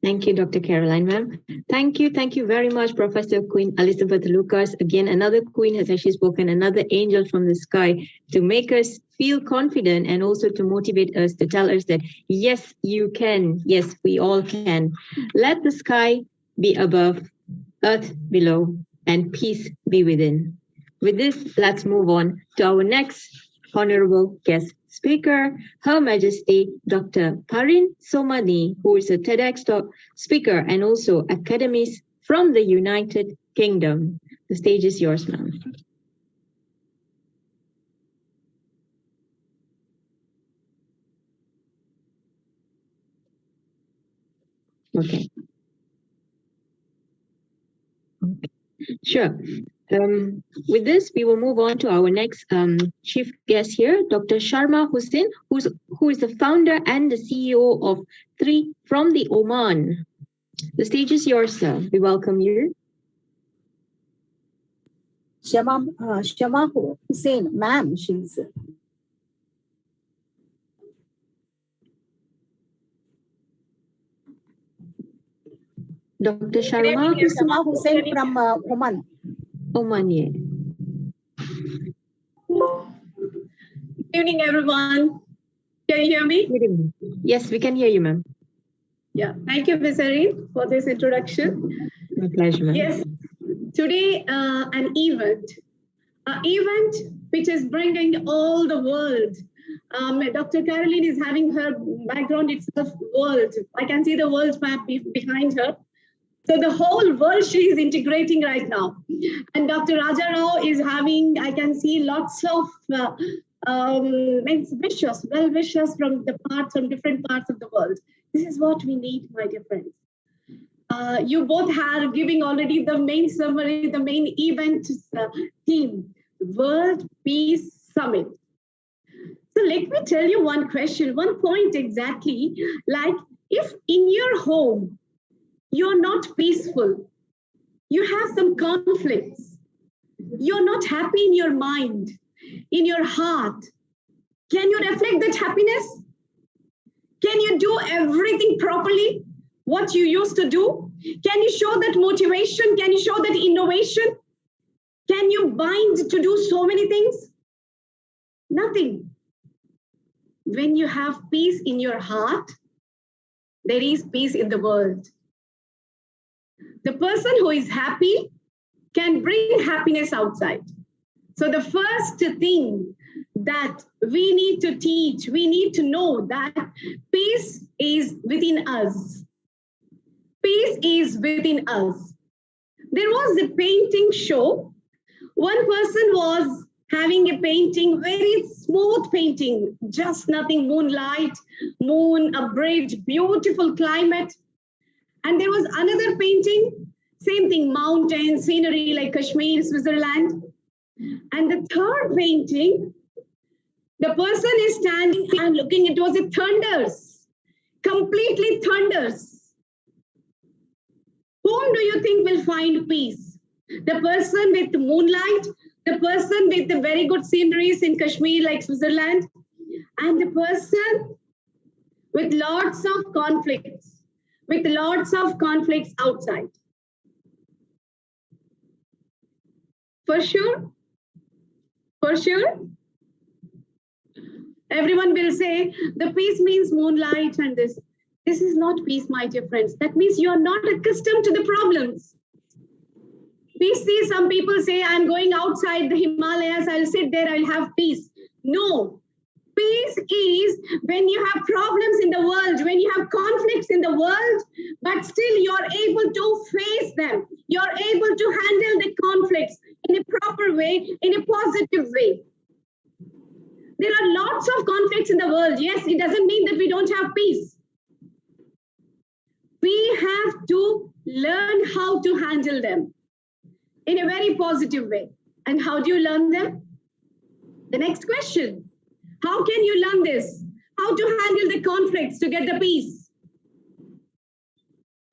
Thank you, Dr. Caroline, ma'am. Thank you very much, Professor Queen Elizabeth Lucas. Again, another queen has actually spoken, another angel from the sky to make us feel confident and also to motivate us, to tell us that, yes, you can. Yes, we all can. Let the sky be above, earth below, and peace be within. With this, let's move on to our next honorable guest speaker, Her Majesty Dr. Parin Somadi, who is a TEDx speaker and also academist from the United Kingdom. The stage is yours, ma'am. Okay. Sure. With this, we will move on to our next chief guest here, Dr. Sharma Hussain, who is the founder and the CEO of 3 from the Oman. The stage is yours, sir. We welcome you. Shama Hussain, ma'am, she's. Dr. Sharma Hussain from Oman. Oman, yeah. Good evening, everyone. Can you hear me? Yes, we can hear you, ma'am. Yeah, thank you, Ms. Erin, for this introduction. My pleasure, ma'am. Yes, today an event which is bringing all the world. Dr. Caroline is having her background itself world. I can see the world map behind her. So the whole world she is integrating right now. And Dr. Raja Rao is having, I can see lots of wishes, well wishes from different parts of the world. This is what we need, my dear friends. You both are giving already the main summary, the main event theme, World Peace Summit. So let me tell you one question, one point exactly, like if in your home, you're not peaceful, you have some conflicts, you're not happy in your mind, in your heart, can you reflect that happiness? Can you do everything properly, what you used to do? Can you show that motivation? Can you show that innovation? Can you bind to do so many things? Nothing. When you have peace in your heart, there is peace in the world. The person who is happy can bring happiness outside. So the first thing that we need to teach, we need to know that peace is within us. Peace is within us. There was a painting show. One person was having a painting, very smooth painting, just nothing, moonlight, moon, a bridge, beautiful climate. And there was another painting, same thing, mountain, scenery like Kashmir, Switzerland. And the third painting, the person is standing and looking, it was a thunders, completely thunders. Whom do you think will find peace? The person with the moonlight, the person with the very good sceneries in Kashmir like Switzerland, and the person with lots of conflicts, outside. For sure? For sure? Everyone will say, the peace means moonlight and this. This is not peace, my dear friends. That means you are not accustomed to the problems. We see some people say, I'm going outside the Himalayas, I'll sit there, I'll have peace. No. Peace is when you have problems in the world, when you have conflicts in the world, but still you're able to face them. You're able to handle the conflicts in a proper way, in a positive way. There are lots of conflicts in the world. Yes, it doesn't mean that we don't have peace. We have to learn how to handle them in a very positive way. And how do you learn them? The next question. How can you learn this? How to handle the conflicts to get the peace?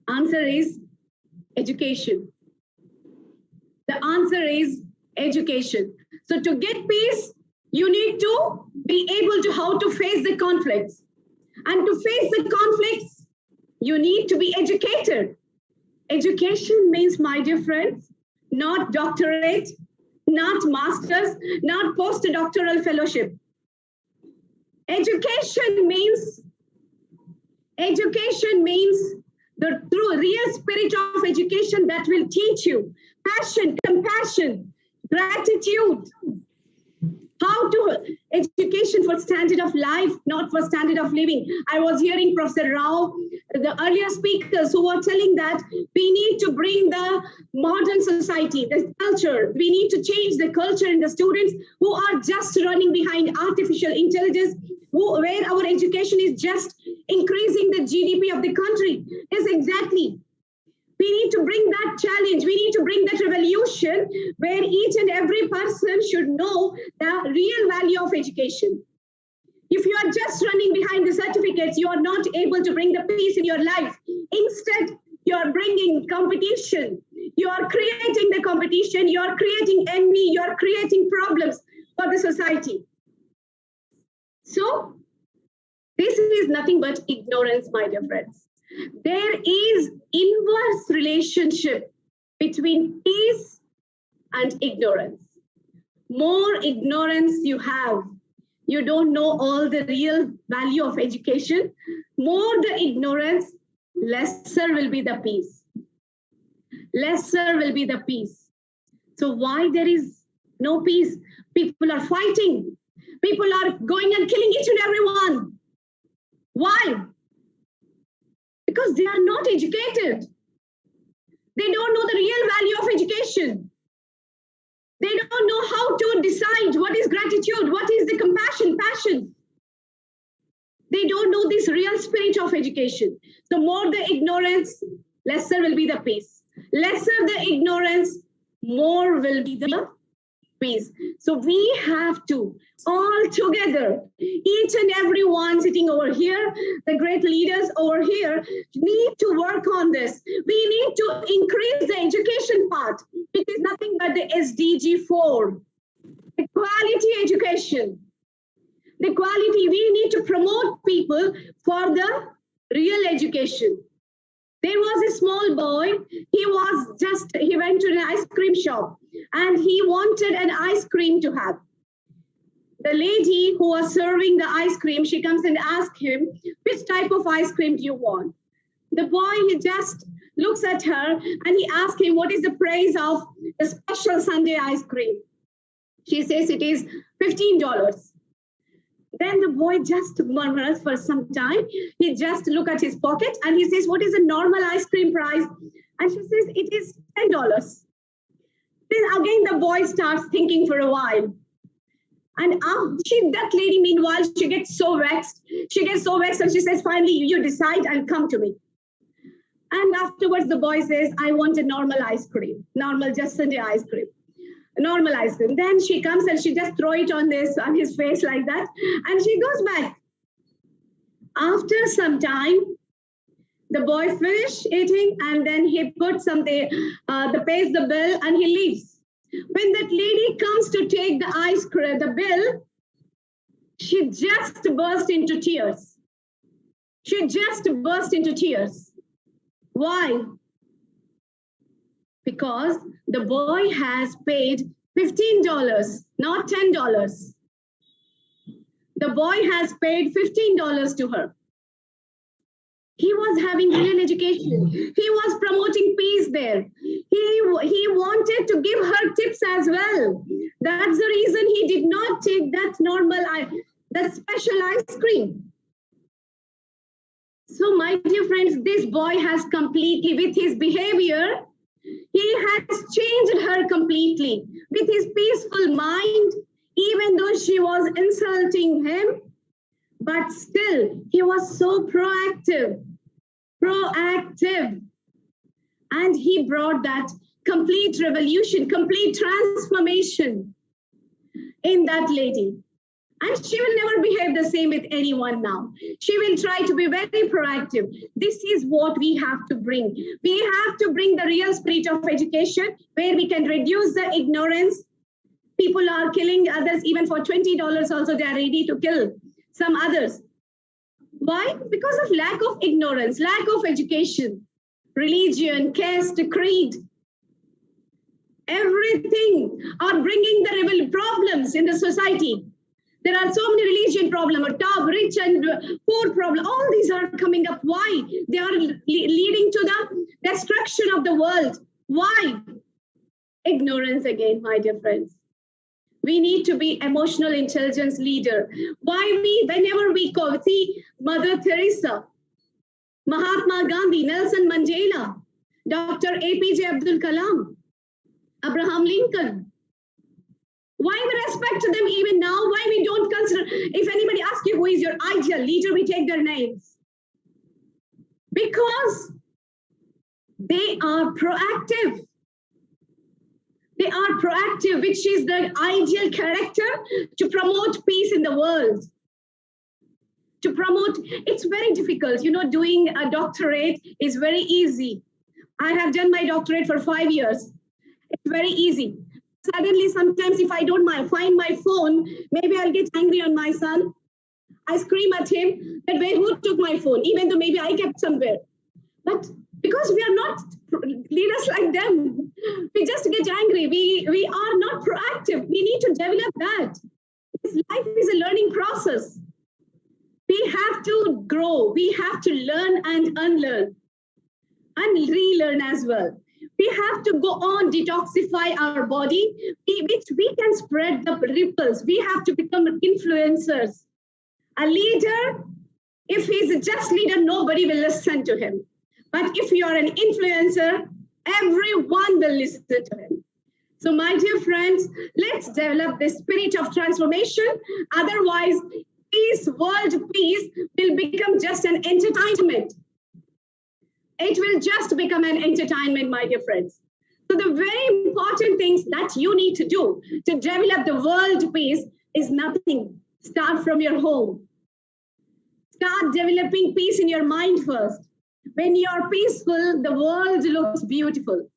Answer is education. The answer is education. So to get peace, you need to be able to how to face the conflicts. And to face the conflicts, you need to be educated. Education means, my dear friends, not doctorate, not masters, not postdoctoral fellowship. Education means the true real spirit of education that will teach you passion, compassion, gratitude, how to education for standard of life, not for standard of living. I was hearing Professor Rao, the earlier speakers who were telling that we need to bring the modern society, the culture. We need to change the culture in the students who are just running behind artificial intelligence, where our education is just increasing the GDP of the country. Yes, exactly. We need to bring that challenge. We need to bring that revolution where each and every person should know the real value of education. If you are just running behind the certificates, you are not able to bring the peace in your life. Instead, you are bringing competition. You are creating the competition. You are creating envy. You are creating problems for the society. So, this is nothing but ignorance, my dear friends. There is inverse relationship between peace and ignorance. More ignorance you have, you don't know all the real value of education. More the ignorance, lesser will be the peace. Lesser will be the peace. So why there is no peace? People are fighting. People are going and killing each and everyone. Why? Because they are not educated. They don't know the real value of education. They don't know how to decide what is gratitude, what is the compassion, passion. They don't know this real spirit of education. So more the ignorance, lesser will be the peace. Lesser the ignorance, more will be the peace. So we have to all together, each and every one sitting over here, the great leaders over here, need to work on this. We need to increase the education part. It is nothing but the SDG 4, the quality education. The quality, we need to promote people for the real education. There was a small boy, he went to an ice cream shop and he wanted an ice cream to have. The lady who was serving the ice cream, she comes and asks him, which type of ice cream do you want? The boy, he just looks at her and he asks him, what is the price of the special Sunday ice cream? She says it is $15. Then the boy just murmurs for some time. He just looks at his pocket and he says, what is the normal ice cream price? And she says, it is $10. Then again, the boy starts thinking for a while. And that lady, meanwhile, she gets so vexed. She gets so vexed and she says, finally, you decide and come to me. And afterwards, the boy says, I want a normal ice cream. Normal, just Sunday ice cream. Normal ice cream. Then she comes and she just throws it on his face like that. And she goes back. After some time, the boy finishes eating and then he puts something, pays the bill and he leaves. When that lady comes to take the ice cream, the bill, she just burst into tears. She just burst into tears. Why? Because the boy has paid $15, not $10. The boy has paid $15 to her. He was having real education. He was promoting peace there. He wanted to give her tips as well. That's the reason he did not take that that special ice cream. So my dear friends, this boy has completely, with his behavior, he has changed her completely. With his peaceful mind, even though she was insulting him, but still he was so proactive. And he brought that complete revolution, complete transformation in that lady. And she will never behave the same with anyone now. She will try to be very proactive. This is what we have to bring. We have to bring the real spirit of education where we can reduce the ignorance. People are killing others even for $20 also they are ready to kill some others. Why? Because of lack of ignorance, lack of education, religion, caste, creed. Everything are bringing the real problems in the society. There are so many religion problems, top, rich and poor problem. All these are coming up. Why? They are leading to the destruction of the world. Why? Ignorance again, my dear friends. We need to be emotional intelligence leader. Whenever we call, see Mother Teresa, Mahatma Gandhi, Nelson Mandela, Dr. APJ Abdul Kalam, Abraham Lincoln. Why we respect them even now? Why we don't consider, if anybody asks you who is your ideal leader, we take their names. Because they are proactive. They are proactive, which is the ideal character to promote peace in the world. To promote, it's very difficult. Doing a doctorate is very easy. I have done my doctorate for 5 years. It's very easy. Suddenly, sometimes if I don't find my phone, maybe I'll get angry on my son. I scream at him that who took my phone, even though maybe I kept somewhere. But because we are not leaders like them, we just get angry. We are not proactive. We need to develop that. This life is a learning process. We have to grow. We have to learn and unlearn and relearn as well. We have to go on detoxify our body, which we can spread the ripples. We have to become influencers. A leader, if he's a just leader, nobody will listen to him. But if you are an influencer, everyone will listen to him. So my dear friends, let's develop the spirit of transformation. Otherwise, peace, world peace will become just an entertainment. It will just become an entertainment, my dear friends. So the very important things that you need to do to develop the world peace is nothing. Start from your home. Start developing peace in your mind first. When you're peaceful, the world looks beautiful.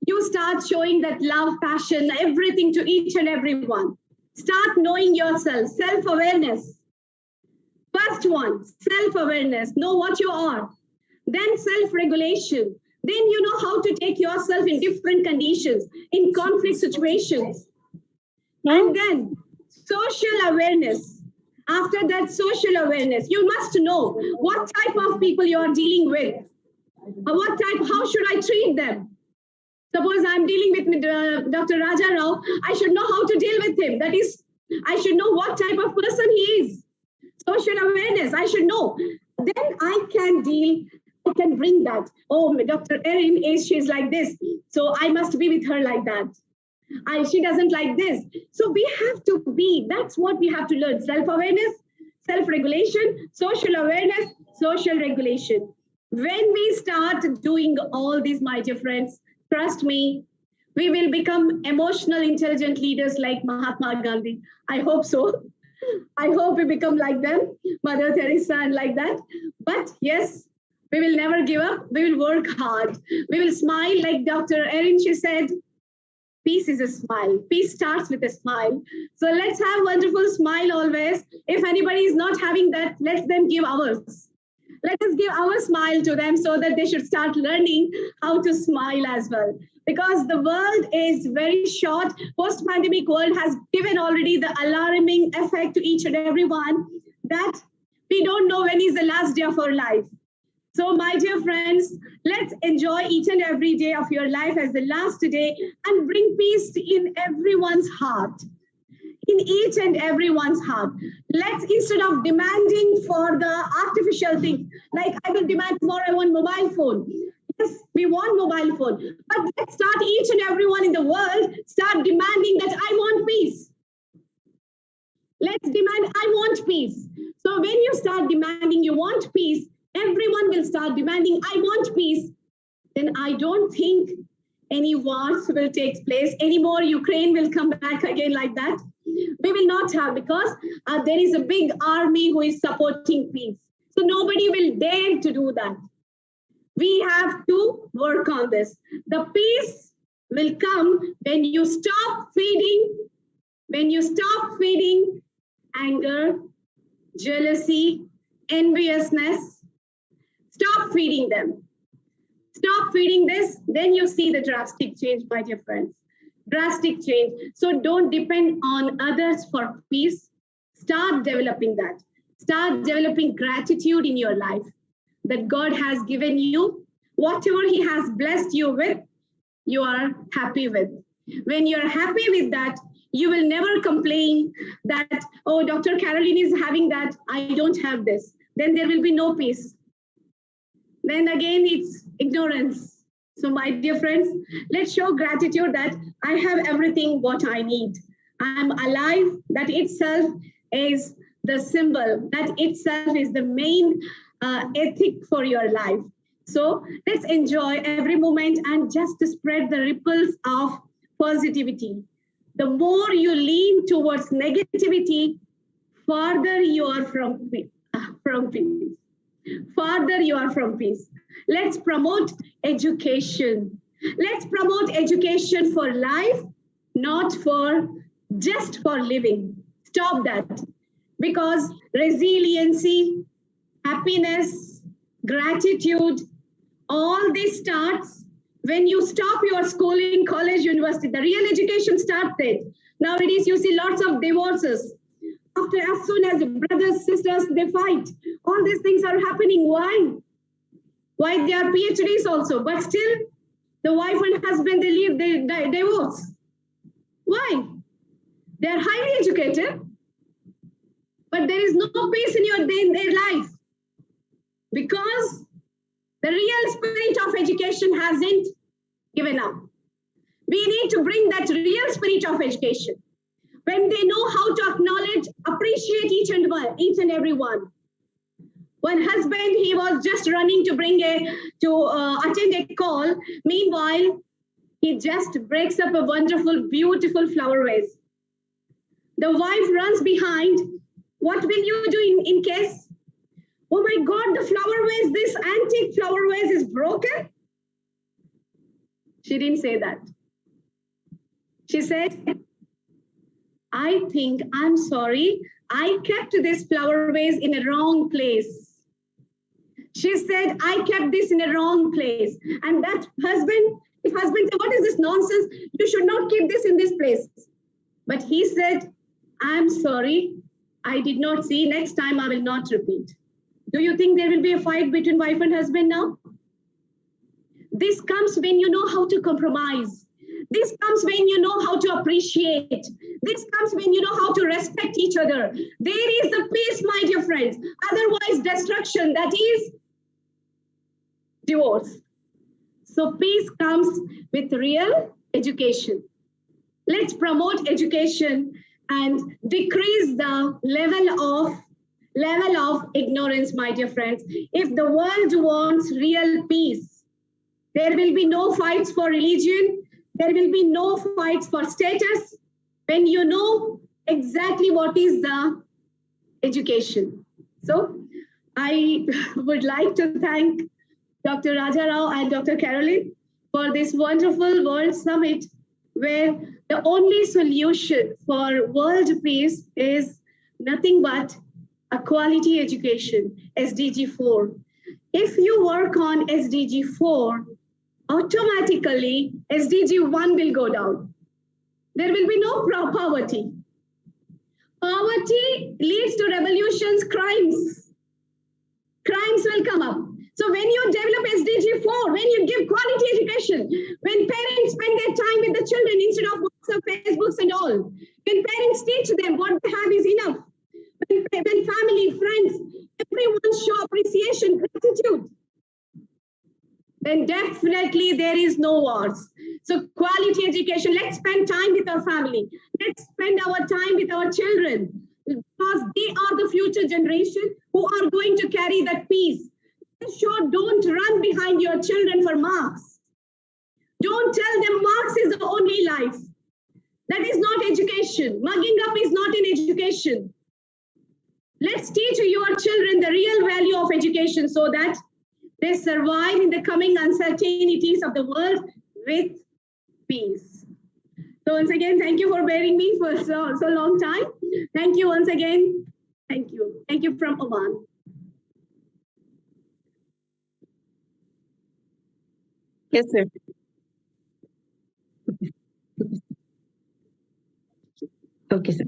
You start showing that love, passion, everything to each and every one. Start knowing yourself, self-awareness. First one, self-awareness, know what you are. Then self-regulation. Then you know how to take yourself in different conditions, in conflict situations. And then social awareness. After that social awareness, you must know what type of people you are dealing with. What type, how should I treat them? Suppose I'm dealing with Dr. Raja Rao, I should know how to deal with him. That is, I should know what type of person he is. Social awareness, I should know. Then I can bring that. Oh, Dr. Erin she's like this. So I must be with her like that. She doesn't like this. So we have to be, that's what we have to learn. Self-awareness, self-regulation, social awareness, social regulation. When we start doing all these, my dear friends, trust me, we will become emotional, intelligent leaders like Mahatma Gandhi. I hope so. I hope we become like them, Mother Teresa and like that. But yes, we will never give up. We will work hard. We will smile like Dr. Erin, she said, peace is a smile. Peace starts with a smile. So let's have a wonderful smile always. If anybody is not having that, let them give ours. Let us give our smile to them so that they should start learning how to smile as well. Because the world is very short. Post-pandemic world has given already the alarming effect to each and every one that we don't know when is the last day of our life. So my dear friends, let's enjoy each and every day of your life as the last day and bring peace in everyone's heart. In each and everyone's heart. Let's, instead of demanding for the artificial things, like I will demand tomorrow, I want mobile phone. Yes, we want mobile phone. But let's start each and everyone in the world, start demanding that I want peace. Let's demand, I want peace. So when you start demanding you want peace, everyone will start demanding, I want peace. Then I don't think any wars will take place anymore. Ukraine will come back again like that. We will not have, because there is a big army who is supporting peace. So nobody will dare to do that. We have to work on this. The peace will come when you stop feeding anger, jealousy, enviousness. Stop feeding them. Stop feeding this, then you see the drastic change, my dear friends. Drastic change. So don't depend on others for peace. Start developing that. Start developing gratitude in your life that God has given you. Whatever He has blessed you with, you are happy with. When you're happy with that, you will never complain that, oh, Dr. Caroline is having that, I don't have this. Then there will be no peace. Then again, it's ignorance. So my dear friends, let's show gratitude that I have everything what I need. I'm alive. That itself is the symbol. That itself is the main ethic for your life. So let's enjoy every moment and just to spread the ripples of positivity. The more you lean towards negativity, farther you are from peace. Farther you are from peace. Let's promote education. Let's promote education for life, not for just for living. Stop that. Because resiliency, happiness, gratitude, all this starts when you stop your schooling, college, university. The real education started. Nowadays, you see lots of divorces. as soon as brothers, sisters, they fight. All these things are happening. Why? Why they are PhDs also, but still the wife and husband, they leave, they divorce. Why? They are highly educated, but there is no peace in their life because the real spirit of education hasn't given up. We need to bring that real spirit of education. When they know how to acknowledge, appreciate each and every one. One husband, he was just running to attend a call. Meanwhile, he just breaks up a wonderful, beautiful flower vase. The wife runs behind. What will you do in case? Oh my God, the flower vase, this antique flower vase is broken. She didn't say that. She said, I'm sorry, I kept this flower vase in a wrong place. She said, I kept this in a wrong place. And that husband, if husband said, what is this nonsense? You should not keep this in this place. But he said, I'm sorry, I did not see. Next time I will not repeat. Do you think there will be a fight between wife and husband now? This comes when you know how to compromise. This comes when you know how to appreciate. This comes when you know how to respect each other. There is the peace, my dear friends. Otherwise, destruction, that is divorce. So peace comes with real education. Let's promote education and decrease the level of ignorance, my dear friends. If the world wants real peace, there will be no fights for religion. There will be no fights for status when you know exactly what is the education. So I would like to thank Dr. Raja Rao and Dr. Caroline for this wonderful World Summit, where the only solution for world peace is nothing but a quality education, SDG 4. If you work on SDG 4, automatically SDG 1 will go down. There will be no poverty. Poverty leads to revolutions, crimes. Crimes will come up. So when you develop SDG 4, when you give quality education, when parents spend their time with the children instead of WhatsApp, Facebooks and all, when parents teach them what they have is enough, when family, friends, everyone show appreciation, gratitude, then definitely there is no wars. So quality education, let's spend time with our family. Let's spend our time with our children because they are the future generation who are going to carry that peace. Sure, don't run behind your children for marks. Don't tell them marks is the only life. That is not education. Mugging up is not in education. Let's teach your children the real value of education so that they survive in the coming uncertainties of the world with peace. So once again, thank you for bearing me for so long time. Thank you once again. Thank you. Thank you from Oman. Yes, sir. Okay, sir.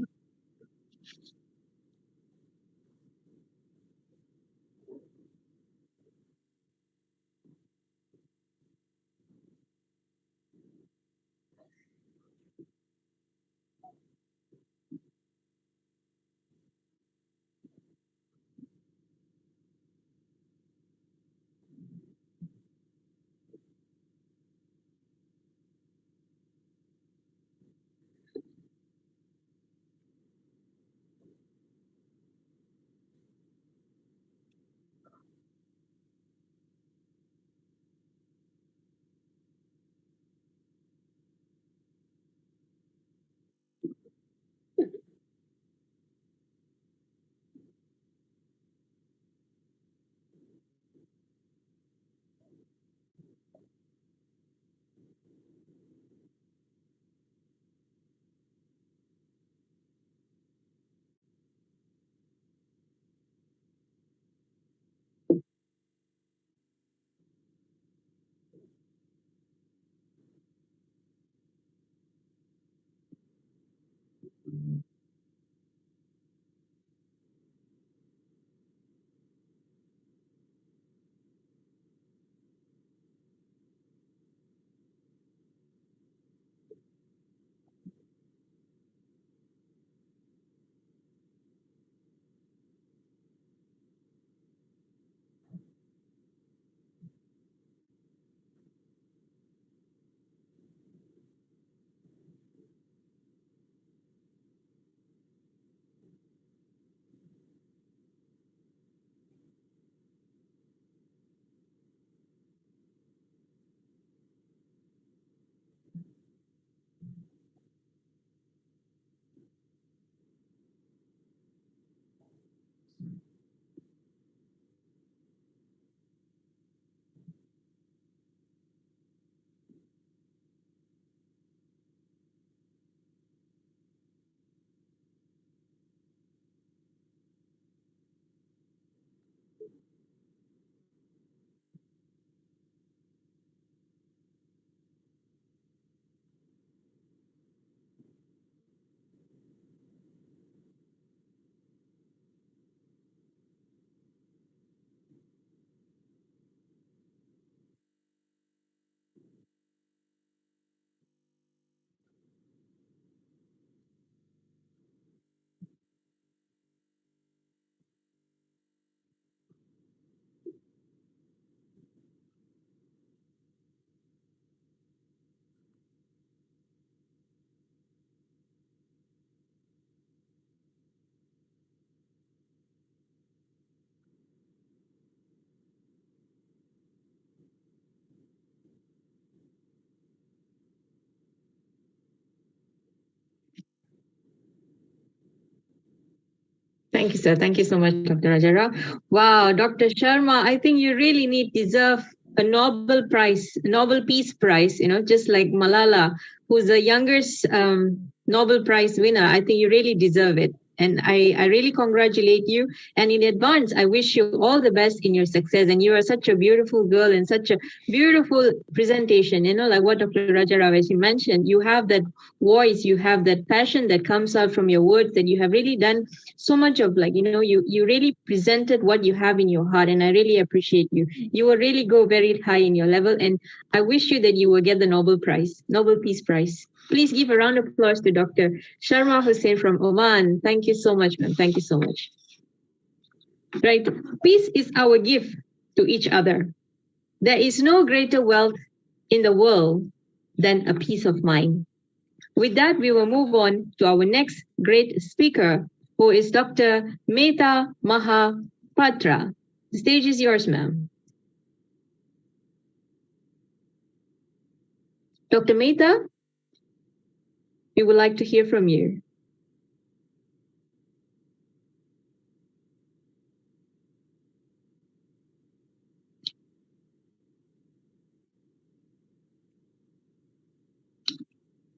Thank you, sir. Thank you so much, Dr. Rajarao. Wow, Dr. Sharma, I think you really deserve a Nobel Peace Prize, just like Malala, who's the youngest Nobel Prize winner. I think you really deserve it. And I really congratulate you. And in advance, I wish you all the best in your success. And you are such a beautiful girl and such a beautiful presentation. Like what Dr. Rajarao, as you mentioned, you have that voice, you have that passion that comes out from your words, that you have really done so much of, you really presented what you have in your heart. And I really appreciate you. You will really go very high in your level. And I wish you that you will get the Nobel Peace Prize. Please give a round of applause to Dr. Sharma Hussain from Oman. Thank you so much, ma'am. Thank you so much. Right. Peace is our gift to each other. There is no greater wealth in the world than a peace of mind. With that, we will move on to our next great speaker, who is Dr. Mehta Mahapatra. The stage is yours, ma'am. Dr. Mehta, we would like to hear from you.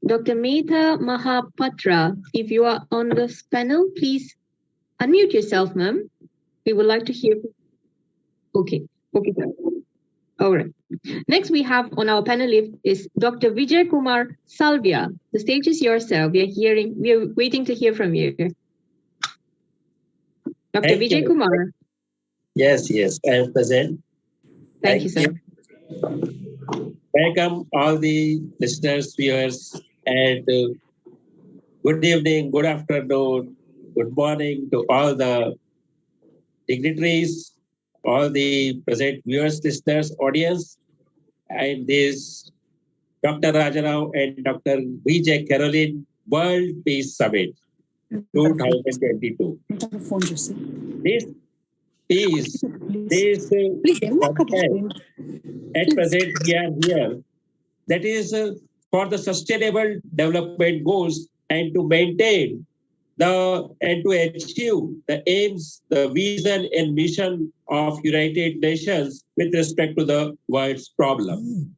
Dr. Mehta Mahapatra, if you are on this panel, please unmute yourself, ma'am. We would like to hear. Okay, sir. All right. Next, we have on our panel list is Dr. Vijay Kumar Salvia. The stage is yours, sir. We are waiting to hear from you. Dr. Vijay Kumar. Yes, I am present. Thank you, sir. Welcome all the listeners, viewers, and good evening, good afternoon, good morning to all the dignitaries, all the present viewers, listeners, audience, and this Dr. Rajarao and Dr. Vijay Caroline World Peace Summit 2022. This peace, at present we are here, that is for the sustainable development goals and to maintain and to achieve the aims, the vision and mission of United Nations with respect to the world's problem.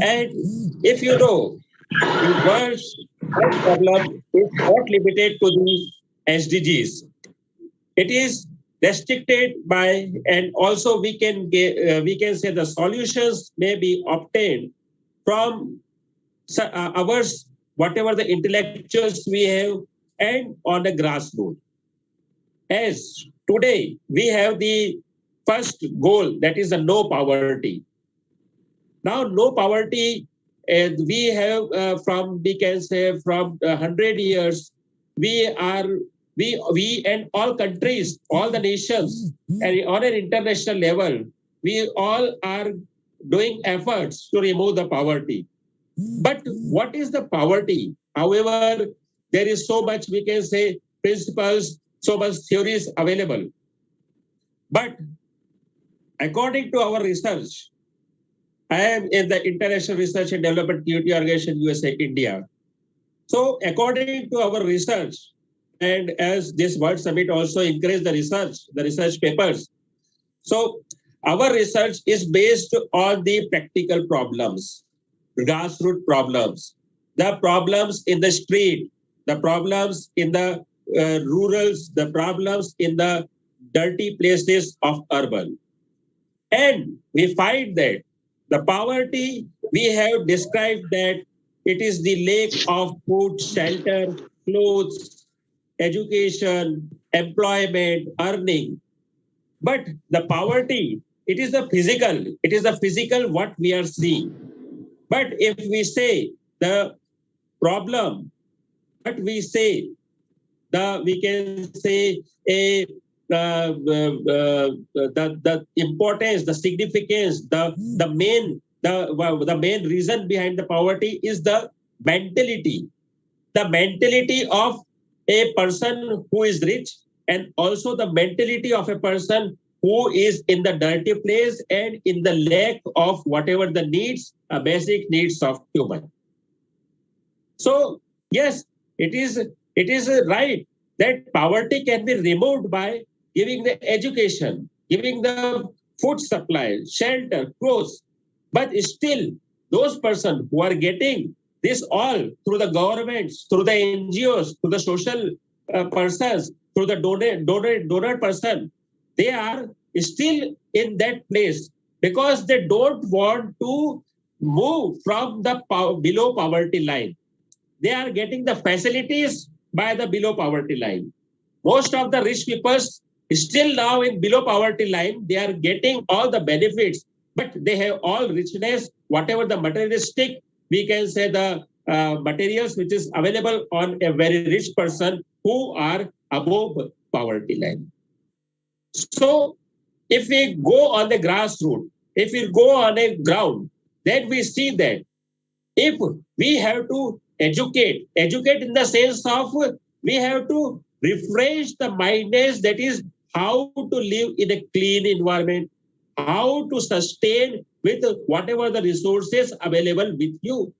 And if you know, the world's problem is not limited to the SDGs. It is restricted by, and also we can say the solutions may be obtained from ours, whatever the intellectuals we have, and on the grassroots. As today we have the first goal, that is the no poverty. Now, no poverty, we have we can say from 100 years, we and all countries, all the nations, and on an international level, we all are doing efforts to remove the poverty. But what is the poverty? However, there is so much, we can say, principles, so much theories available. But according to our research, I am in the International Research and Development Community Organization, USA, India. So according to our research, and as this World Summit also encouraged the research papers. So our research is based on the practical problems, grassroots problems, the problems in the street, the problems in the rurals, the problems in the dirty places of urban. And we find that the poverty, we have described that it is the lack of food, shelter, clothes, education, employment, earning. But the poverty, it is the physical what we are seeing. But if we say the problem, what we say, we can say the importance, the significance, the main reason behind the poverty is the mentality of a person who is rich, and also the mentality of a person who is in the dirty place and in the lack of whatever the needs, basic needs of human. So yes, it is right that poverty can be removed by giving the education, giving the food supply, shelter, clothes. But still, those persons who are getting this all through the governments, through the NGOs, through the social persons, through the donor person, they are still in that place because they don't want to move from the below poverty line. They are getting the facilities by the below poverty line. Most of the rich people still now in below poverty line, they are getting all the benefits, but they have all richness, whatever the materialistic, we can say the materials which is available on a very rich person who are above poverty line. So if we go on the grassroots, if we go on a ground, then we see that if we have to educate in the sense of we have to refresh the mindness, that is how to live in a clean environment, how to sustain with whatever the resources available with you.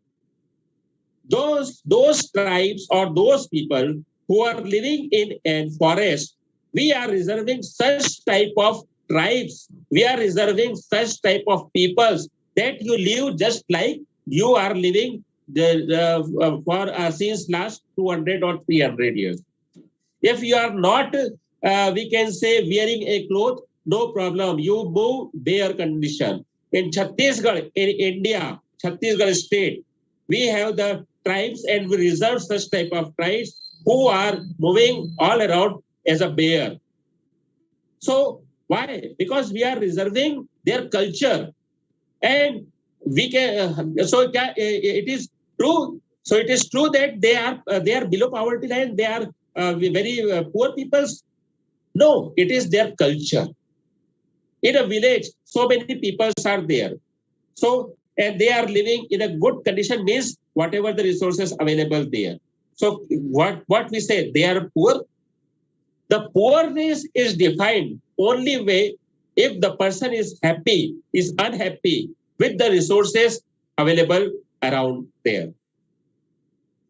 Those tribes or those people who are living in a forest, we are reserving such type of tribes, we are reserving such type of peoples that you live just like you are living since last 200 or 300 years. If you are not, we can say, wearing a cloth, no problem. You move bare condition. In Chhattisgarh, in India, Chhattisgarh state, we have the tribes and we reserve such type of tribes who are moving all around as a bear. So why? Because we are reserving their culture, and we can. It is true. So it is true that they are below poverty line. They are very poor peoples. No, it is their culture. In a village, so many peoples are there. So and they are living in a good condition, means whatever the resources available there. So what we say, they are poor. The poorness is defined only way if the person is happy, is unhappy with the resources available around there.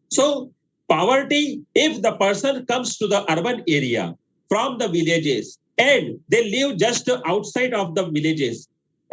So poverty, if the person comes to the urban area from the villages and they live just outside of the villages,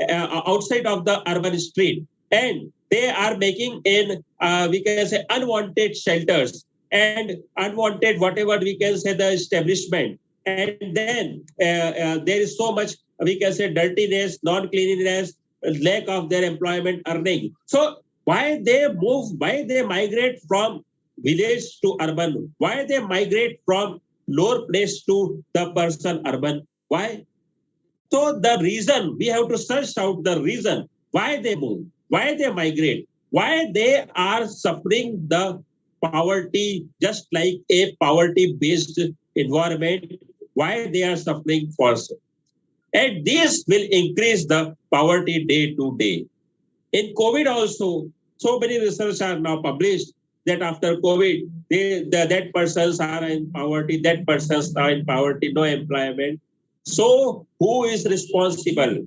outside of the urban street, and they are making in, we can say, unwanted shelters and unwanted, whatever we can say, the establishment. And then there is so much, we can say, dirtiness, non-cleanliness, lack of their employment earning. So why they move, why they migrate from village to urban? Why they migrate from lower place to the person urban? Why? So the reason, we have to search out the reason why they move, why they migrate, why they are suffering the poverty, just like a poverty-based environment, why they are suffering first. And this will increase the poverty day to day. In COVID also, so many research are now published that after COVID, that persons are in poverty, that persons are in poverty, no employment. So who is responsible?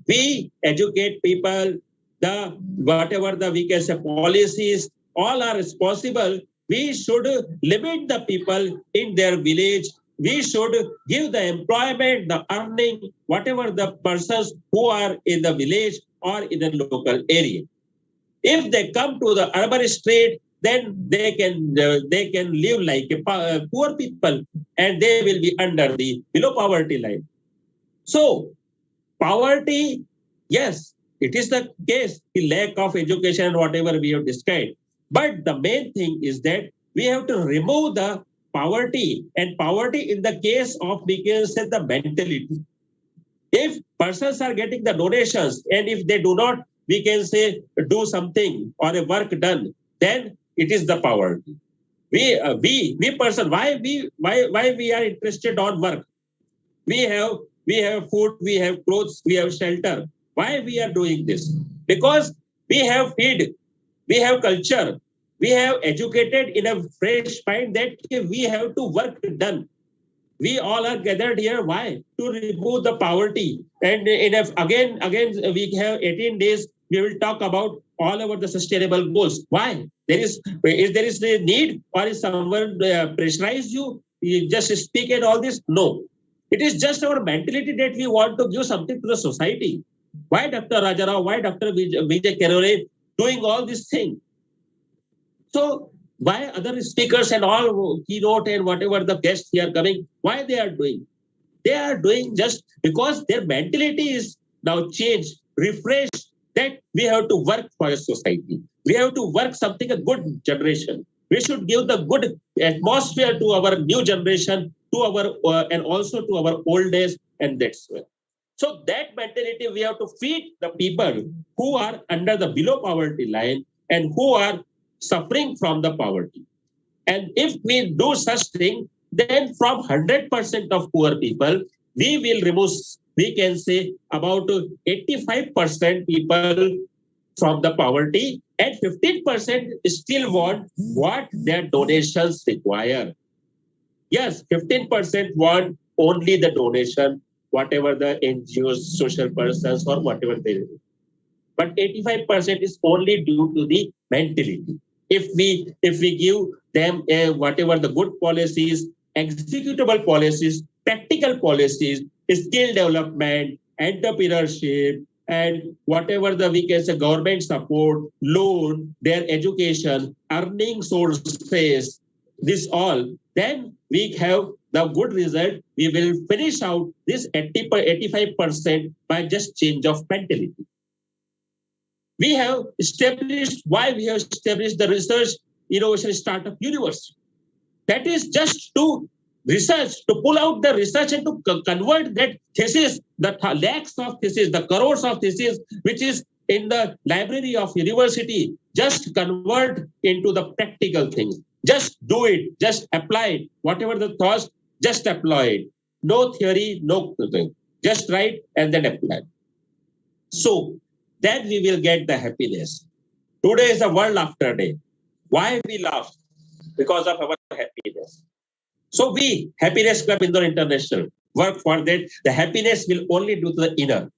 We educate people, the whatever the we can say policies, all are responsible. We should limit the people in their village. We should give the employment, the earning, whatever the persons who are in the village or in the local area. If they come to the urban street, then they can live like a poor people, and they will be under the below poverty line. So poverty, yes, it is the case, the lack of education and whatever we have described. But the main thing is that we have to remove the poverty, and poverty in the case of, we can say, the mentality. If persons are getting the donations and if they do not, we can say, do something or a work done, then it is the poverty. We person, why we are interested on work? We have food, we have clothes, we have shelter. Why we are doing this? Because we have feed, we have culture, we have educated in a fresh mind that we have to work done. We all are gathered here. Why? To remove the poverty. And again, we have 18 days. We will talk about all over the sustainable goals. Why? There is a need, or is someone pressurized you you just speak and all this. No, it is just our mentality that we want to give something to the society. Why Dr. Rajarao, why Dr. Vijay Kerole doing all these things? So why other speakers and all keynote and whatever the guests here coming, why they are doing? They are doing just because their mentality is now changed, refreshed, that we have to work for a society. We have to work something, a good generation. We should give the good atmosphere to our new generation, to our and also to our old days, and that's well. So that mentality we have to feed the people who are under the below poverty line and who are suffering from the poverty. And if we do such thing, then from 100% of poor people, we will remove, we can say, about 85% people from the poverty, and 15% still want what their donations require. Yes, 15% want only the donation, whatever the NGOs, social persons, or whatever they do. But 85% is only due to the mentality. If we give them whatever the good policies, executable policies, practical policies, skill development, entrepreneurship, and whatever the we can say government support, loan, their education, earning sources, this all, then we have the good result. We will finish out this 85% by just change of mentality. We have established, why we have established the Research Innovation Startup University. That is just to research, to pull out the research and to convert that thesis, the lakhs of thesis, the crores of thesis, which is in the library of university, just convert into the practical things. Just do it, just apply it. Whatever the thoughts, just apply it. No theory, no thing. Just write and then apply. So then we will get the happiness. Today is the World Laughter Day. Why we laugh? Because of our happiness. So we, Happiness Club Indore International, work for that. The happiness will only do to the inner.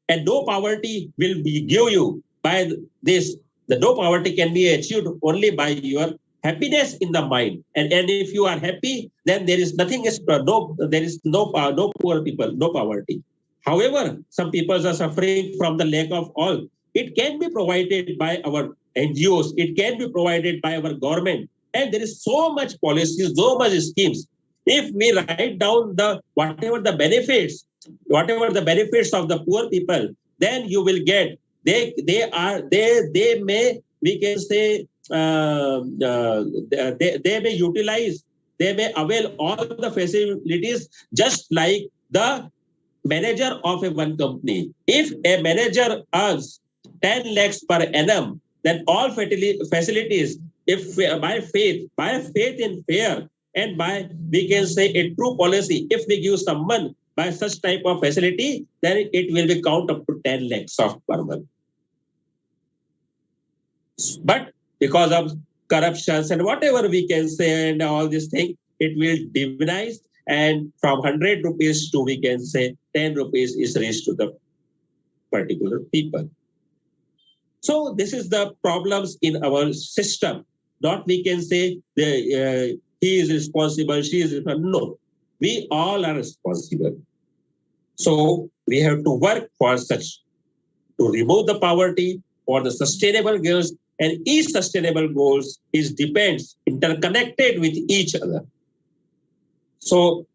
And no poverty will be give you by this. The no poverty can be achieved only by your happiness in the mind. And if you are happy, then there is nothing, there is no poor people, no poverty. However, some people are suffering from the lack of all. It can be provided by our NGOs. It can be provided by our government. And there is so much policies, so much schemes. If we write down whatever the benefits of the poor people, then you will get, they may, we can say, they may utilize, they may avail all the facilities just like the manager of a one company. If a manager earns 10 lakhs per annum, then all facilities, if by faith in fair, and by, we can say, a true policy, if we give someone by such type of facility, then it will be count up to 10 lakhs of per month. But because of corruptions and whatever we can say and all these things, it will demonize, and from 100 rupees to, we can say, 10 rupees is reached to the particular people. So this is the problems in our system. Not we can say he is responsible, she is responsible. No, we all are responsible. So we have to work for such, to remove the poverty, for the sustainable goals, and each sustainable goals depends, interconnected with each other. So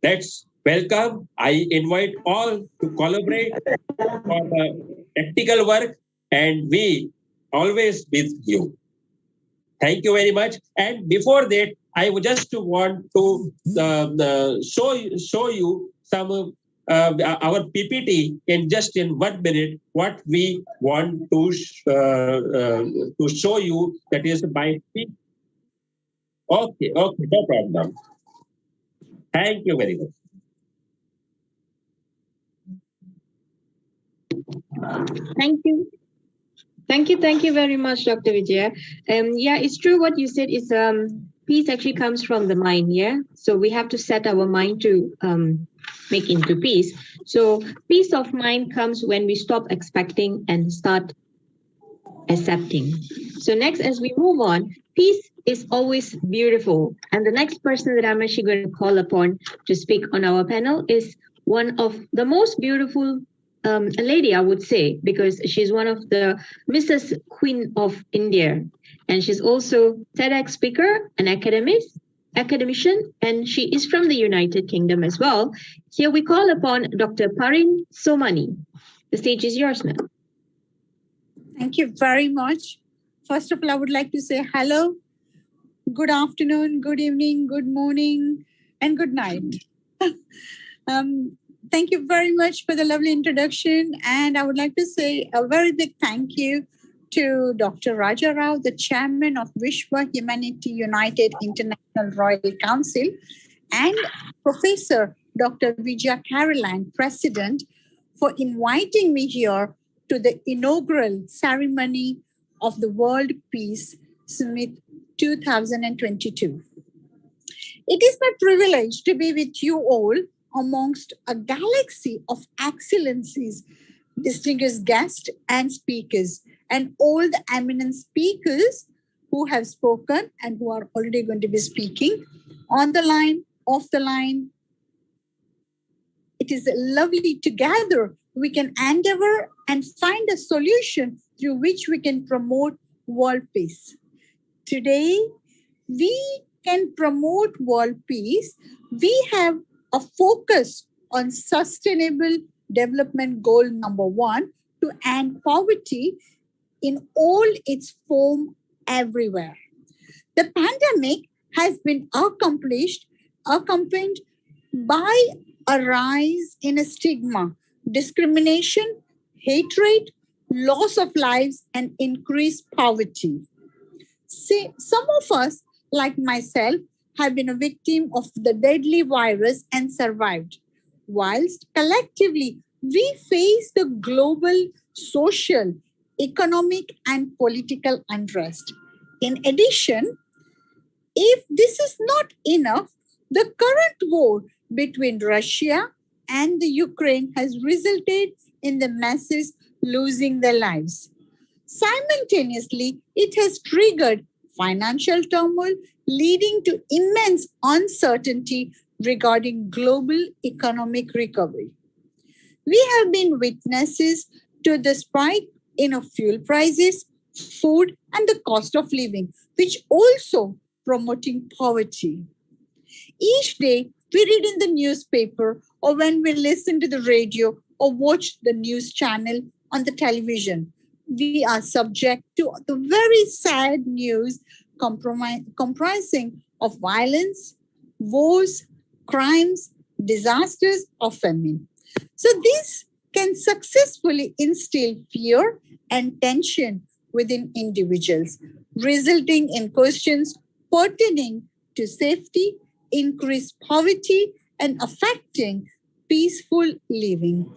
let's welcome. I invite all to collaborate for the practical work, and we always with you. Thank you very much. And before that, I would just want to show you some our PPT in 1 minute. What we want to show you, that is by speech. Okay, no problem. Thank you very much. Thank you very much, Dr. Vijaya. Yeah, it's true what you said is peace actually comes from the mind, yeah? So we have to set our mind to make into peace. So peace of mind comes when we stop expecting and start accepting. So next, as we move on, peace is always beautiful. And the next person that I'm actually going to call upon to speak on our panel is one of the most beautiful lady, I would say, because she's one of the Mrs. Queen of India. And she's also TEDx speaker, an academician, and she is from the United Kingdom as well. Here we call upon Dr. Parin Somani. The stage is yours, ma'am. Thank you very much. First of all, I would like to say hello, good afternoon, good evening, good morning, and good night. Thank you very much for the lovely introduction. And I would like to say a very big thank you to Dr. Raja Rao, the chairman of Vishwa Humanity United International Royal Council, and Professor Dr. Vijaya Caroline, president, for inviting me here to the inaugural ceremony of the World Peace Summit 2022. It is my privilege to be with you all amongst a galaxy of excellencies, distinguished guests and speakers, and all the eminent speakers who have spoken and who are already going to be speaking on the line, off the line. It is lovely together we can endeavor and find a solution through which we can promote world peace. Today, we can promote world peace. We have a focus on sustainable development goal number 1 to end poverty in all its form everywhere. The pandemic has been accompanied by a rise in a stigma, discrimination, hatred, loss of lives, and increased poverty. See, some of us, like myself, have been a victim of the deadly virus and survived, whilst collectively we face the global social, economic, and political unrest. In addition, if this is not enough, the current war between Russia and the Ukraine has resulted in the masses losing their lives. Simultaneously, it has triggered financial turmoil, leading to immense uncertainty regarding global economic recovery. We have been witnesses to the spike in fuel prices, food, and the cost of living, which also promoting poverty. Each day, we read in the newspaper or when we listen to the radio or watch the news channel on the television, we are subject to the very sad news comprising of violence, wars, crimes, disasters, or famine. So this can successfully instill fear and tension within individuals, resulting in questions pertaining to safety, increased poverty, and affecting peaceful living.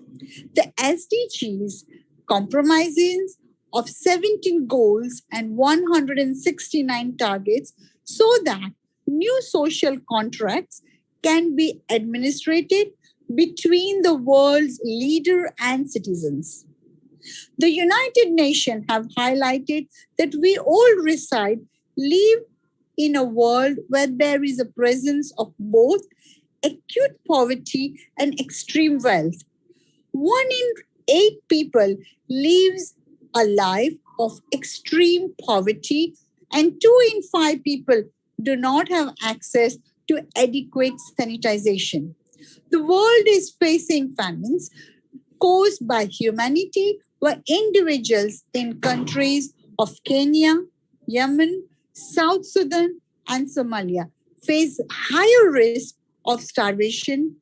The SDGs compromises of 17 goals and 169 targets so that new social contracts can be administered between the world's leader and citizens. The United Nations have highlighted that we all live in a world where there is a presence of both acute poverty and extreme wealth. 1 in 8 people lives a life of extreme poverty, and 2 in 5 people do not have access to adequate sanitization. The world is facing famines caused by humanity, where individuals in countries of Kenya, Yemen, South Sudan, and Somalia face higher risk of starvation,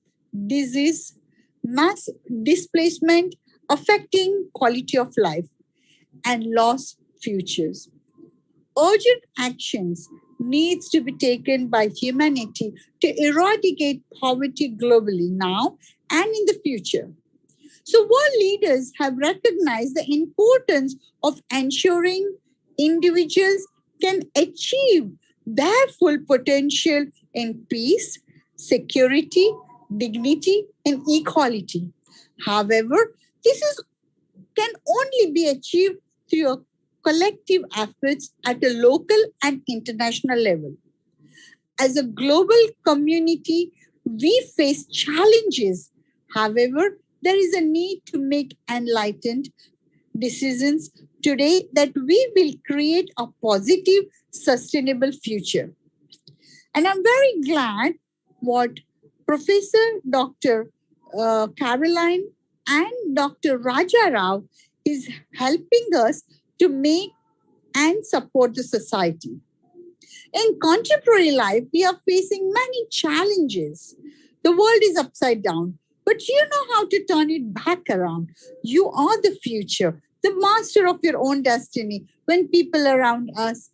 disease, mass displacement, affecting quality of life, and lost futures. Urgent actions needs to be taken by humanity to eradicate poverty globally now and in the future. So world leaders have recognized the importance of ensuring individuals can achieve their full potential in peace, security, dignity, and equality. However, this can only be achieved through a collective efforts at a local and international level. As a global community, we face challenges. However, there is a need to make enlightened decisions today that we will create a positive, sustainable future. And I'm very glad what Professor Dr. Caroline and Dr. Raja Rao is helping us to make and support the society. In contemporary life, we are facing many challenges. The world is upside down, but you know how to turn it back around. You are the future, the master of your own destiny. When people around us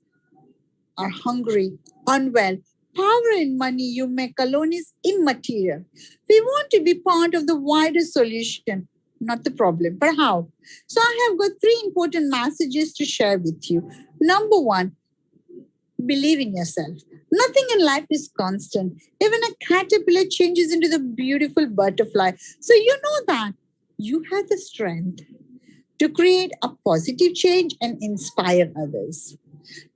are hungry, unwell, power and money you make alone is immaterial. We want to be part of the wider solution, not the problem. But how? So I have got 3 important messages to share with you. Number 1, believe in yourself. Nothing in life is constant. Even a caterpillar changes into the beautiful butterfly. So you know that you have the strength to create a positive change and inspire others.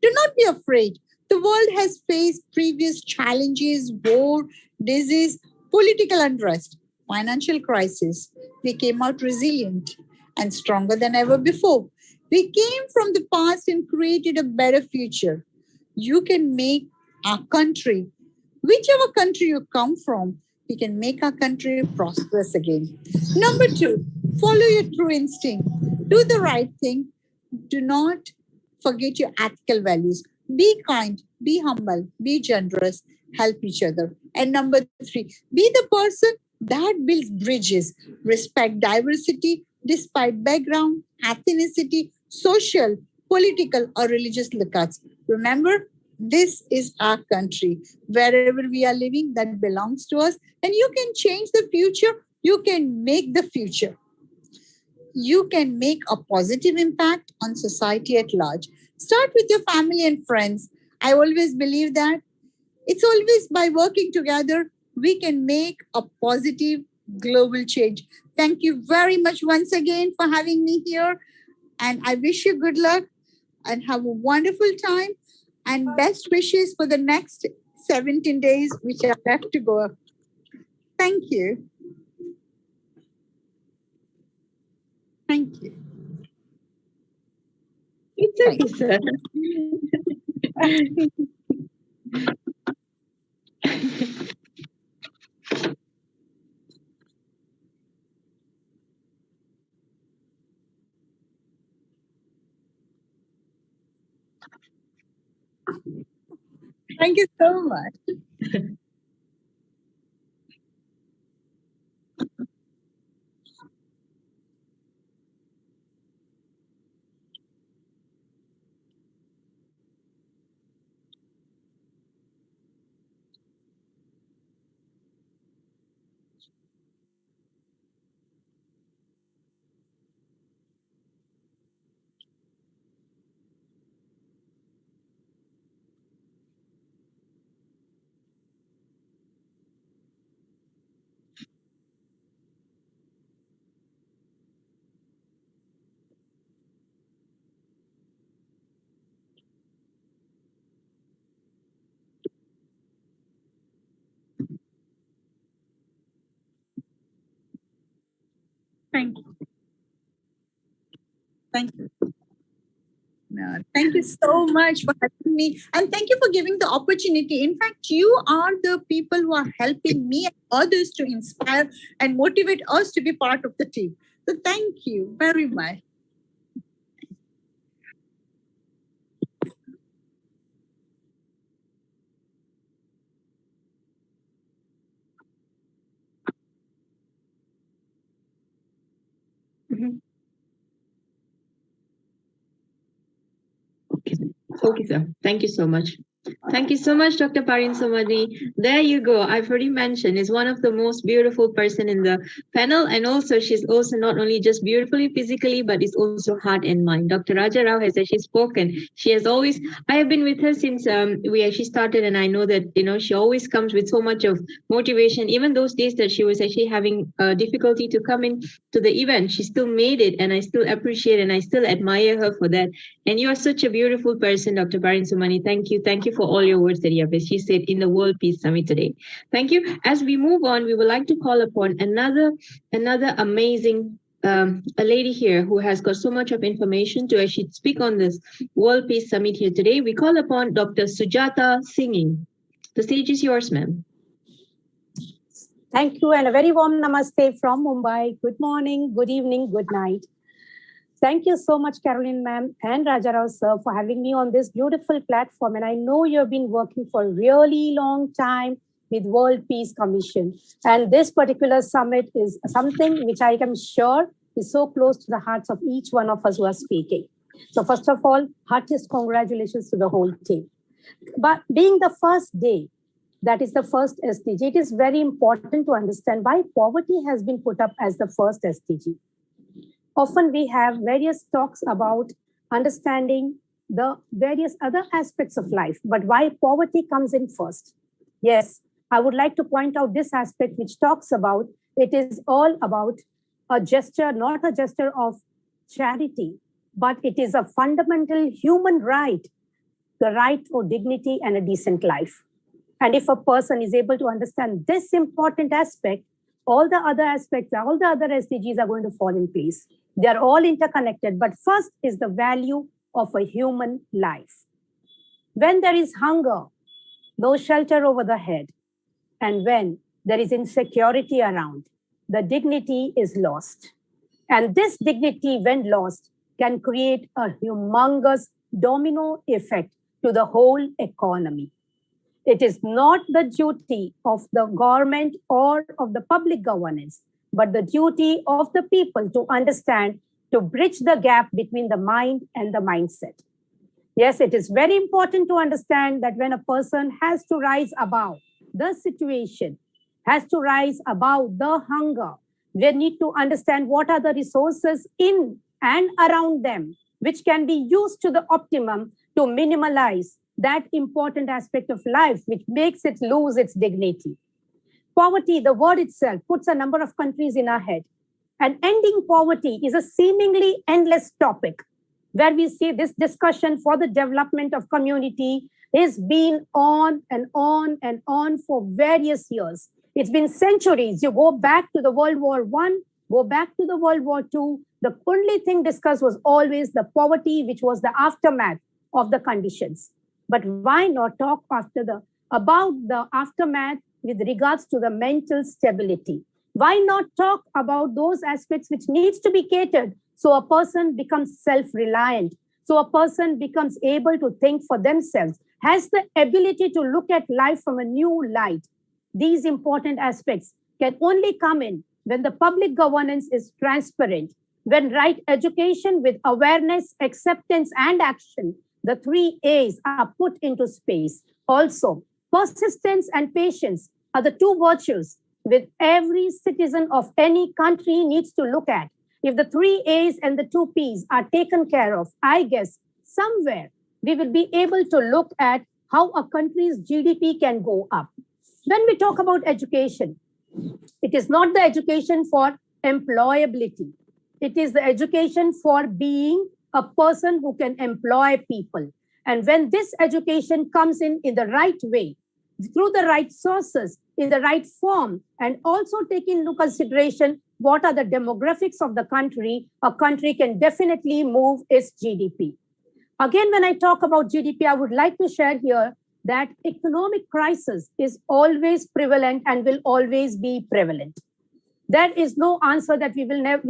Do not be afraid. The world has faced previous challenges, war, disease, political unrest, financial crisis. We came out resilient and stronger than ever before. We came from the past and created a better future. You can make our country, whichever country you come from, we can make our country prosperous again. Number 2, follow your true instinct. Do the right thing. Do not forget your ethical values. Be kind, be humble, be generous, help each other. And number 3, be the person that builds bridges, respect diversity despite background, ethnicity, social, political, or religious lookouts. Remember, this is our country. Wherever we are living, that belongs to us. And you can change the future. You can make the future. You can make a positive impact on society at large. Start with your family and friends. I always believe that it's always by working together, we can make a positive global change. Thank you very much once again for having me here. And I wish you good luck and have a wonderful time and best wishes for the next 17 days, which are left to go. Thank you. Thank you. It's okay, sir. Thank you so much. Thank you. Thank you. No, thank you so much for having me. And thank you for giving the opportunity. In fact, you are the people who are helping me and others to inspire and motivate us to be part of the team. So thank you very much. Okay, sir. Thank you so much. Thank you so much, Dr. Parin Somadi. There you go. I've already mentioned is one of the most beautiful person in the panel. And also she's also not only just beautifully physically, but is also heart and mind. Dr. Raja Rao has actually spoken. She has always, I have been with her since we actually started. And I know that, she always comes with so much of motivation. Even those days that she was actually having difficulty to come in to the event, she still made it. And I still appreciate and I still admire her for that. And you are such a beautiful person, Dr. Parin Somani. Thank you. Thank you for all your words that you have, she said, in the World Peace Summit today. Thank you. As we move on, we would like to call upon another amazing a lady here who has got so much of information to actually speak on this World Peace Summit here today. We call upon Dr. Sujata Singh. The stage is yours, ma'am. Thank you, and a very warm namaste from Mumbai. Good morning, good evening, good night. Thank you so much, Caroline ma'am and Rajarao sir, for having me on this beautiful platform. And I know you've been working for a really long time with World Peace Commission. And this particular summit is something which I am sure is so close to the hearts of each one of us who are speaking. So first of all, heartiest congratulations to the whole team. But being the first day, that is the first SDG, it is very important to understand why poverty has been put up as the first SDG. Often we have various talks about understanding the various other aspects of life, but why poverty comes in first? Yes, I would like to point out this aspect which talks about, it is all about a gesture, not a gesture of charity, but it is a fundamental human right, the right for dignity and a decent life. And if a person is able to understand this important aspect, all the other aspects, all the other SDGs are going to fall in place. They are all interconnected, but first is the value of a human life. When there is hunger, no shelter over the head, and when there is insecurity around, the dignity is lost. And this dignity, when lost, can create a humongous domino effect to the whole economy. It is not the duty of the government or of the public governance, but the duty of the people to understand, to bridge the gap between the mind and the mindset. Yes, it is very important to understand that when a person has to rise above the situation, has to rise above the hunger, they need to understand what are the resources in and around them, which can be used to the optimum to minimalize that important aspect of life, which makes it lose its dignity. Poverty, the word itself, puts a number of countries in our head. And ending poverty is a seemingly endless topic, where we see this discussion for the development of community is been on and on and on for various years. It's been centuries. You go back to the World War I, go back to the World War II, the only thing discussed was always the poverty, which was the aftermath of the conditions. But why not talk about the aftermath with regards to the mental stability? Why not talk about those aspects which needs to be catered so a person becomes self-reliant, so a person becomes able to think for themselves, has the ability to look at life from a new light? These important aspects can only come in when the public governance is transparent, when right education with awareness, acceptance, and action, the 3 A's are put into space. Also, persistence and patience are the 2 virtues which every citizen of any country needs to look at. If the 3 A's and the 2 P's are taken care of, I guess somewhere we will be able to look at how a country's GDP can go up. When we talk about education, it is not the education for employability. It is the education for being a person who can employ people. And when this education comes in the right way, through the right sources, in the right form, and also take into consideration what are the demographics of the country, a country can definitely move its GDP. Again, when I talk about GDP, I would like to share here that economic crisis is always prevalent and will always be prevalent. There is no answer that we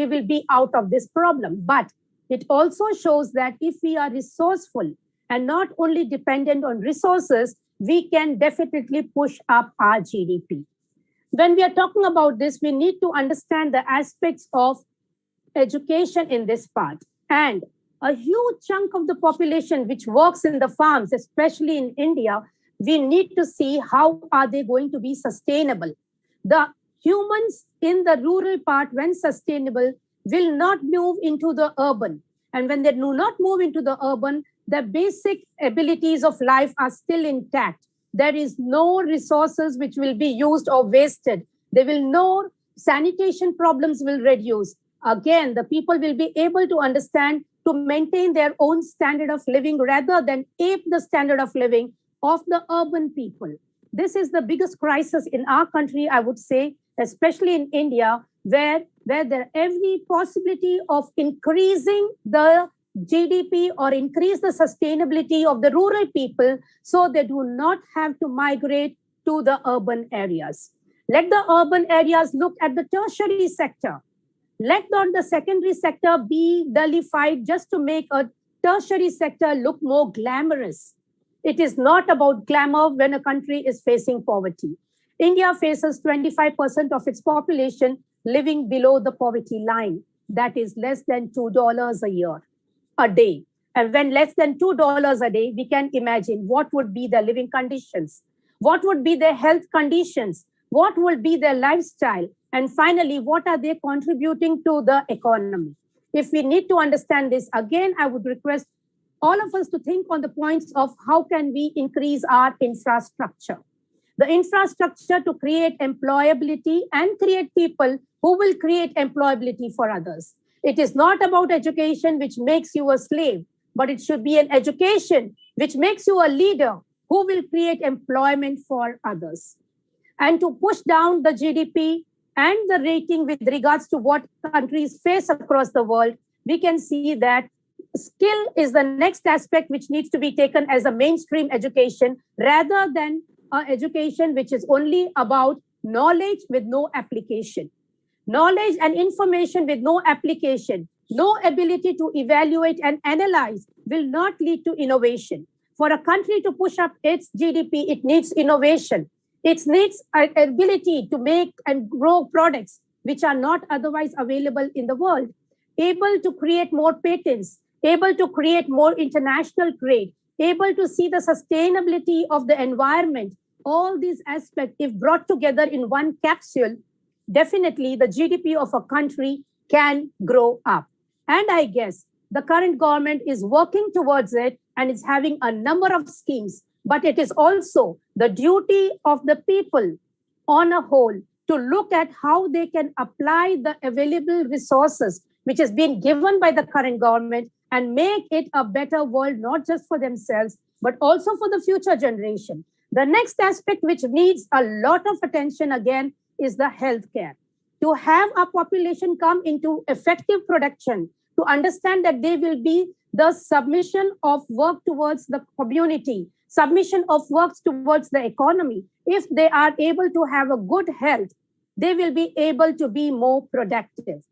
will be out of this problem, but it also shows that if we are resourceful and not only dependent on resources, we can definitely push up our GDP. When we are talking about this, we need to understand the aspects of education in this part. And a huge chunk of the population which works in the farms, especially in India, we need to see how are they going to be sustainable. The humans in the rural part, when sustainable, will not move into the urban. And when they do not move into the urban, the basic abilities of life are still intact. There is no resources which will be used or wasted. There will no sanitation problems will reduce. Again, the people will be able to understand to maintain their own standard of living rather than ape the standard of living of the urban people. This is the biggest crisis in our country, I would say, especially in India, where there every possibility of increasing the GDP or increase the sustainability of the rural people so they do not have to migrate to the urban areas. Let the urban areas look at the tertiary sector. Let not the secondary sector be nullified just to make a tertiary sector look more glamorous. It is not about glamour when a country is facing poverty. India faces 25% of its population living below the poverty line. That is less than $2 a day. And when less than $2 a day, we can imagine what would be their living conditions, what would be their health conditions, what will be their lifestyle, and finally, what are they contributing to the economy? If we need to understand this, again, I would request all of us to think on the points of how can we increase our infrastructure. The infrastructure to create employability and create people who will create employability for others. It is not about education which makes you a slave, but it should be an education which makes you a leader who will create employment for others. And to push down the GDP and the rating with regards to what countries face across the world, we can see that skill is the next aspect which needs to be taken as a mainstream education rather than an education which is only about knowledge with no application. Knowledge and information with no application, no ability to evaluate and analyze will not lead to innovation. For a country to push up its GDP, it needs innovation. It needs an ability to make and grow products which are not otherwise available in the world, able to create more patents, able to create more international trade, able to see the sustainability of the environment. All these aspects, if brought together in one capsule, definitely the GDP of a country can grow up. And I guess the current government is working towards it and is having a number of schemes. But it is also the duty of the people on a whole to look at how they can apply the available resources which has been given by the current government and make it a better world, not just for themselves, but also for the future generation. The next aspect which needs a lot of attention again is the healthcare. To have a population come into effective production, to understand that they will be the submission of work towards the community, submission of works towards the economy. If they are able to have a good health, they will be able to be more productive.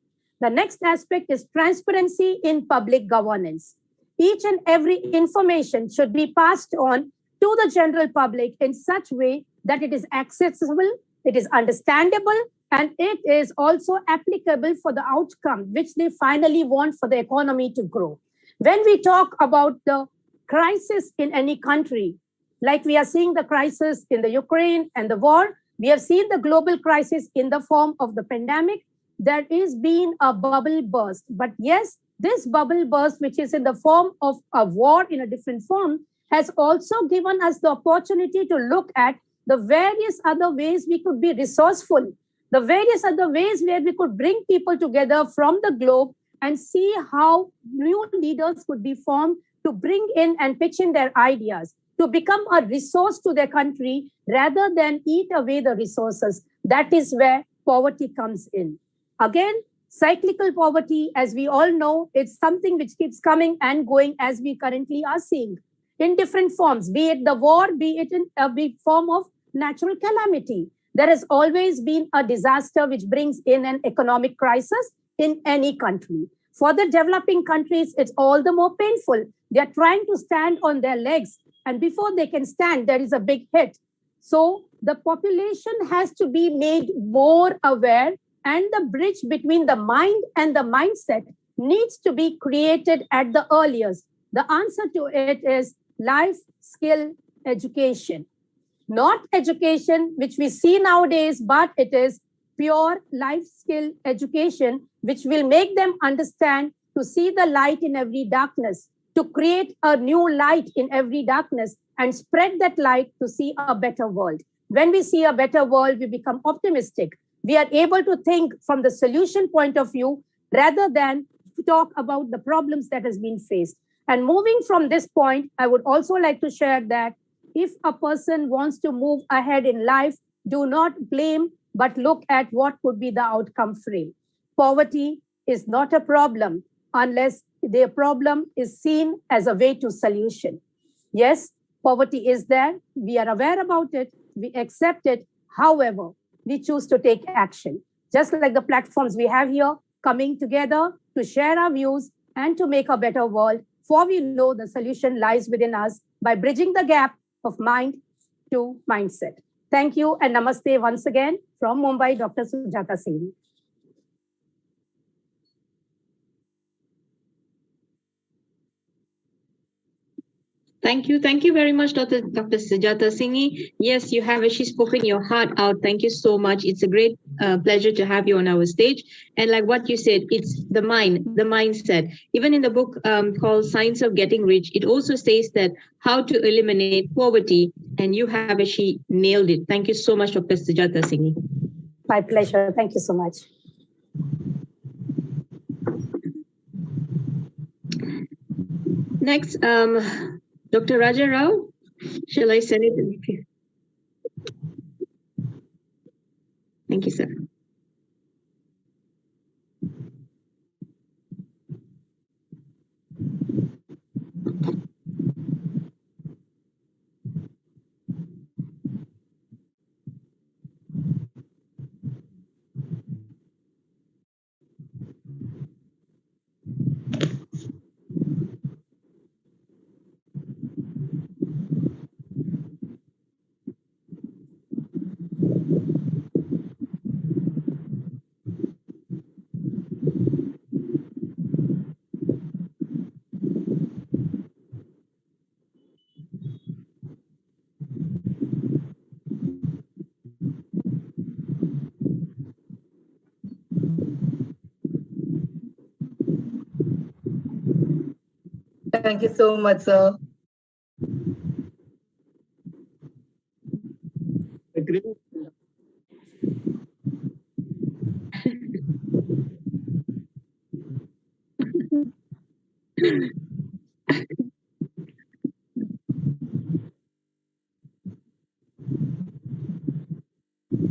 The next aspect is transparency in public governance. Each and every information should be passed on to the general public in such way that it is accessible, it is understandable, and it is also applicable for the outcome which they finally want for the economy to grow. When we talk about the crisis in any country, like we are seeing the crisis in the Ukraine and the war, we have seen the global crisis in the form of the pandemic. There is been a bubble burst. But yes, this bubble burst, which is in the form of a war in a different form, has also given us the opportunity to look at the various other ways we could be resourceful, the various other ways where we could bring people together from the globe and see how new leaders could be formed to bring in and pitch in their ideas, to become a resource to their country rather than eat away the resources. That is where poverty comes in. Again, cyclical poverty, as we all know, it's something which keeps coming and going as we currently are seeing in different forms, be it the war, be it in a big form of natural calamity. There has always been a disaster which brings in an economic crisis in any country. For the developing countries, it's all the more painful. They're trying to stand on their legs, and before they can stand, there is a big hit. So the population has to be made more aware, and the bridge between the mind and the mindset needs to be created at the earliest. The answer to it is life, skill, education. Not education, which we see nowadays, but it is pure life skill education, which will make them understand to see the light in every darkness, to create a new light in every darkness and spread that light to see a better world. When we see a better world, we become optimistic. We are able to think from the solution point of view rather than talk about the problems that has been faced. And moving from this point, I would also like to share that if a person wants to move ahead in life, do not blame, but look at what could be the outcome frame. Poverty is not a problem unless the problem is seen as a way to solution. Yes, poverty is there. We are aware about it. We accept it. However, we choose to take action. Just like the platforms we have here, coming together to share our views and to make a better world, for we know the solution lies within us by bridging the gap of mind to mindset. Thank you and namaste once again from Mumbai, Dr. Sujata Singh. Thank you. Thank you very much, Dr. Sujata Singhi. Yes, you have actually spoken your heart out. Thank you so much. It's a great pleasure to have you on our stage. And like what you said, it's the mind, the mindset. Even in the book called Science of Getting Rich, it also says that how to eliminate poverty, and you have actually nailed it. Thank you so much, Dr. Sujata Singhi. My pleasure. Thank you so much. Next, Dr. Raja Rao, shall I send it? Thank you, sir. Thank you so much, sir.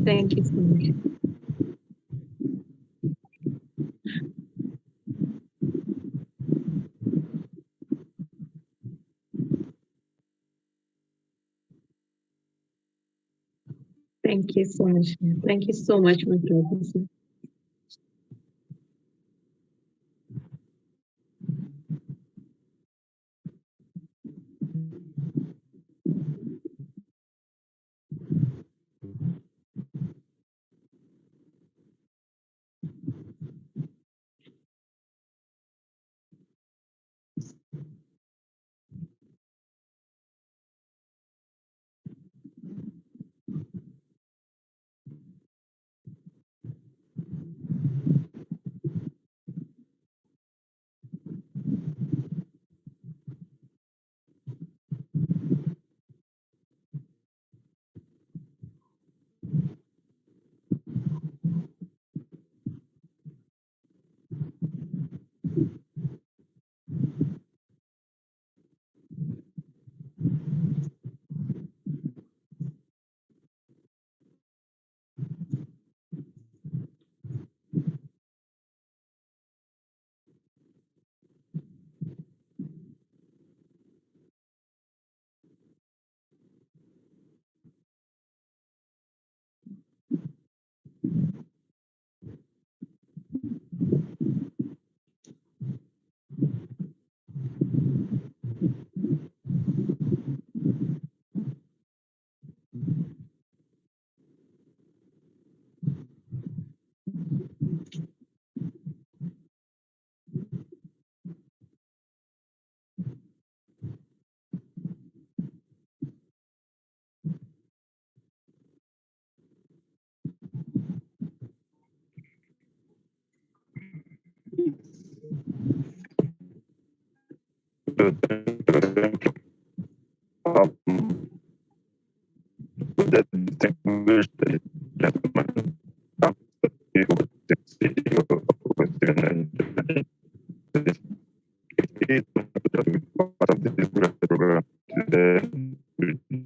Thank you so much. Thank you so much. Thank you so much, my professor. That distinguished gentleman after the part of this program today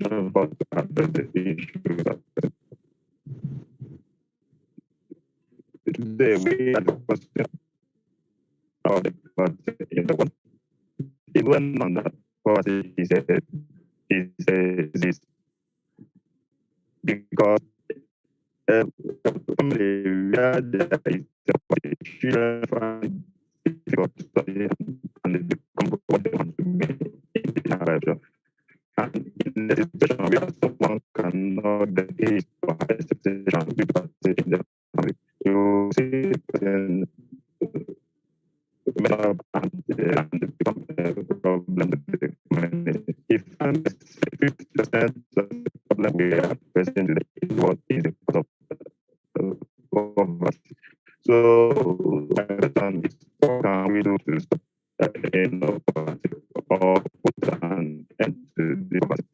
about the issue. Today we had a question about the poverty in the world. Even on that poverty is this because family where there is children find difficult to study and they become what they want to be in their life. And in the situation where someone cannot get his or her expectation because in the family, you see the person up and become a problem with the community. If 50% of the problem we are facing today is what is the cause of poverty. So, my question is, what can we do to stop poverty or put an end to the poverty?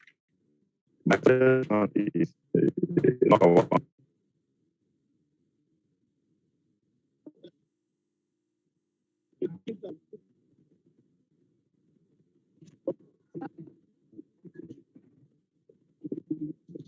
My question is number one.